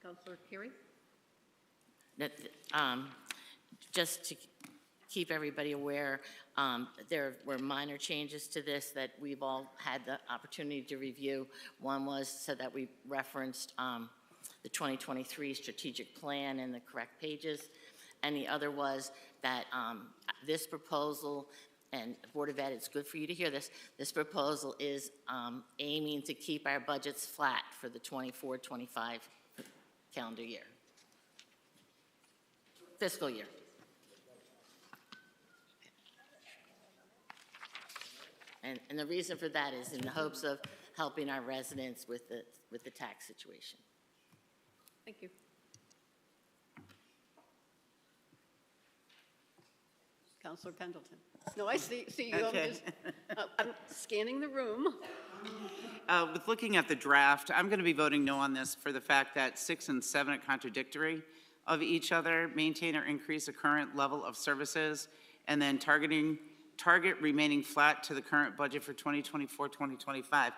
Counselor Carey? That, just to keep everybody aware, there were minor changes to this that we've all had the opportunity to review. One was so that we referenced the 2023 strategic plan in the correct pages, and the other was that this proposal, and Board of Ed, it's good for you to hear this, this proposal is aiming to keep our budgets flat for the 24-25 calendar year. Fiscal year. And the reason for that is in the hopes of helping our residents with the tax situation. Thank you. Counselor Pendleton. No, I see you. Okay. I'm scanning the room. With looking at the draft, I'm going to be voting no on this for the fact that 6 and 7 are contradictory of each other, maintain or increase the current level of services, and then target remaining flat to the current budget for 2024-2025.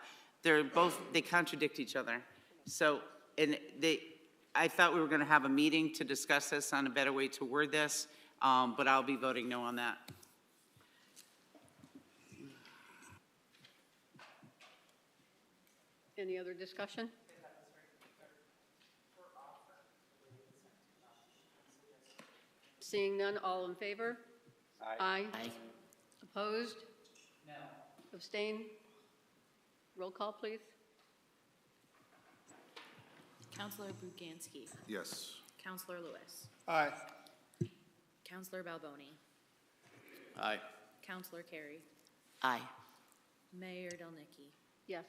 They contradict each other. So, and I thought we were going to have a meeting to discuss this on a better way to word this, but I'll be voting no on that. Any other discussion? Seeing none, all in favor? Aye. Aye. Opposed? No. Abstain? Roll call, please. Counselor Buganski. Yes. Counselor Lewis. Aye. Counselor Balboni. Aye. Counselor Carey. Aye. Mayor Delnicki. Yes.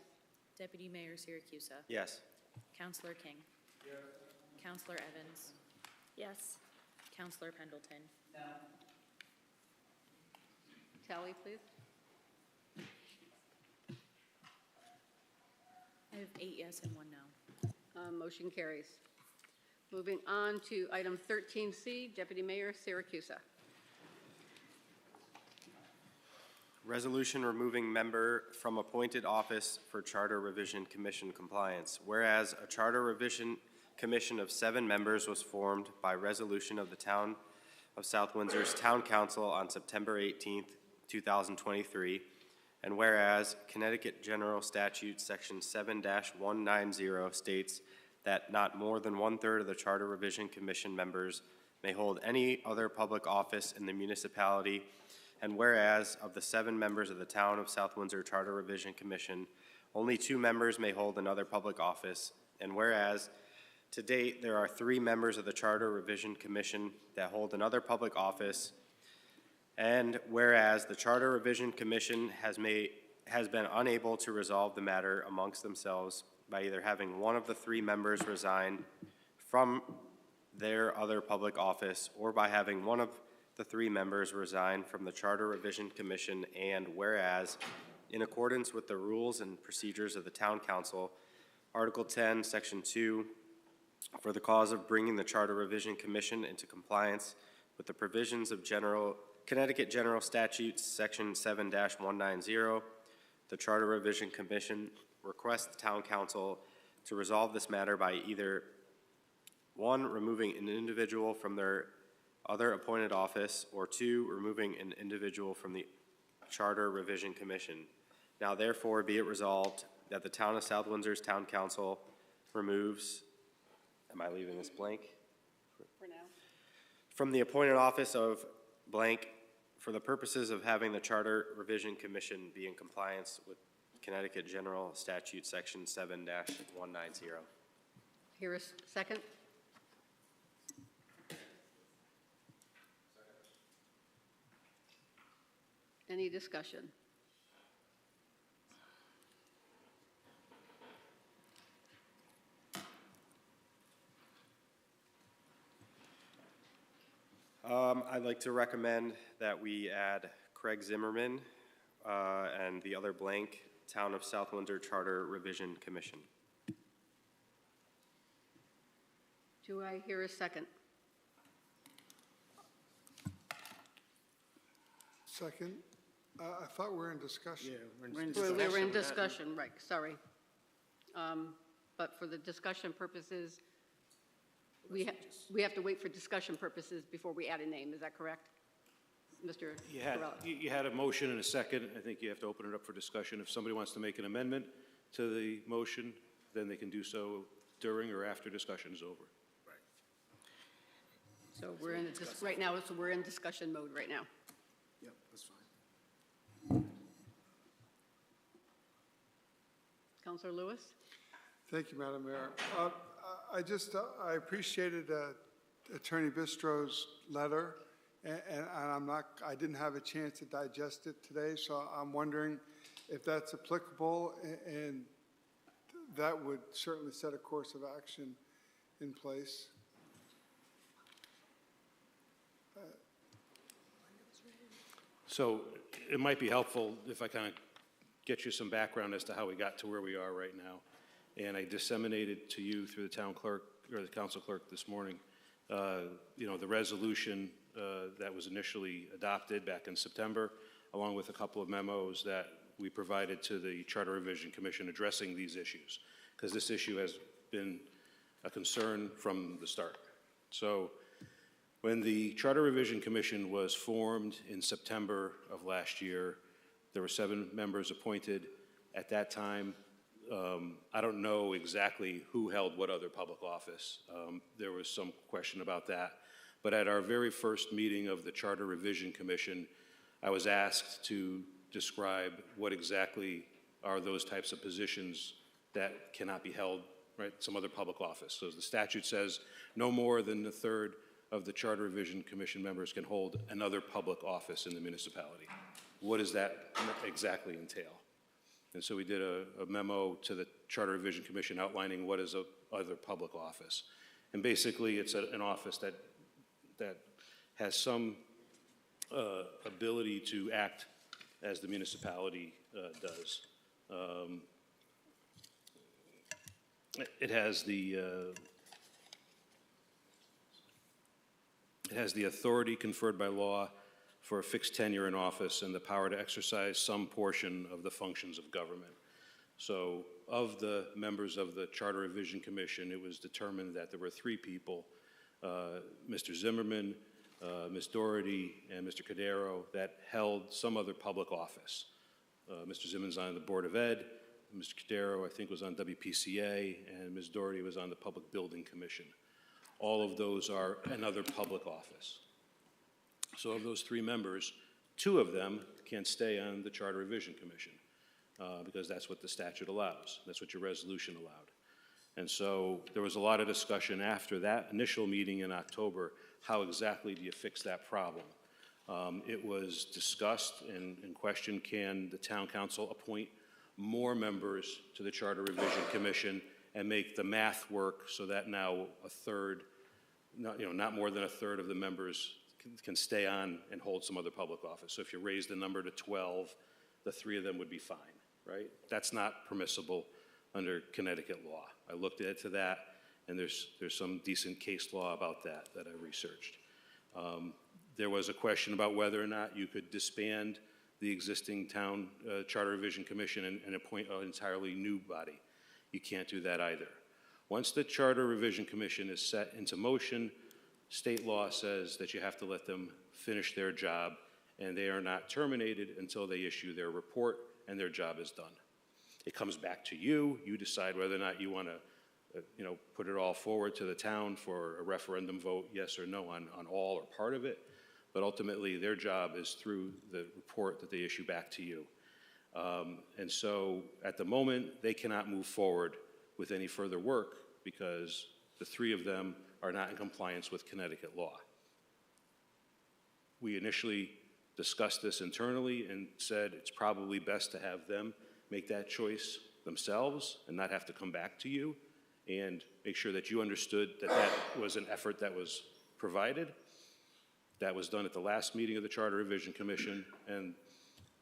Deputy Mayor Siracusa. Yes. Counselor King. Counselor Evans. Yes. Counselor Pendleton. Tally, please. I have 8 yes and 1 no. Motion carries. Moving on to item 13C, Deputy Mayor Siracusa. Resolution removing member from appointed office for Charter Revision Commission compliance. Whereas a Charter Revision Commission of 7 members was formed by resolution of the Town of South Windsor's Town Council on September 18th, 2023. And whereas Connecticut General Statute Section 7-190 states that not more than 1/3 of the Charter Revision Commission members may hold any other public office in the municipality. And whereas of the 7 members of the Town of South Windsor Charter Revision Commission, only 2 members may hold another public office. And whereas to date, there are 3 members of the Charter Revision Commission that hold another public office. And whereas the Charter Revision Commission has been unable to resolve the matter amongst themselves by either having one of the 3 members resign from their other public office or by having one of the 3 members resign from the Charter Revision Commission, and whereas, in accordance with the rules and procedures of the Town Council, Article 10, Section 2, for the cause of bringing the Charter Revision Commission into compliance with the provisions of Connecticut General Statutes, Section 7-190, the Charter Revision Commission requests the Town Council to resolve this matter by either 1, removing an individual from their other appointed office, or 2, removing an individual from the Charter Revision Commission. Now therefore be it resolved that the Town of South Windsor's Town Council removes, am I leaving this blank? For now. From the appointed office of blank for the purposes of having the Charter Revision Commission be in compliance with Connecticut General Statute Section 7-190. Here is second. Any discussion? I'd like to recommend that we add Craig Zimmerman and the other blank, Town of South Windsor Charter Revision Commission. Do I hear a second? Second. I thought we were in discussion. Yeah, We were in discussion, right, sorry. But for the discussion purposes, we have to wait for discussion purposes before we add a name, is that correct? Mr. Corrella? You had a motion and a second. I think you have to open it up for discussion. If somebody wants to make an amendment to the motion, then they can do so during or after discussion is over. So we're in, right now, so we're in discussion mode right now. Yep, that's fine. Counselor Lewis? Thank you, Madam Mayor. I appreciated Attorney Bistro's letter, and I didn't have a chance to digest it today, so I'm wondering if that's applicable, and that would certainly set a course of action in place. So it might be helpful if I kind of get you some background as to how we got to where we are right now. And I disseminated to you through the town clerk, or the council clerk this morning, the resolution that was initially adopted back in September, along with a couple of memos that we provided to the Charter Revision Commission addressing these issues. Because this issue has been a concern from the start. So when the Charter Revision Commission was formed in September of last year, there were 7 members appointed. At that time, I don't know exactly who held what other public office. There was some question about that. But at our very first meeting of the Charter Revision Commission, I was asked to describe what exactly are those types of positions that cannot be held, right, some other public office. So the statute says no more than a third of the Charter Revision Commission members can hold another public office in the municipality. What does that exactly entail? And so we did a memo to the Charter Revision Commission outlining what is a other public office. And basically, it's an office that has some ability to act as the municipality does. It has the authority conferred by law for a fixed tenure in office and the power to exercise some portion of the functions of government. So of the members of the Charter Revision Commission, it was determined that there were 3 people, Mr. Zimmerman, Ms. Doherty, and Mr. Cordero, that held some other public office. Mr. Zimmerman's on the Board of Ed, Mr. Cordero, I think, was on WPCA, and Ms. Doherty was on the Public Building Commission. All of those are another public office. So of those 3 members, 2 of them can stay on the Charter Revision Commission because that's what the statute allows. That's what your resolution allowed. And so there was a lot of discussion after that initial meeting in October, how exactly do you fix that problem? It was discussed and questioned, can the town council appoint more members to the Charter Revision Commission and make the math work so that now a third, not more than a third of the members can stay on and hold some other public office. So if you raise the number to 12, the 3 of them would be fine, right? That's not permissible under Connecticut law. I looked into that, and there's some decent case law about that I researched. There was a question about whether or not you could disband the existing town Charter Revision Commission and appoint an entirely new body. You can't do that either. Once the Charter Revision Commission is set into motion, state law says that you have to let them finish their job, and they are not terminated until they issue their report and their job is done. It comes back to you. You decide whether or not you want to put it all forward to the town for a referendum vote, yes or no on all or part of it. But ultimately, their job is through the report that they issue back to you. And so at the moment, they cannot move forward with any further work because the 3 of them are not in compliance with Connecticut law. We initially discussed this internally and said it's probably best to have them make that choice themselves and not have to come back to you, and make sure that you understood that that was an effort that was provided. That was done at the last meeting of the Charter Revision Commission, and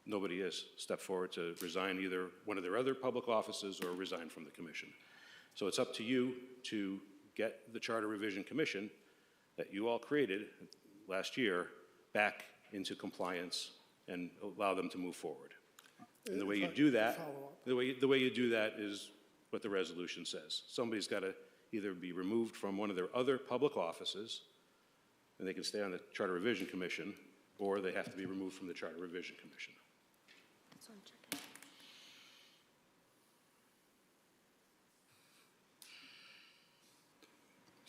nobody has stepped forward to resign either one of their other public offices or resign from the commission. So it's up to you to get the Charter Revision Commission that you all created last year back into compliance and allow them to move forward. And the way you do that, the way you do that is what the resolution says. Somebody's got to either be removed from one of their other public offices, and they can stay on the Charter Revision Commission, or they have to be removed from the Charter Revision Commission.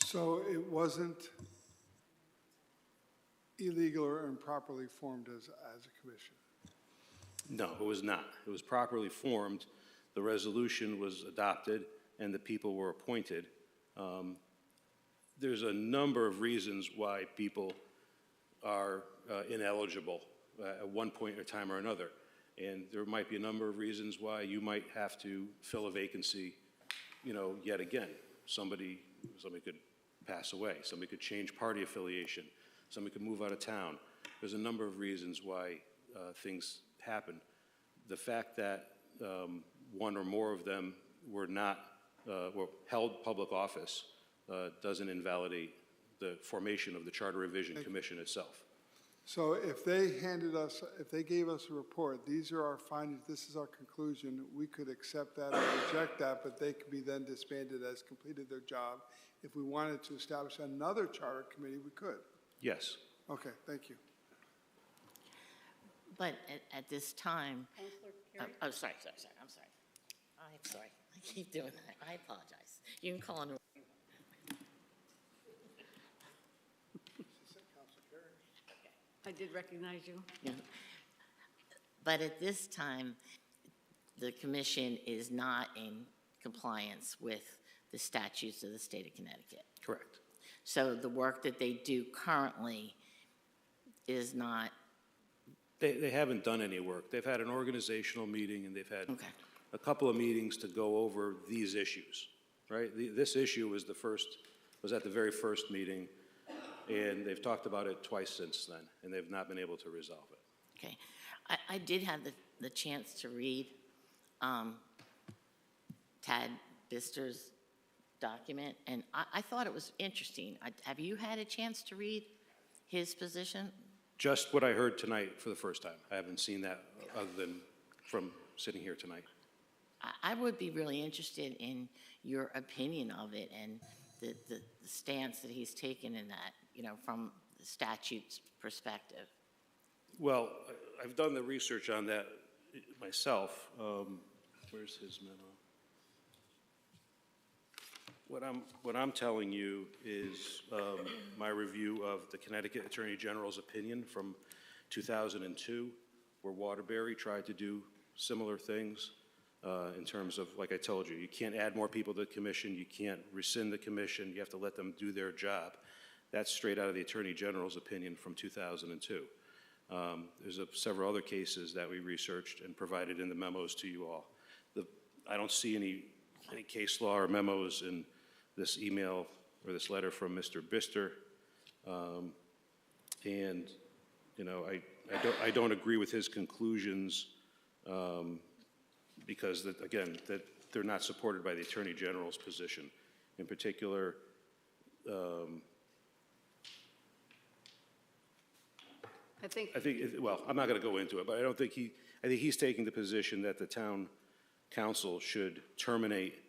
So it wasn't illegal or improperly formed as a commission? No, it was not. It was properly formed. The resolution was adopted, and the people were appointed. There's a number of reasons why people are ineligible at one point in time or another. And there might be a number of reasons why you might have to fill a vacancy, yet again. Somebody could pass away. Somebody could change party affiliation. Somebody could move out of town. There's a number of reasons why things happen. The fact that one or more of them were not held public office doesn't invalidate the formation of the Charter Revision Commission itself. So if they gave us a report, these are our findings, this is our conclusion, we could accept that or reject that, but they could be then disbanded as completed their job. If we wanted to establish another charter committee, we could. Yes. Okay, thank you. But at this time, Counselor oh, Carey? I'm sorry. I'm sorry. I keep doing that. I apologize. You can call on. I did recognize you. Yeah. But at this time, the commission is not in compliance with the statutes of the state of Connecticut. Correct. So the work that they do currently is not, They haven't done any work. They've had an organizational meeting, and they've had okay. a couple of meetings to go over these issues, right? This issue was at the very first meeting, and they've talked about it twice since then, and they've not been able to resolve it. Okay. I did have the chance to read Tad Bister's document, and I thought it was interesting. Have you had a chance to read his position? Just what I heard tonight for the first time. I haven't seen that other than from sitting here tonight. I would be really interested in your opinion of it and the stance that he's taken in that, from the statute's perspective. Well, I've done the research on that myself. Where's his memo? What I'm telling you is my review of the Connecticut Attorney General's opinion from 2002, where Waterbury tried to do similar things in terms of, like I told you, you can't add more people to the commission, you can't rescind the commission, you have to let them do their job. That's straight out of the Attorney General's opinion from 2002. There's several other cases that we researched and provided in the memos to you all. I don't see any case law or memos in this email or this letter from Mr. Bister. And, I don't agree with his conclusions because, that they're not supported by the Attorney General's position. In particular, I think, well, I'm not going to go into it, but I think he's taking the position that the town council should terminate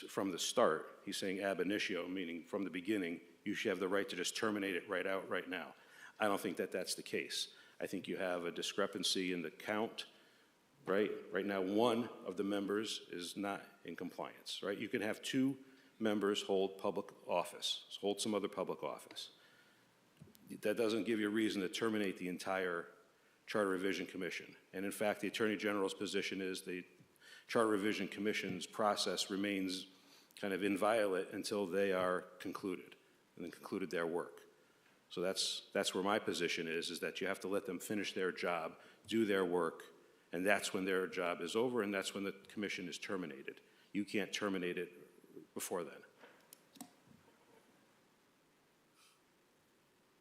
from the start. He's saying ab initio, meaning from the beginning, you should have the right to just terminate it right now. I don't think that that's the case. I think you have a discrepancy in the count, right? Right now, one of the members is not in compliance, right? You can have two members hold public office, hold some other public office. That doesn't give you a reason to terminate the entire Charter Revision Commission. And in fact, the Attorney General's position is the Charter Revision Commission's process remains kind of inviolate until they are concluded and then concluded their work. So that's where my position is that you have to let them finish their job, do their work, and that's when their job is over, and that's when the commission is terminated. You can't terminate it before then.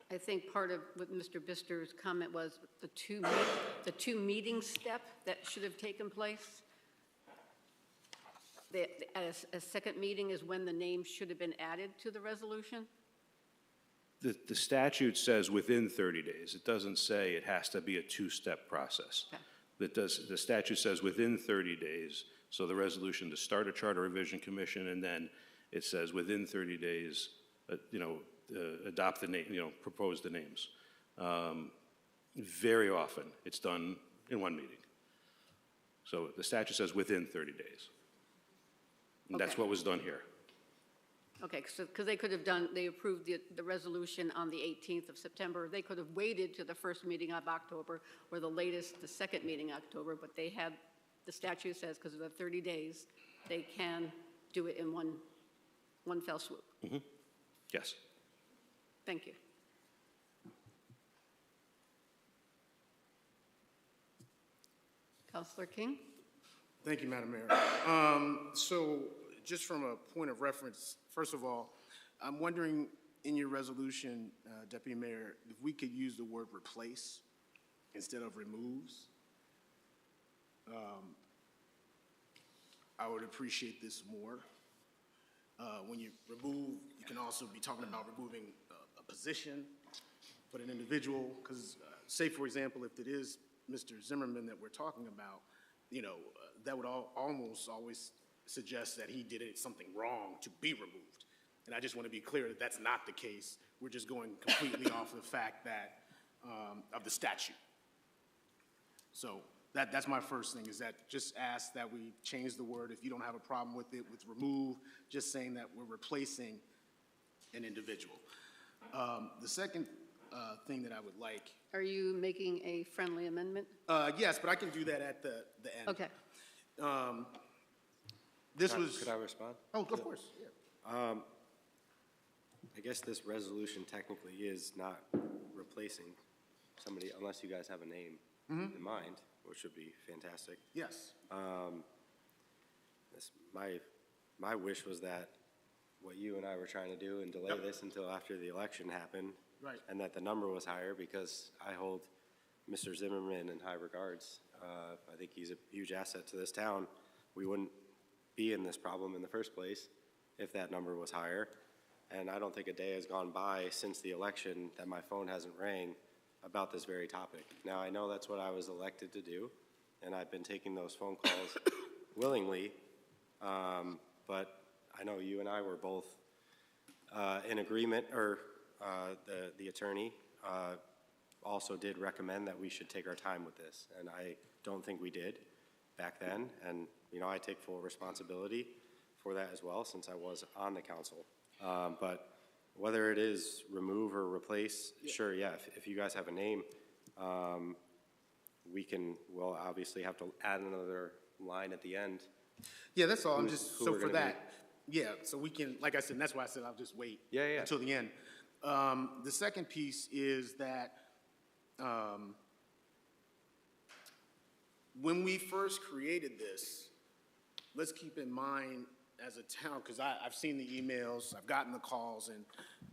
I think part of what Mr. Bister's comment was the two meeting step that should have taken place. A second meeting is when the name should have been added to the resolution? The statute says within 30 days. It doesn't say it has to be a two-step process. Okay. The statute says within 30 days, so the resolution to start a Charter Revision Commission, and then it says within 30 days, adopt the name, propose the names. Very often, it's done in one meeting. So the statute says within 30 days. And that's Okay. what was done here. Okay, because they could have they approved the resolution on the 18th of September. They could have waited to the first meeting of October or the latest, the second meeting October, but they had, the statute says because of the 30 days, they can do it in one fell swoop. Mm-hmm. Yes. Thank you. Councilor King? Thank you, Madam Mayor. So just from a point of reference, first of all, I'm wondering in your resolution, Deputy Mayor, if we could use the word replace instead of removes. I would appreciate this more. When you remove, you can also be talking about removing a position. but an individual, because say, for example, if it is Mr. Zimmerman that we're talking about, that would almost always suggest that he did something wrong to be removed. And I just want to be clear that that's not the case. We're just going completely off the fact that, of the statute. So that's my first thing, is that just ask that we change the word, if you don't have a problem with it, with remove, just saying that we're replacing an individual. The second thing that I would like. Are you making a friendly amendment? Yes, but I can do that at the end. Okay. Could I respond? Oh, of course, yeah. I guess this resolution technically is not replacing somebody unless you guys have a name in mind, which would be fantastic. Yes. My wish was that what you and I were trying to do and delay this until after the election happened. Right. And that the number was higher, because I hold Mr. Zimmerman in high regards. I think he's a huge asset to this town. We wouldn't be in this problem in the first place if that number was higher. And I don't think a day has gone by since the election that my phone hasn't rang about this very topic. Now, I know that's what I was elected to do, and I've been taking those phone calls willingly, but I know you and I were both in agreement, or the attorney also did recommend that we should take our time with this, and I don't think we did back then, and I take full responsibility for that as well, since I was on the council. But whether it is remove or replace, sure, yeah, if you guys have a name, we'll obviously have to add another line at the end. Yeah, that's all. I'm just, who so we're for gonna that, yeah, so we can, like I said, and that's why I said I'll just wait Yeah. until the end. The second piece is that when we first created this, let's keep in mind as a town, because I've seen the emails, I've gotten the calls, and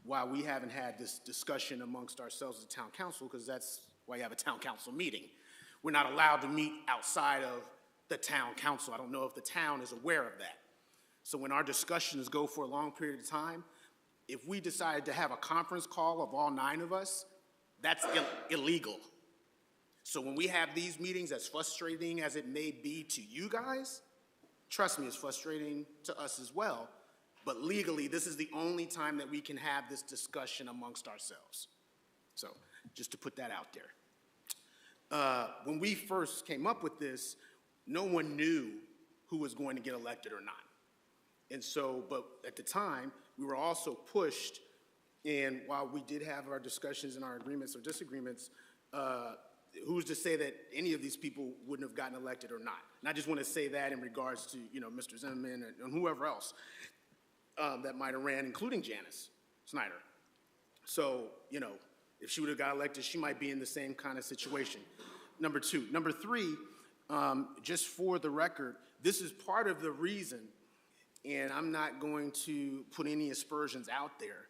while we haven't had this discussion amongst ourselves as a town council, because that's why you have a town council meeting, we're not allowed to meet outside of the town council. I don't know if the town is aware of that. So when our discussions go for a long period of time, if we decide to have a conference call of all 9 of us, that's illegal. So when we have these meetings, as frustrating as it may be to you guys, trust me, it's frustrating to us as well. But legally, this is the only time that we can have this discussion amongst ourselves. So just to put that out there. When we first came up with this, no one knew who was going to get elected or not. And so, but at the time, we were also pushed, and while we did have our discussions and our agreements or disagreements, who's to say that any of these people wouldn't have gotten elected or not? And I just want to say that in regards to, Mr. Zimmerman and whoever else that might have ran, including Janice Snyder. So, if she would have got elected, she might be in the same kind of situation. Number 2. Number 3, just for the record, this is part of the reason, and I'm not going to put any aspersions out there.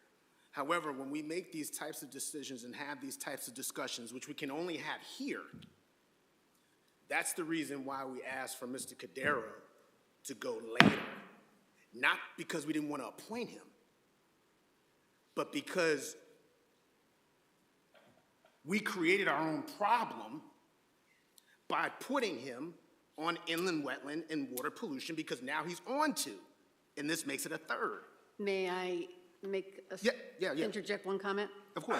However, when we make these types of decisions and have these types of discussions, which we can only have here, that's the reason why we asked for Mr. Cordero to go later. Not because we didn't want to appoint him, but because we created our own problem by putting him on inland wetland and water pollution, because now he's on 2, and this makes it a 3rd. May I make interject one comment? Of course.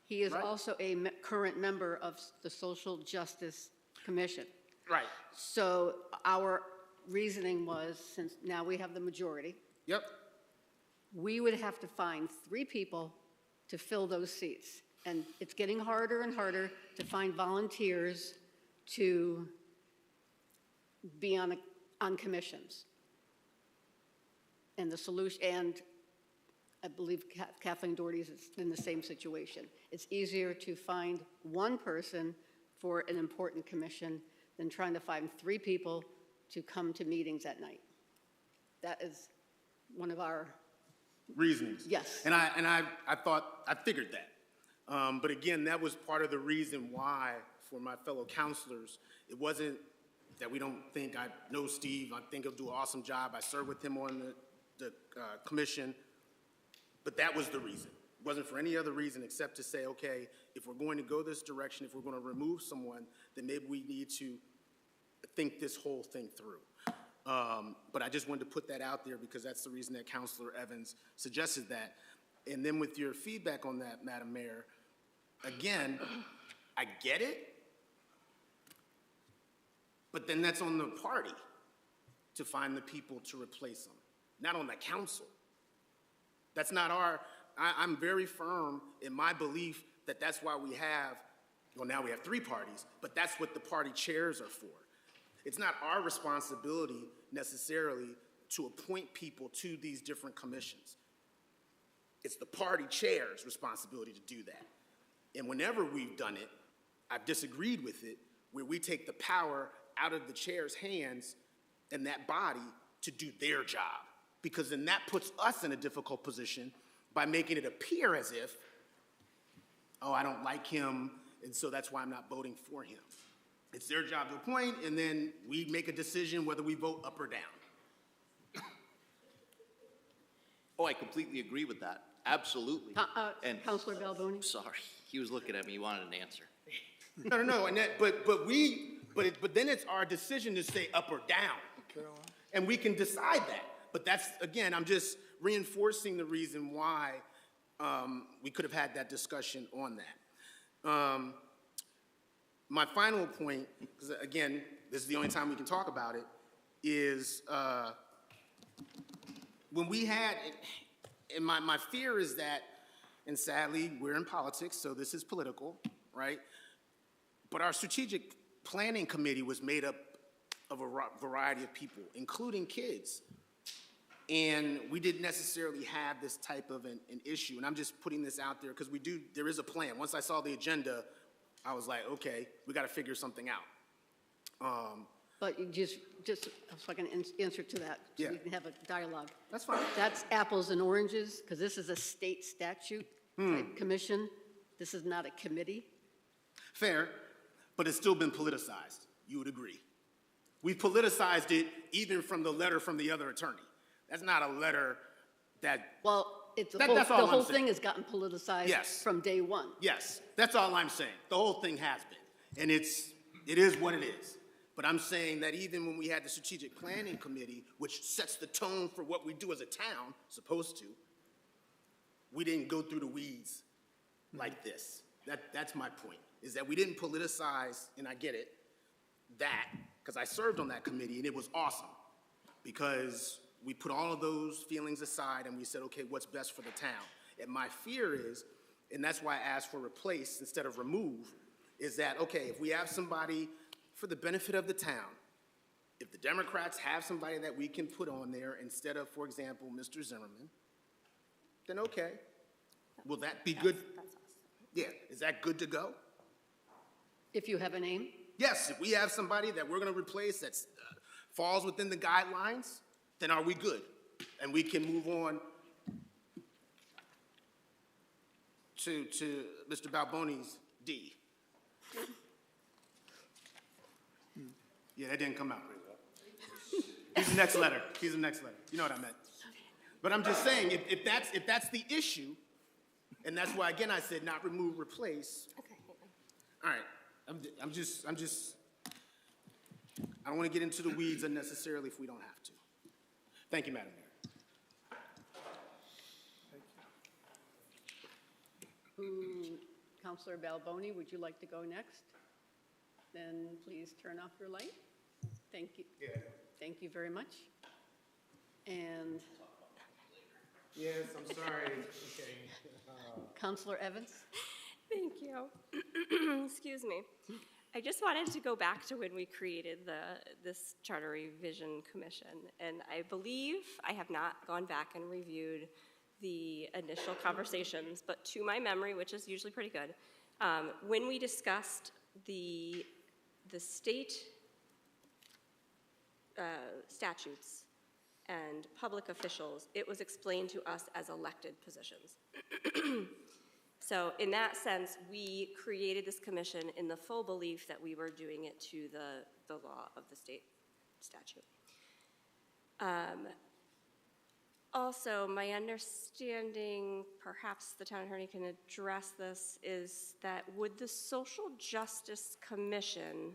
He is also a current member of the Social Justice Commission. Right. So our reasoning was, since now we have the majority. Yep. We would have to find 3 people to fill those seats. And it's getting harder and harder to find volunteers to be on commissions. And the solution, and I believe Kathleen Doherty's is in the same situation. It's easier to find one person for an important commission than trying to find 3 people to come to meetings at night. That is one of our reasonings. Yes. And I figured that. But again, that was part of the reason why, for my fellow counselors, it wasn't that we don't think I know Steve. I think he'll do an awesome job. I served with him on the commission. But that was the reason. Wasn't for any other reason except to say, okay, if we're going to go this direction, if we're going to remove someone, then maybe we need to think this whole thing through. But I just wanted to put that out there because that's the reason that Councilor Evans suggested that. And then with your feedback on that, Madam Mayor, again, I get it, but then that's on the party to find the people to replace them, not on the council. That's not I'm very firm in my belief that that's why we have, well, now we have 3 parties, but that's what the party chairs are for. It's not our responsibility necessarily to appoint people to these different commissions. It's the party chair's responsibility to do that. And whenever we've done it, I've disagreed with it, where we take the power out of the chair's hands and that body to do their job. Because then that puts us in a difficult position by making it appear as if, oh, I don't like him, and so that's why I'm not voting for him. It's their job to appoint, and then we make a decision whether we vote up or down. Oh, I completely agree with that. Absolutely. And Councilor Balboni? sorry, he was looking at me. He wanted an answer. No, and that, but then it's our decision to say up or down, and we can decide that. But that's, again, I'm just reinforcing the reason why we could have had that discussion on that. My final point, because again, this is the only time we can talk about it, is when we had, and my fear is that, and sadly, we're in politics, so this is political, right? But our strategic planning committee was made up of a variety of people, including kids. And we didn't necessarily have this type of an issue. And I'm just putting this out there because there is a plan. Once I saw the agenda, I was like, okay, we got to figure something out. But you just so I can answer to that, so Yeah. we can have a dialogue. That's fine. That's apples and oranges, because this is a state statute type commission. This is not a committee. Fair, but it's still been politicized. You would agree. We politicized it even from the letter from the other attorney. That's not a letter that. Well, it's that's all the I'm whole saying. thing has gotten politicized Yes. from day one. Yes, that's all I'm saying. The whole thing has been. And it is what it is. But I'm saying that even when we had the strategic planning committee, which sets the tone for what we do as a town, supposed to, we didn't go through the weeds like this. That's my point, is that we didn't politicize, and I get it, that, because I served on that committee, and it was awesome. Because we put all of those feelings aside, and we said, okay, what's best for the town? And my fear is, and that's why I asked for replace instead of remove, is that, okay, if we have somebody for the benefit of the town, if the Democrats have somebody that we can put on there instead of, for example, Mr. Zimmerman, then okay. Will that be good? That's us. Yeah, is that good to go? If you have a name? Yes, if we have somebody that we're going to replace that falls within the guidelines, then are we good? And we can move on to Mr. Balboni's D. Yeah, that didn't come out very well. He's the next letter. He's the next letter. You know what I meant. But I'm just saying, if that's the issue, and that's why, again, I said not remove, replace. Okay. All right, I'm just, I don't want to get into the weeds unnecessarily if we don't have to. Thank you, Madam Mayor. Councilor Balboni, would you like to go next? Then please turn off your light. Thank you. Yeah. Thank you very much. And Yes, I'm sorry. Okay. Councilor Evans? Thank you. Excuse me. I just wanted to go back to when we created this Charter Revision Commission, and I believe I have not gone back and reviewed the initial conversations, but to my memory, which is usually pretty good, when we discussed the state statutes and public officials, it was explained to us as elected positions. So in that sense, we created this commission in the full belief that we were doing it to the law of the state statute. Also, my understanding, perhaps the town attorney can address this, is that would the Social Justice Commission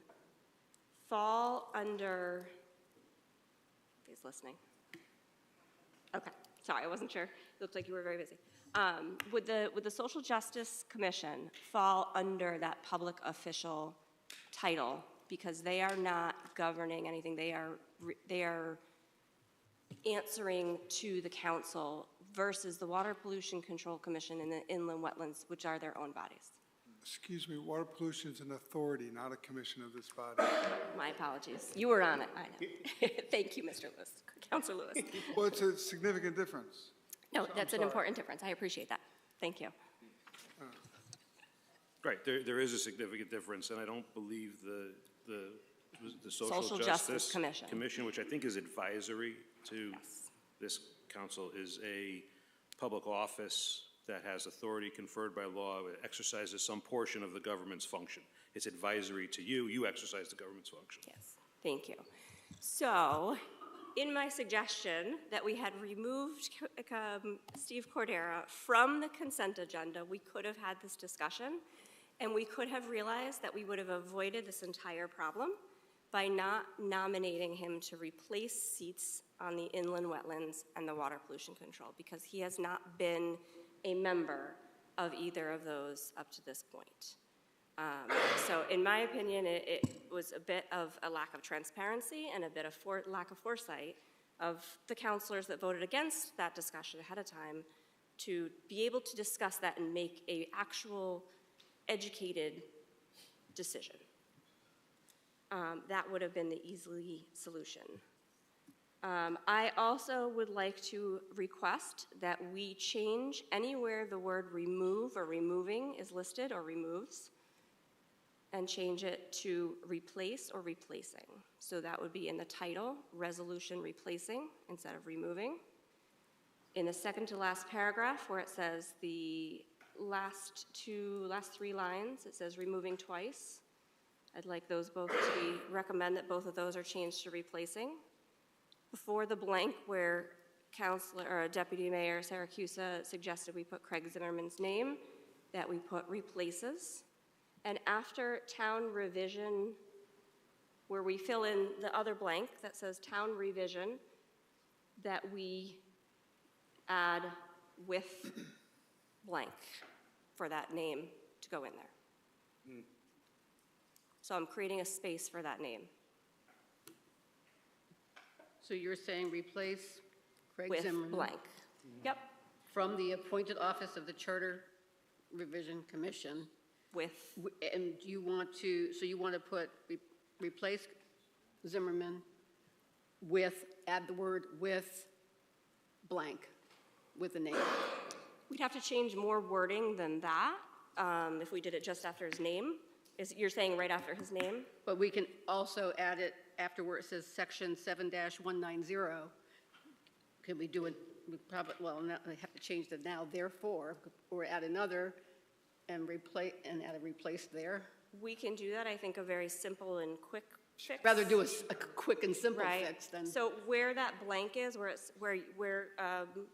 fall under, he's listening. Okay, sorry, I wasn't sure. It looked like you were very busy. Would the Social Justice Commission fall under that public official title? Because they are not governing anything. They are answering to the council versus the Water Pollution Control Commission and the Inland Wetlands, which are their own bodies. Excuse me, water pollution is an authority, not a commission of this body. My apologies. You were on it, I know. Thank you, Mr. Lewis, Councilor Lewis. Well, it's a significant difference. No, that's an sorry. important difference. I appreciate that. Thank you. Right, there is a significant difference, and I don't believe the Social Justice Commission. Commission, which I think is advisory to this council, is a public office that has authority conferred by law, it exercises some portion of the government's function. It's advisory to you, you exercise the government's function. Yes, thank you. So, in my suggestion that we had removed Steve Cordera from the consent agenda, we could have had this discussion, and we could have realized that we would have avoided this entire problem by not nominating him to replace seats on the Inland Wetlands and the Water Pollution Control, because he has not been a member of either of those up to this point. So in my opinion, it was a bit of a lack of transparency and a bit of lack of foresight of the counselors that voted against that discussion ahead of time to be able to discuss that and make an actual educated decision. That would have been the easy solution. I also would like to request that we change anywhere the word remove or removing is listed or removes, and change it to replace or replacing. So that would be in the title, resolution replacing instead of removing. In the second to last paragraph where it says the last three lines, it says removing twice. I'd like those both to be, recommend that both of those are changed to replacing. Before the blank where Deputy Mayor Saracusa suggested we put Craig Zimmerman's name, that we put replaces. And after town revision, where we fill in the other blank that says town revision, that we add with blank for that name to go in there. So I'm creating a space for that name. So you're saying replace Craig With Zimmerman? blank. Yep. From the appointed office of the Charter Revision Commission. With. And you want to, so you want to put, replace Zimmerman with, add the word with blank, with the name. We'd have to change more wording than that if we did it just after his name. You're saying right after his name? But we can also add it after where it says section 7-190. Could we do it, we probably, well, now they have to change the now therefore, or add another and replace, and add a replace there. We can do that. I think a very simple and quick fix. Rather do a quick and simple Right. fix than. So where that blank is, where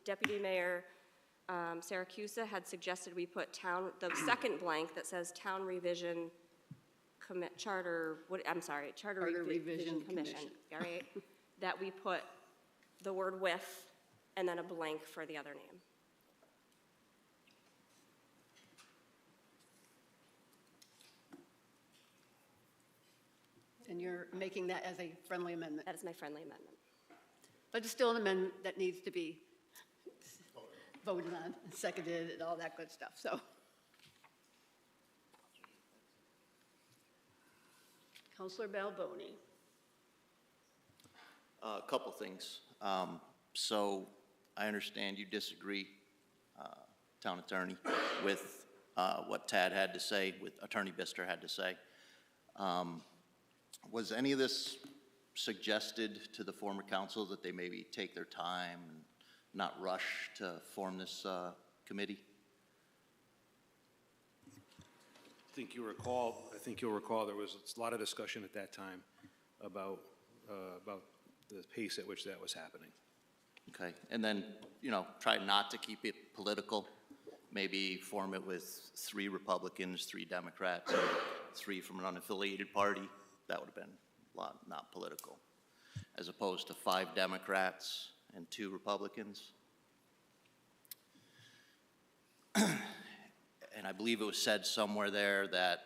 Deputy Mayor Saracusa had suggested we put the second blank that says town revision Charter Revision Commission, all right? That we put the word with and then a blank for the other name. And you're making that as a friendly amendment. That is my friendly amendment. But it's still an amendment that needs to be voted on, and seconded, and all that good stuff, so. Councilor Balboni. A couple things. So I understand you disagree, Town Attorney, with what Tad had to say, with Attorney Bister had to say. Was any of this suggested to the former council that they maybe take their time and not rush to form this committee? I think you'll recall there was a lot of discussion at that time about the pace at which that was happening. Okay, and then, try not to keep it political. Maybe form it with 3 Republicans, 3 Democrats, and 3 from an unaffiliated party. That would have been a lot, not political. As opposed to 5 Democrats and 2 Republicans. And I believe it was said somewhere there that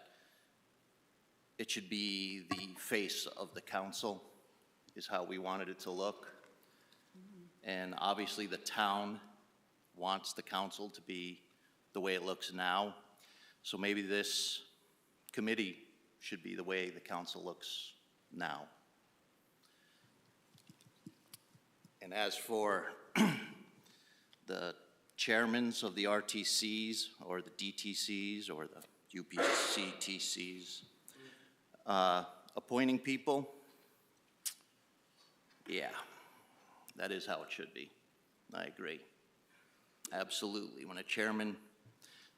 it should be the face of the council, is how we wanted it to look. And obviously, the town wants the council to be the way it looks now. So maybe this committee should be the way the council looks now. And as for the chairmans of the RTCs or the DTCs or the UPCTCs, appointing people, yeah, that is how it should be. I agree. Absolutely. When a chairman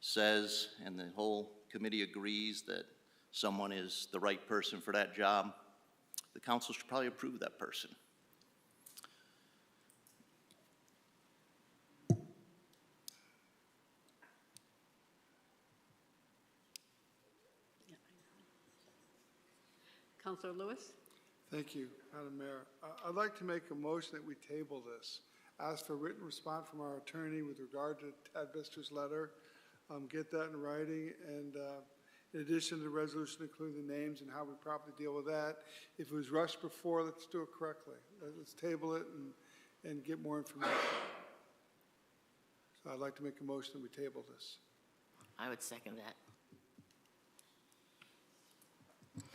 says, and the whole committee agrees that someone is the right person for that job, the council should probably approve that person. Councilor Lewis? Thank you, Madam Mayor. I'd like to make a motion that we table this. Ask for a written response from our attorney with regard to Tad Bister's letter. Get that in writing, and in addition to the resolution, include the names and how we properly deal with that. If it was rushed before, let's do it correctly. Let's table it and get more information. So I'd like to make a motion that we table this. I would second that.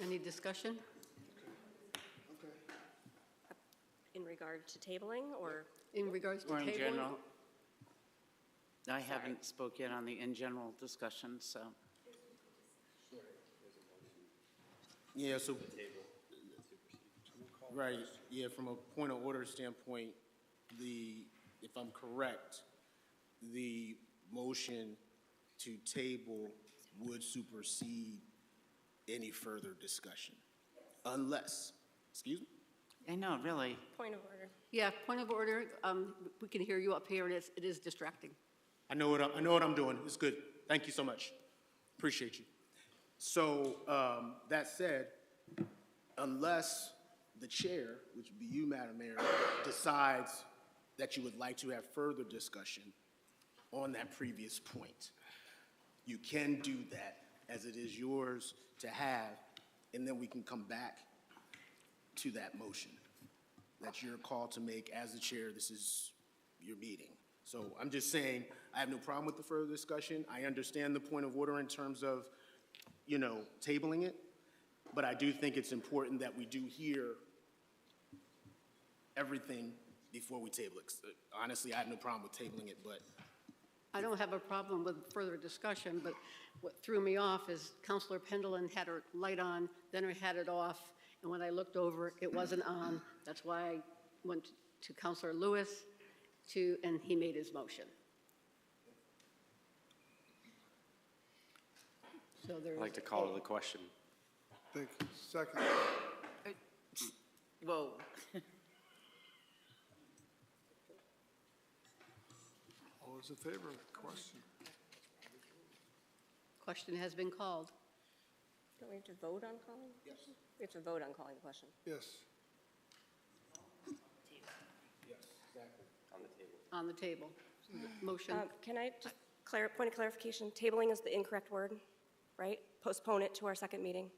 Any discussion? In regard to tabling, or? In regards to Or in tabling? general? I haven't spoke yet on the in general discussion, so. Yeah, so. Right, yeah, from a point of order standpoint, if I'm correct, the motion to table would supersede any further discussion, unless, excuse me? I know, really. Point of order. Yeah, point of order. We can hear you up here, and it is distracting. I know what I'm doing. It's good. Thank you so much. Appreciate you. So that said, unless the chair, which would be you, Madam Mayor, decides that you would like to have further discussion on that previous point, you can do that, as it is yours to have, and then we can come back to that motion. That's your call to make as the chair. This is your meeting. So I'm just saying, I have no problem with the further discussion. I understand the point of order in terms of, tabling it, but I do think it's important that we do hear everything before we table it. Honestly, I have no problem with tabling it, but I don't have a problem with further discussion, but what threw me off is Councilor Pendleton had her light on, then her had it off, and when I looked over, it wasn't on. That's why I went to Councilor Lewis and he made his motion. So there's. I'd like to call to the question. Thank you. Second. Whoa. All those in favor of the question? Question has been called. Don't we have to vote on calling? Yes. We have to vote on calling the question. Yes. On the table. Motion. Can I just point of clarification? Tabling is the incorrect word, right? Postpone it to our second meeting.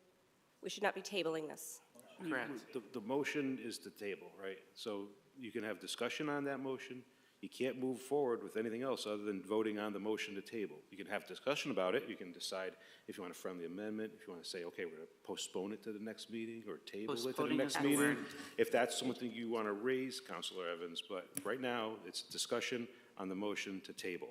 We should not be tabling this. Correct. The motion is to table, right? So you can have discussion on that motion. You can't move forward with anything else other than voting on the motion to table. You can have discussion about it. You can decide if you want a friendly amendment, if you want to say, okay, we're going to postpone it to the next meeting or table it to the Postponing next is the meeting. word. If that's something you want to raise, Councilor Evans, but right now, it's discussion on the motion to table.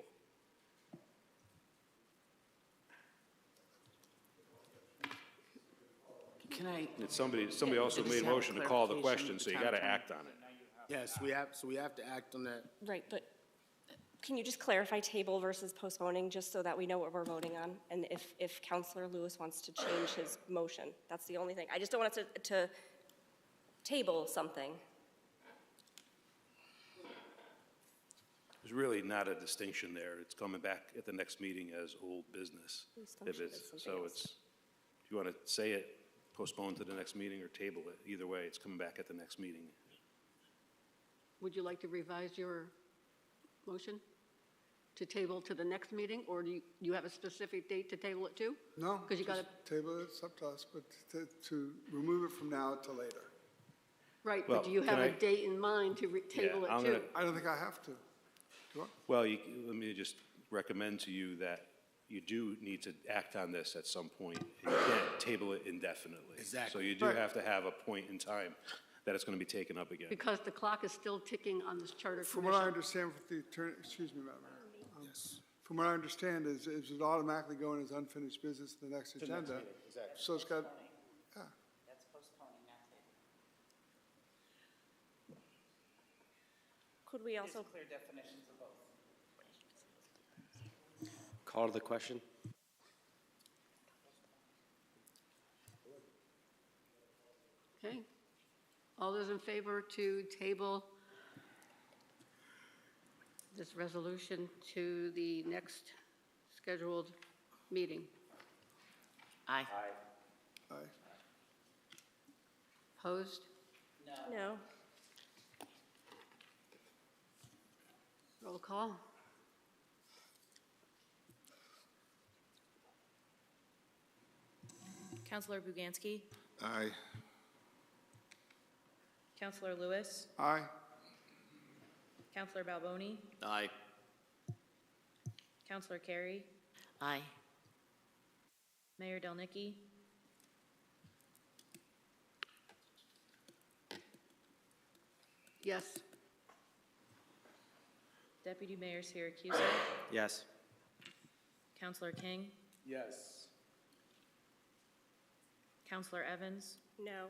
Can I? Somebody Yeah, also I just made a have a motion to call the clarification question, with so the you got to town act on it. yes, we have to act on that. Right, but can you just clarify table versus postponing, just so that we know what we're voting on? And if Councilor Lewis wants to change his motion, that's the only thing. I just don't want us to table something. there's really not a distinction there. It's coming back at the next meeting as old business. If it's, so it's, if you want to say it, postpone to the next meeting or table it, either way, it's coming back at the next meeting. Would you like to revise your motion to table to the next meeting, or do you have a specific date to table it to? No, Because you got just to, table it, it's up to us, but to remove it from now to later. right, Well, but do you can have a I- date in mind to table Yeah, it I'm to? gonna- I don't think I have to. Do I? Well, let me just recommend to you that you do need to act on this at some point. You can't table it indefinitely. Exactly. So you do Right. have to have a point in time that it's going to be taken up again. Because the clock is still ticking on this charter From what I commission. understand with the attorney, excuse me, Madam Mayor. From what I understand is it automatically going as unfinished business to the next agenda. So it's got, yeah. That's postponing, not tabling. Could we also, Clear definitions of both. Call to the question? Okay. All those in favor to table this resolution to the next scheduled meeting? Aye. Aye. Opposed? no? Roll call. Counselor Buganski, Aye. Counselor Lewis, Aye. Counselor Balboni, Aye. Counselor Carey, Aye. Mayor Delnicki, Yes. Deputy Mayor Siracusa, Yes. Counselor King, Yes. Counselor Evans, No.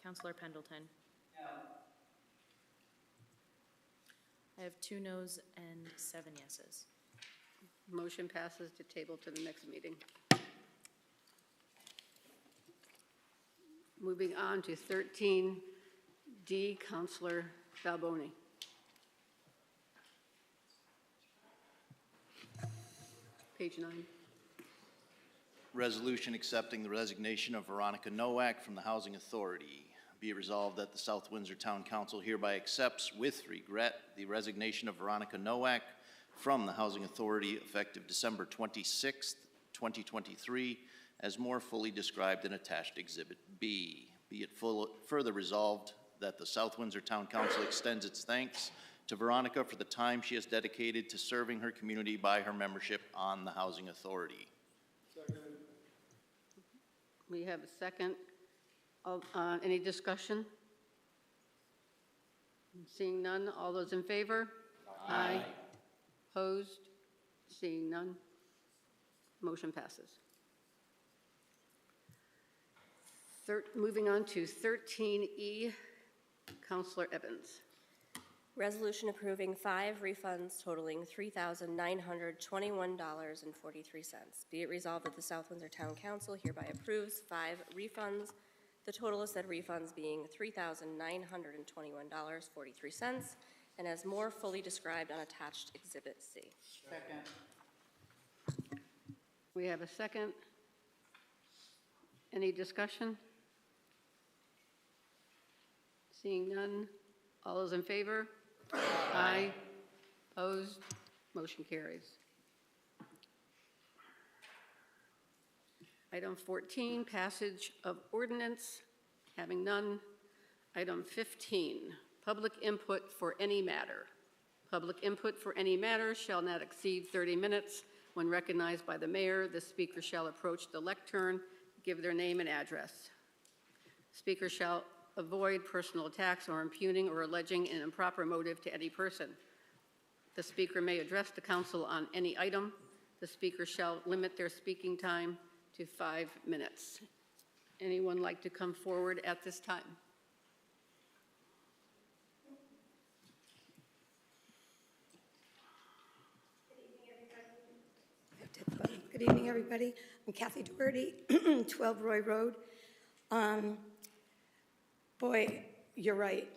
Counselor Pendleton. I have 2 noes and 7 yeses. Motion passes to table to the next meeting. Moving on to 13D, Counselor Balboni. Page 9. Resolution accepting the resignation of Veronica Nowak from the Housing Authority. Be it resolved that the South Windsor Town Council hereby accepts with regret the resignation of Veronica Nowak from the Housing Authority effective December 26th, 2023, as more fully described in attached Exhibit B. Be it further resolved that the South Windsor Town Council extends its thanks to Veronica for the time she has dedicated to serving her community by her membership on the Housing Authority. We have a second. Any discussion? Seeing none, all those in favor? Aye. Opposed? Seeing none, motion passes. Moving on to 13E, Counselor Evans. Resolution approving 5 refunds totaling $3,921.43. Be it resolved that the South Windsor Town Council hereby approves 5 refunds, the total of said refunds being $3,921.43, and as more fully described on attached Exhibit C. Second. We have a second. Any discussion? Seeing none, all those in favor? Aye. Opposed? Motion carries. Item 14, passage of ordinance. Having none. Item 15, public input for any matter. Public input for any matter shall not exceed 30 minutes. When recognized by the mayor, the speaker shall approach the lectern, give their name and address. Speaker shall avoid personal attacks or impugning or alleging an improper motive to any person. The speaker may address the council on any item. The speaker shall limit their speaking time to 5 minutes. Anyone like to come forward at this time? Good evening, everybody. I'm Kathy Doherty, 12 Roy Road. Boy, you're right.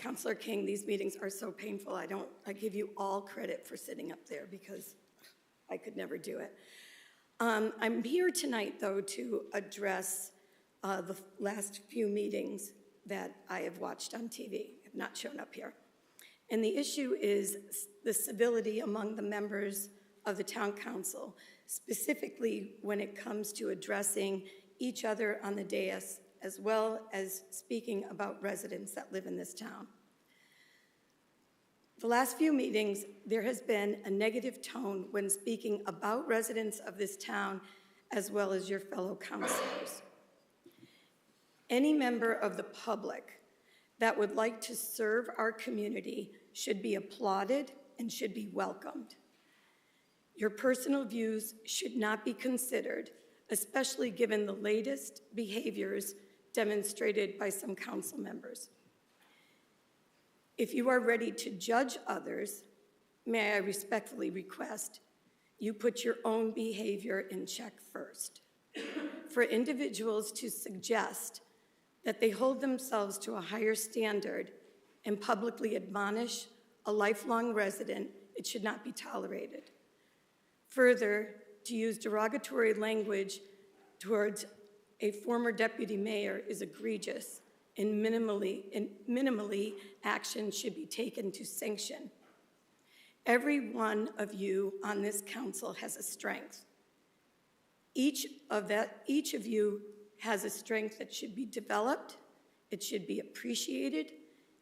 Counselor King, these meetings are so painful. I give you all credit for sitting up there because I could never do it. I'm here tonight, though, to address the last few meetings that I have watched on TV, have not shown up here. And the issue is the civility among the members of the town council, specifically when it comes to addressing each other on the dais, as well as speaking about residents that live in this town. The last few meetings, there has been a negative tone when speaking about residents of this town, as well as your fellow councilors. Any member of the public that would like to serve our community should be applauded and should be welcomed. Your personal views should not be considered, especially given the latest behaviors demonstrated by some council members. If you are ready to judge others, may I respectfully request you put your own behavior in check first. For individuals to suggest that they hold themselves to a higher standard and publicly admonish a lifelong resident, it should not be tolerated. Further, to use derogatory language towards a former deputy mayor is egregious, and minimally action should be taken to sanction. Every one of you on this council has a strength. Each of you has a strength that should be developed, it should be appreciated,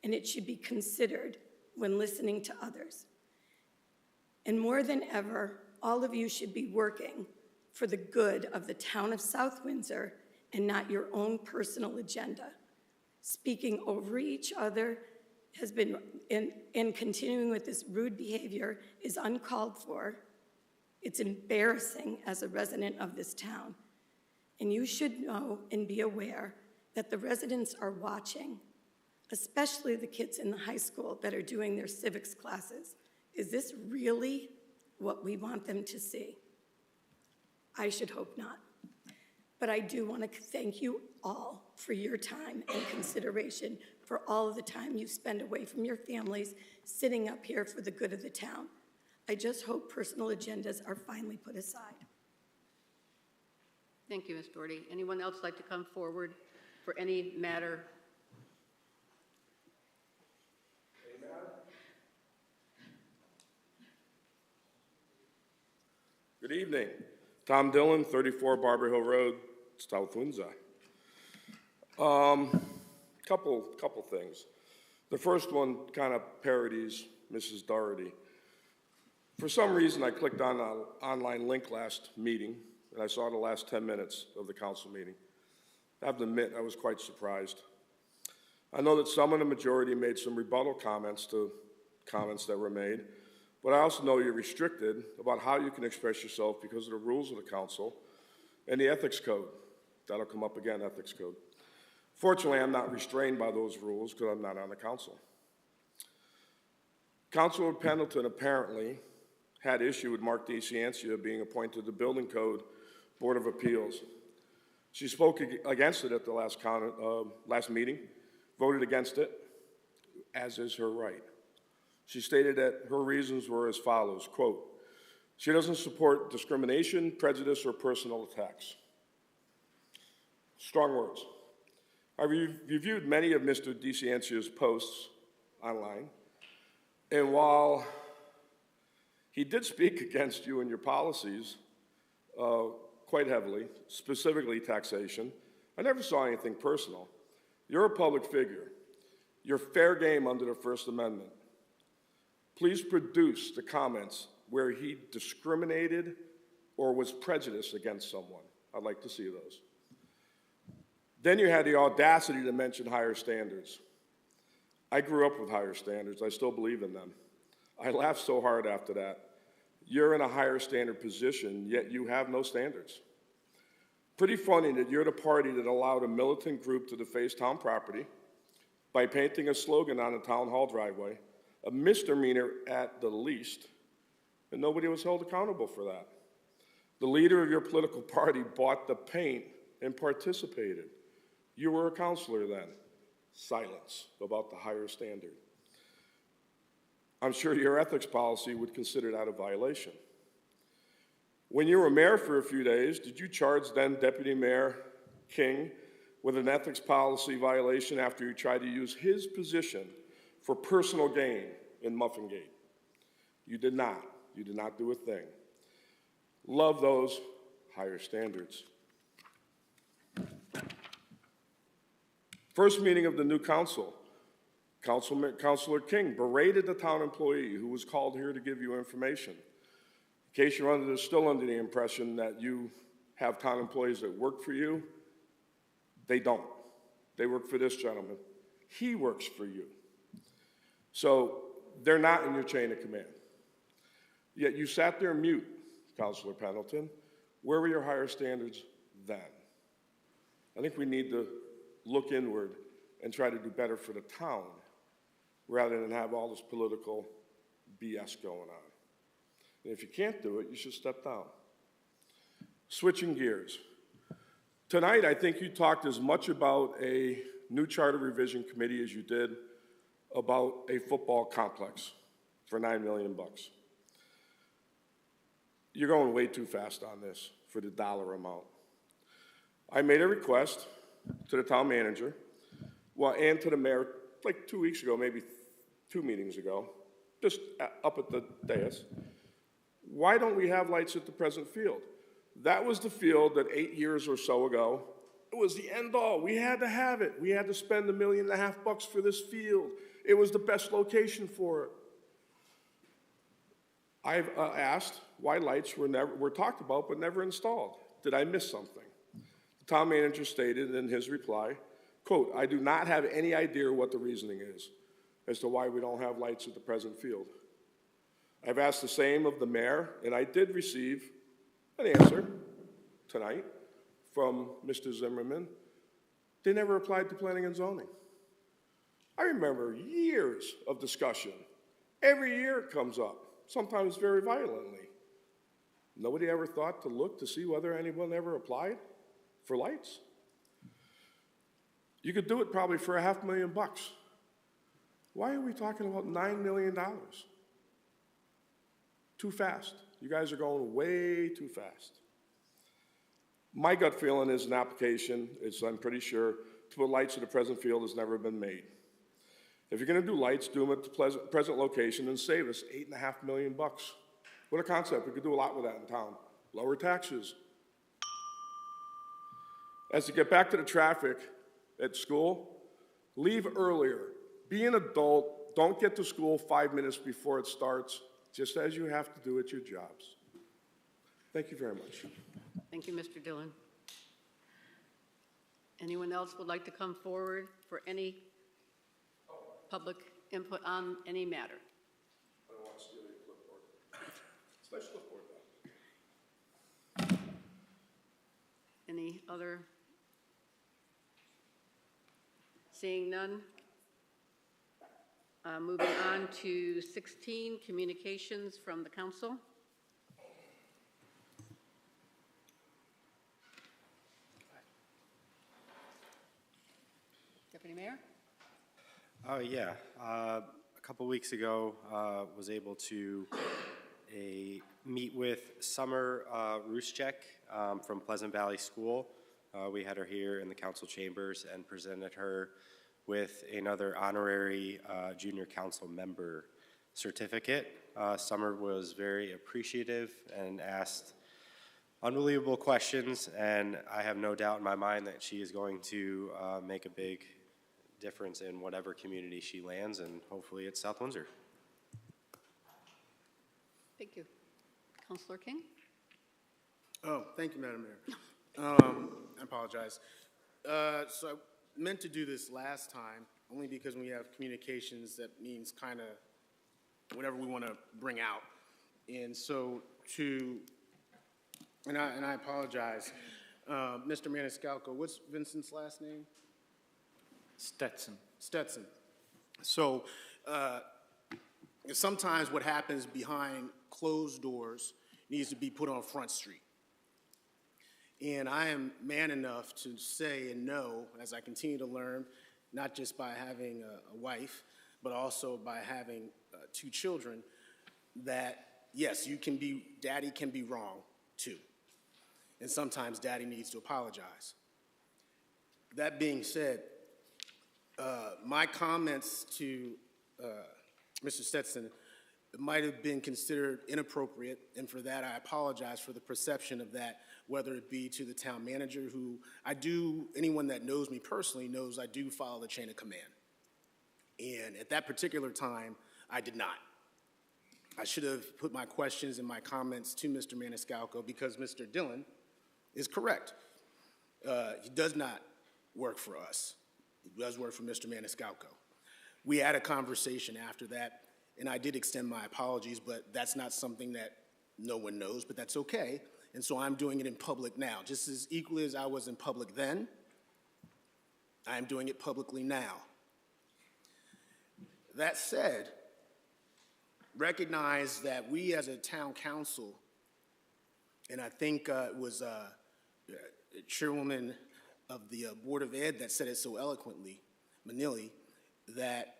and it should be considered when listening to others. And more than ever, all of you should be working for the good of the town of South Windsor and not your own personal agenda. Speaking over each other has been, and continuing with this rude behavior is uncalled for. It's embarrassing as a resident of this town. And you should know and be aware that the residents are watching, especially the kids in the high school that are doing their civics classes. Is this really what we want them to see? I should hope not. But I do want to thank you all for your time and consideration for all of the time you spend away from your families sitting up here for the good of the town. I just hope personal agendas are finally put aside. Thank you, Ms. Doherty. Anyone else like to come forward for any matter? Good evening. Tom Dillon, 34 Barber Hill Road, South Windsor. Couple things. The first one kind of parodies Mrs. Doherty. For some reason, I clicked on an online link last meeting, and I saw the last 10 minutes of the council meeting. I have to admit, I was quite surprised. I know that some in the majority made some rebuttal comments to comments that were made, but I also know you're restricted about how you can express yourself because of the rules of the council and the ethics code. That'll come up again, ethics code. Fortunately, I'm not restrained by those rules because I'm not on the council. Councilor Pendleton apparently had issue with Mark DeCiancia being appointed to the Building Code Board of Appeals. She spoke against it at the last meeting, voted against it, as is her right. She stated that her reasons were as follows, quote, she doesn't support discrimination, prejudice, or personal attacks. Strong words. I've reviewed many of Mr. DeCiancia's posts online, and while he did speak against you and your policies quite heavily, specifically taxation, I never saw anything personal. You're a public figure. You're fair game under the First Amendment. Please produce the comments where he discriminated or was prejudiced against someone. I'd like to see those. Then you had the audacity to mention higher standards. I grew up with higher standards. I still believe in them. I laughed so hard after that. You're in a higher standard position, yet you have no standards. Pretty funny that you're the party that allowed a militant group to deface town property by painting a slogan on the town hall driveway, a misdemeanor at the least, and nobody was held accountable for that. The leader of your political party bought the paint and participated. You were a counselor then. silence about the higher standard. I'm sure your ethics policy would consider that a violation. When you were mayor for a few days, did you charge then Deputy Mayor King with an ethics policy violation after you tried to use his position for personal gain in Muffingate? You did not. You did not do a thing. Love those higher standards. First meeting of the new council, Councilor King berated the town employee who was called here to give you information. In case you're still under the impression that you have town employees that work for you, they don't. They work for this gentleman. He works for you. So they're not in your chain of command. Yet you sat there mute, Councilor Pendleton. Where were your higher standards then? I think we need to look inward and try to do better for the town rather than have all this political BS going on. And if you can't do it, you should step down. Switching gears. Tonight, I think you talked as much about a new charter revision committee as you did about a football complex for $9 million. You're going way too fast on this for the dollar amount. I made a request to the town manager, and to the mayor like 2 weeks ago, maybe 2 meetings ago, just up at the dais. Why don't we have lights at the present field? That was the field that 8 years or so ago, it was the end all. We had to have it. We had to spend $1.5 million for this field. It was the best location for it. I've asked why lights were talked about but never installed. Did I miss something? The town manager stated in his reply, quote, "I do not have any idea what the reasoning is as to why we don't have lights at the present field." I've asked the same of the mayor, and I did receive an answer tonight from Mr. Zimmerman. They never applied to planning and zoning. I remember years of discussion. Every year it comes up, sometimes very violently. Nobody ever thought to look to see whether anyone ever applied for lights. You could do it probably for $500,000. Why are we talking about $9 million? Too fast. You guys are going way too fast. My gut feeling is an application, I'm pretty sure, to put lights at the present field has never been made. If you're going to do lights, do them at the present location and save us $8.5 million. What a concept. We could do a lot with that in town. Lower taxes. As to get back to the traffic at school, leave earlier. Be an adult. Don't get to school 5 minutes before it starts, just as you have to do at your jobs. Thank you very much. Thank you, Mr. Dillon. Anyone else would like to come forward for any public input on any matter? I don't want to steal your clipboard. It's a nice clipboard, though. Any other? Seeing none. Moving on to 16, communications from the council. Deputy Mayor? Oh, yeah. A couple weeks ago, was able to meet with Summer Ruschek from Pleasant Valley School. We had her here in the council chambers and presented her with another honorary junior council member certificate. Summer was very appreciative and asked unbelievable questions, and I have no doubt in my mind that she is going to make a big difference in whatever community she lands, and hopefully it's South Windsor. Thank you. Councilor King? Oh, thank you, Madam Mayor. I apologize. So I meant to do this last time, only because when we have communications, that means kind of whatever we want to bring out. And so and I apologize, Mr. Maniscalco, what's Vincent's last name? Stetson. Stetson. So sometimes what happens behind closed doors needs to be put on Front Street. And I am man enough to say and know, as I continue to learn, not just by having a wife, but also by having 2 children, that yes, daddy can be wrong too. And sometimes daddy needs to apologize. That being said, my comments to Mr. Stetson might have been considered inappropriate, and for that I apologize for the perception of that, whether it be to the town manager, who anyone that knows me personally knows I do follow the chain of command. And at that particular time, I did not. I should have put my questions and my comments to Mr. Maniscalco, because Mr. Dillon is correct. He does not work for us. He does work for Mr. Maniscalco. We had a conversation after that, and I did extend my apologies, but that's not something that no one knows, but that's okay. And so I'm doing it in public now. Just as equally as I was in public then, I am doing it publicly now. That said, recognize that we as a town council, and I think it was Chairwoman of the Board of Ed that said it so eloquently, Manili, that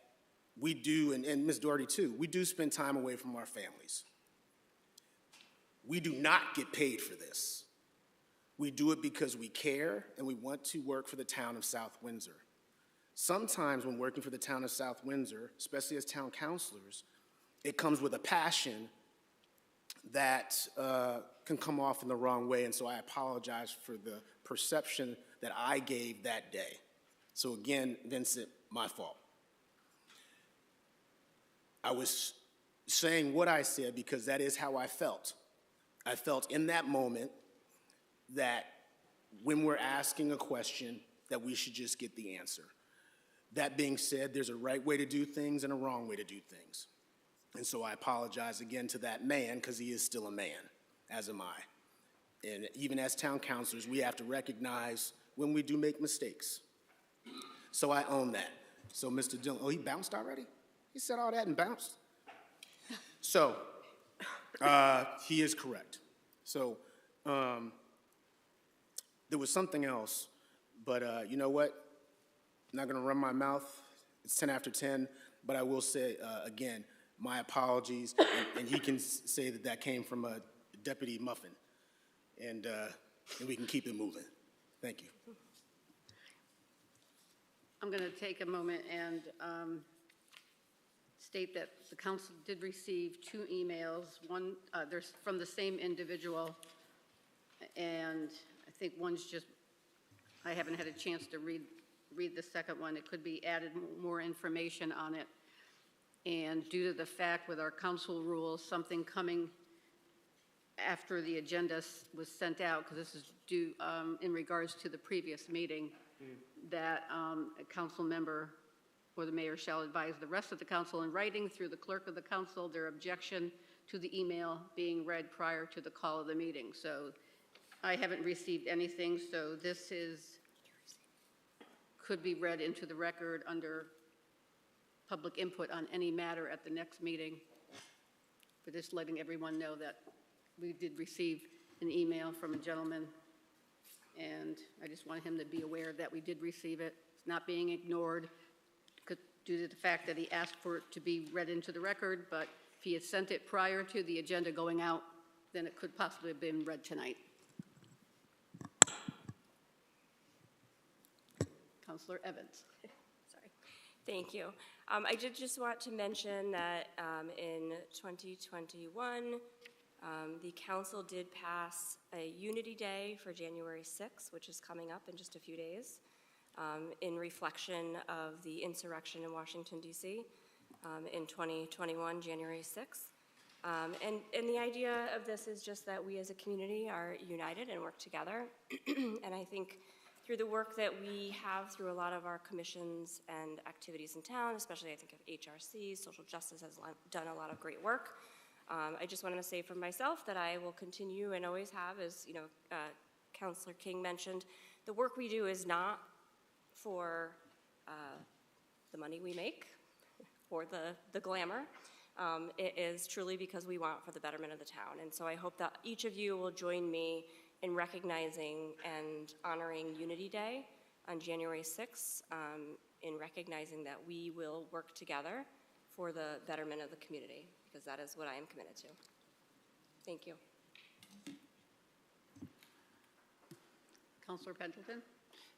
we do, and Ms. Doherty too, we do spend time away from our families. We do not get paid for this. We do it because we care and we want to work for the town of South Windsor. Sometimes when working for the town of South Windsor, especially as town councilors, it comes with a passion that can come off in the wrong way, and so I apologize for the perception that I gave that day. So again, Vincent, my fault. I was saying what I said because that is how I felt. I felt in that moment that when we're asking a question, that we should just get the answer. That being said, there's a right way to do things and a wrong way to do things. And so I apologize again to that man, because he is still a man, as am I. And even as town councilors, we have to recognize when we do make mistakes. So I own that. So Mr. Dillon, oh, he bounced already? He said all that and bounced? So he is correct. So there was something else, but you know what? I'm not going to run my mouth. It's 10 after 10, but I will say again, my apologies, and he can say that that came from a Deputy Muffin, and we can keep it moving. Thank you. I'm going to take a moment and state that the council did receive 2 emails. One, there's from the same individual, and I think one's just, I haven't had a chance to read the second one. It could be added more information on it. And due to the fact with our council rules, something coming after the agenda was sent out, because this is due in regards to the previous meeting, that a council member or the mayor shall advise the rest of the council in writing through the clerk of the council their objection to the email being read prior to the call of the meeting. So I haven't received anything, so this could be read into the record under public input on any matter at the next meeting. But just letting everyone know that we did receive an email from a gentleman, and I just want him to be aware that we did receive it. It's not being ignored due to the fact that he asked for it to be read into the record, but if he had sent it prior to the agenda going out, then it could possibly have been read tonight. Councilor Evans. Sorry. Thank you. I did just want to mention that in 2021, the council did pass a Unity Day for January 6th, which is coming up in just a few days, in reflection of the insurrection in Washington, D.C. In 2021, January 6th. And the idea of this is just that we as a community are united and work together. And I think through the work that we have through a lot of our commissions and activities in town, especially I think of HRC, social justice has done a lot of great work. I just wanted to say for myself that I will continue and always have, as Councilor King mentioned, the work we do is not for the money we make or the glamour. It is truly because we want for the betterment of the town. And so I hope that each of you will join me in recognizing and honoring Unity Day on January 6th in recognizing that we will work together for the betterment of the community, because that is what I am committed to. Thank you. Counselor Pendleton?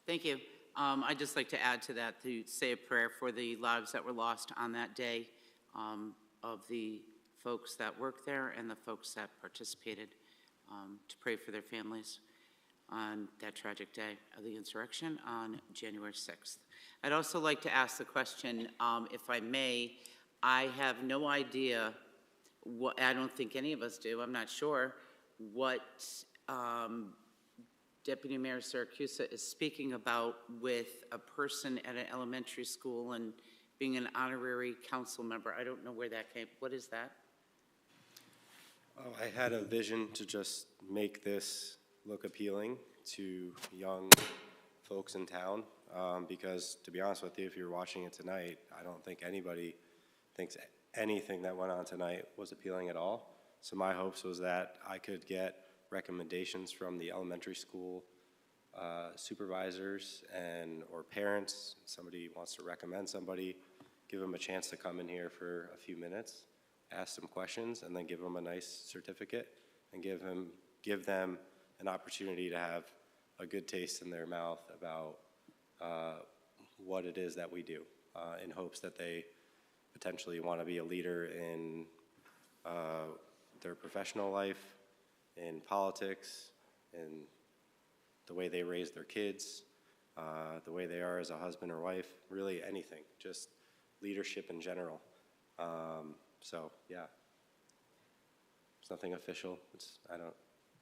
Thank you. I'd just like to add to that to say a prayer for the lives that were lost on that day, of the folks that worked there and the folks that participated, to pray for their families on that tragic day of the insurrection on January 6th. I'd also like to ask the question, if I may. I have no idea what, I don't think any of us do, I'm not sure, what Deputy Mayor Siracusa is speaking about with a person at an elementary school and being an honorary council member. I don't know where that came. What is that? Oh, I had a vision to just make this look appealing to young folks in town, because to be honest with you, if you're watching it tonight, I don't think anybody thinks anything that went on tonight was appealing at all. So my hopes was that I could get recommendations from the elementary school supervisors and or parents. Somebody wants to recommend somebody, give them a chance to come in here for a few minutes, ask some questions, and then give them a nice certificate and give them an opportunity to have a good taste in their mouth about what it is that we do, in hopes that they potentially want to be a leader in their professional life, in politics, in the way they raise their kids, the way they are as a husband or wife, really anything, just leadership in general. So, yeah. It's nothing official.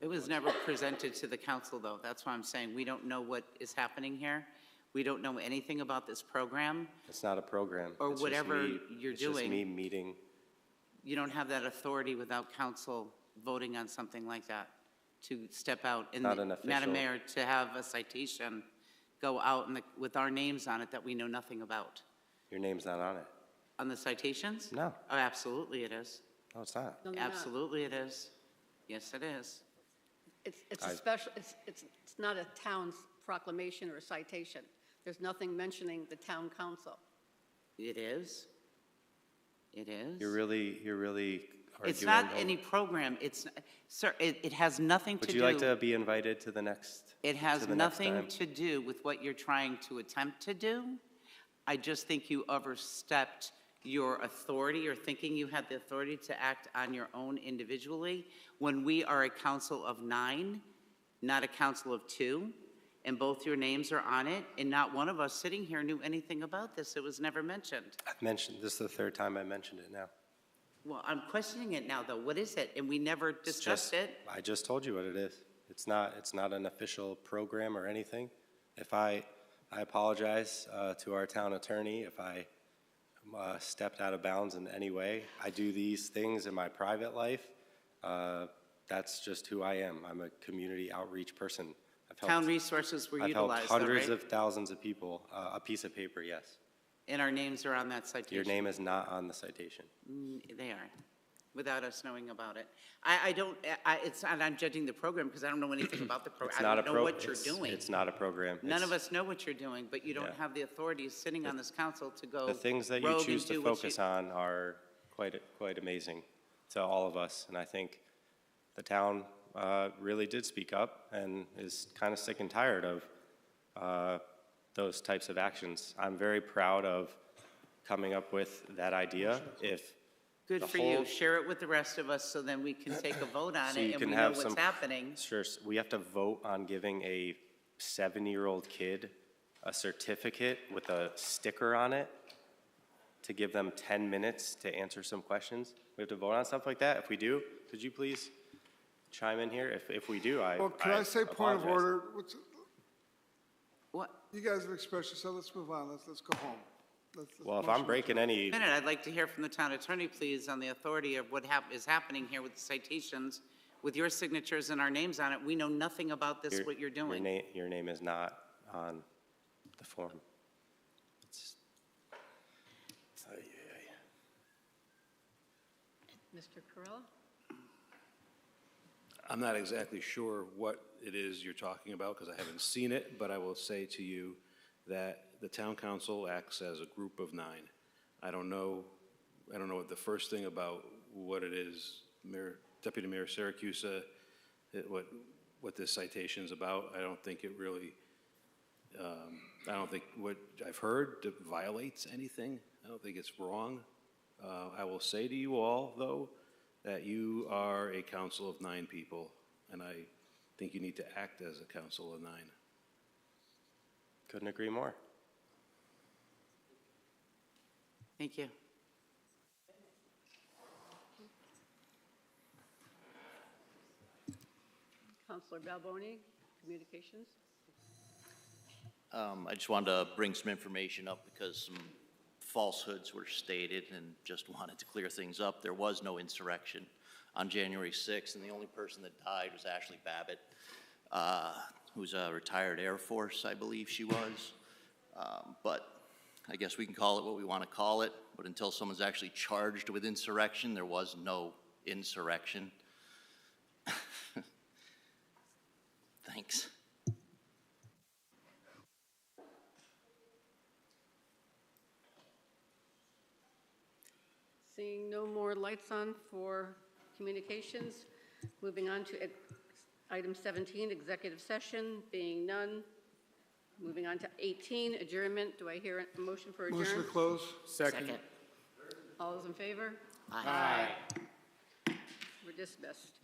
It was never presented to the council, though. That's why I'm saying we don't know what is happening here. We don't know anything about this program. It's not a program. Or It's whatever you're it's doing. just me meeting. You don't have that authority without council voting on something like that to step out. And Not an official. Madam Mayor, to have a citation go out with our names on it that we know nothing about. Your name's not on it. On the citations? No. Oh, absolutely it is. No, it's not. No, they're not. Absolutely it is. Yes, it is. It's a special, it's not a town's proclamation or a citation. There's nothing mentioning the town council. It is. It is. You're really arguing. It's not any program. It's, sir, it has nothing to do. Would you like to be invited to the next? It has to the next nothing time? to do with what you're trying to attempt to do. I just think you overstepped your authority or thinking you had the authority to act on your own individually when we are a council of 9, not a council of 2, and both your names are on it, and not one of us sitting here knew anything about this. It was never mentioned. I've mentioned, this is the third time I mentioned it now. Well, I'm questioning it now, though. What is it? And we never discussed it. I just told you what it is. It's not an official program or anything. If I apologize to our town attorney if I stepped out of bounds in any way. I do these things in my private life. That's just who I am. I'm a community outreach person. Town resources were utilized, though, right? I've helped hundreds of thousands of people. A piece of paper, yes. And our names are on that citation. Your name is not on the citation. They are, without us knowing about it. It's not, I'm judging the program because I don't know anything about the program. I don't know what you're doing. It's not a program. None of us know what you're doing, but you don't have the authority sitting on this council to go The things that you rogue choose and to do what focus you- on are quite amazing to all of us. And I think the town really did speak up and is kind of sick and tired of those types of actions. I'm very proud of coming up with that idea. Good the for whole- you. Share it with the rest of us so then we can take a vote on So it you and can we know have what's some- happening. Sure, we have to vote on giving a 7-year-old kid a certificate with a sticker on it to give them 10 minutes to answer some questions. We have to vote on stuff like that. If we do, could you please chime in here? If we do, Well, can I say point of apologize. order? What? You guys have expressed yourself. Let's move on. Let's go home. Let's Well, if motion I'm breaking any, Minute, I'd like to hear from the town attorney, please, on the authority of what is happening here with the citations, with your signatures and our names on it. We know nothing about this, what you're doing. Your name is not on the form. It's- Mr. Carell? I'm not exactly sure what it is you're talking about because I haven't seen it, but I will say to you that the town council acts as a group of 9. I don't know the first thing about what it is, Deputy Mayor Siracusa, what this citation is about. I don't think it really, I don't think what I've heard violates anything. I don't think it's wrong. I will say to you all, though, that you are a council of 9 people, and I think you need to act as a council of 9. Couldn't agree more. Thank you. Councilor Balboni, Communications. I just wanted to bring some information up because some falsehoods were stated and just wanted to clear things up. There was no insurrection on January 6th, and the only person that died was Ashley Babbitt, who's a retired Air Force, I believe she was. But I guess we can call it what we want to call it, but until someone's actually charged with insurrection, there was no insurrection. Thanks. Seeing no more lights on for communications, moving on to item 17, executive session, being none. Moving on to 18, adjournment. Do I hear a motion for adjourn? Motion to close? Second. All those in favor? Aye. We're dismissed.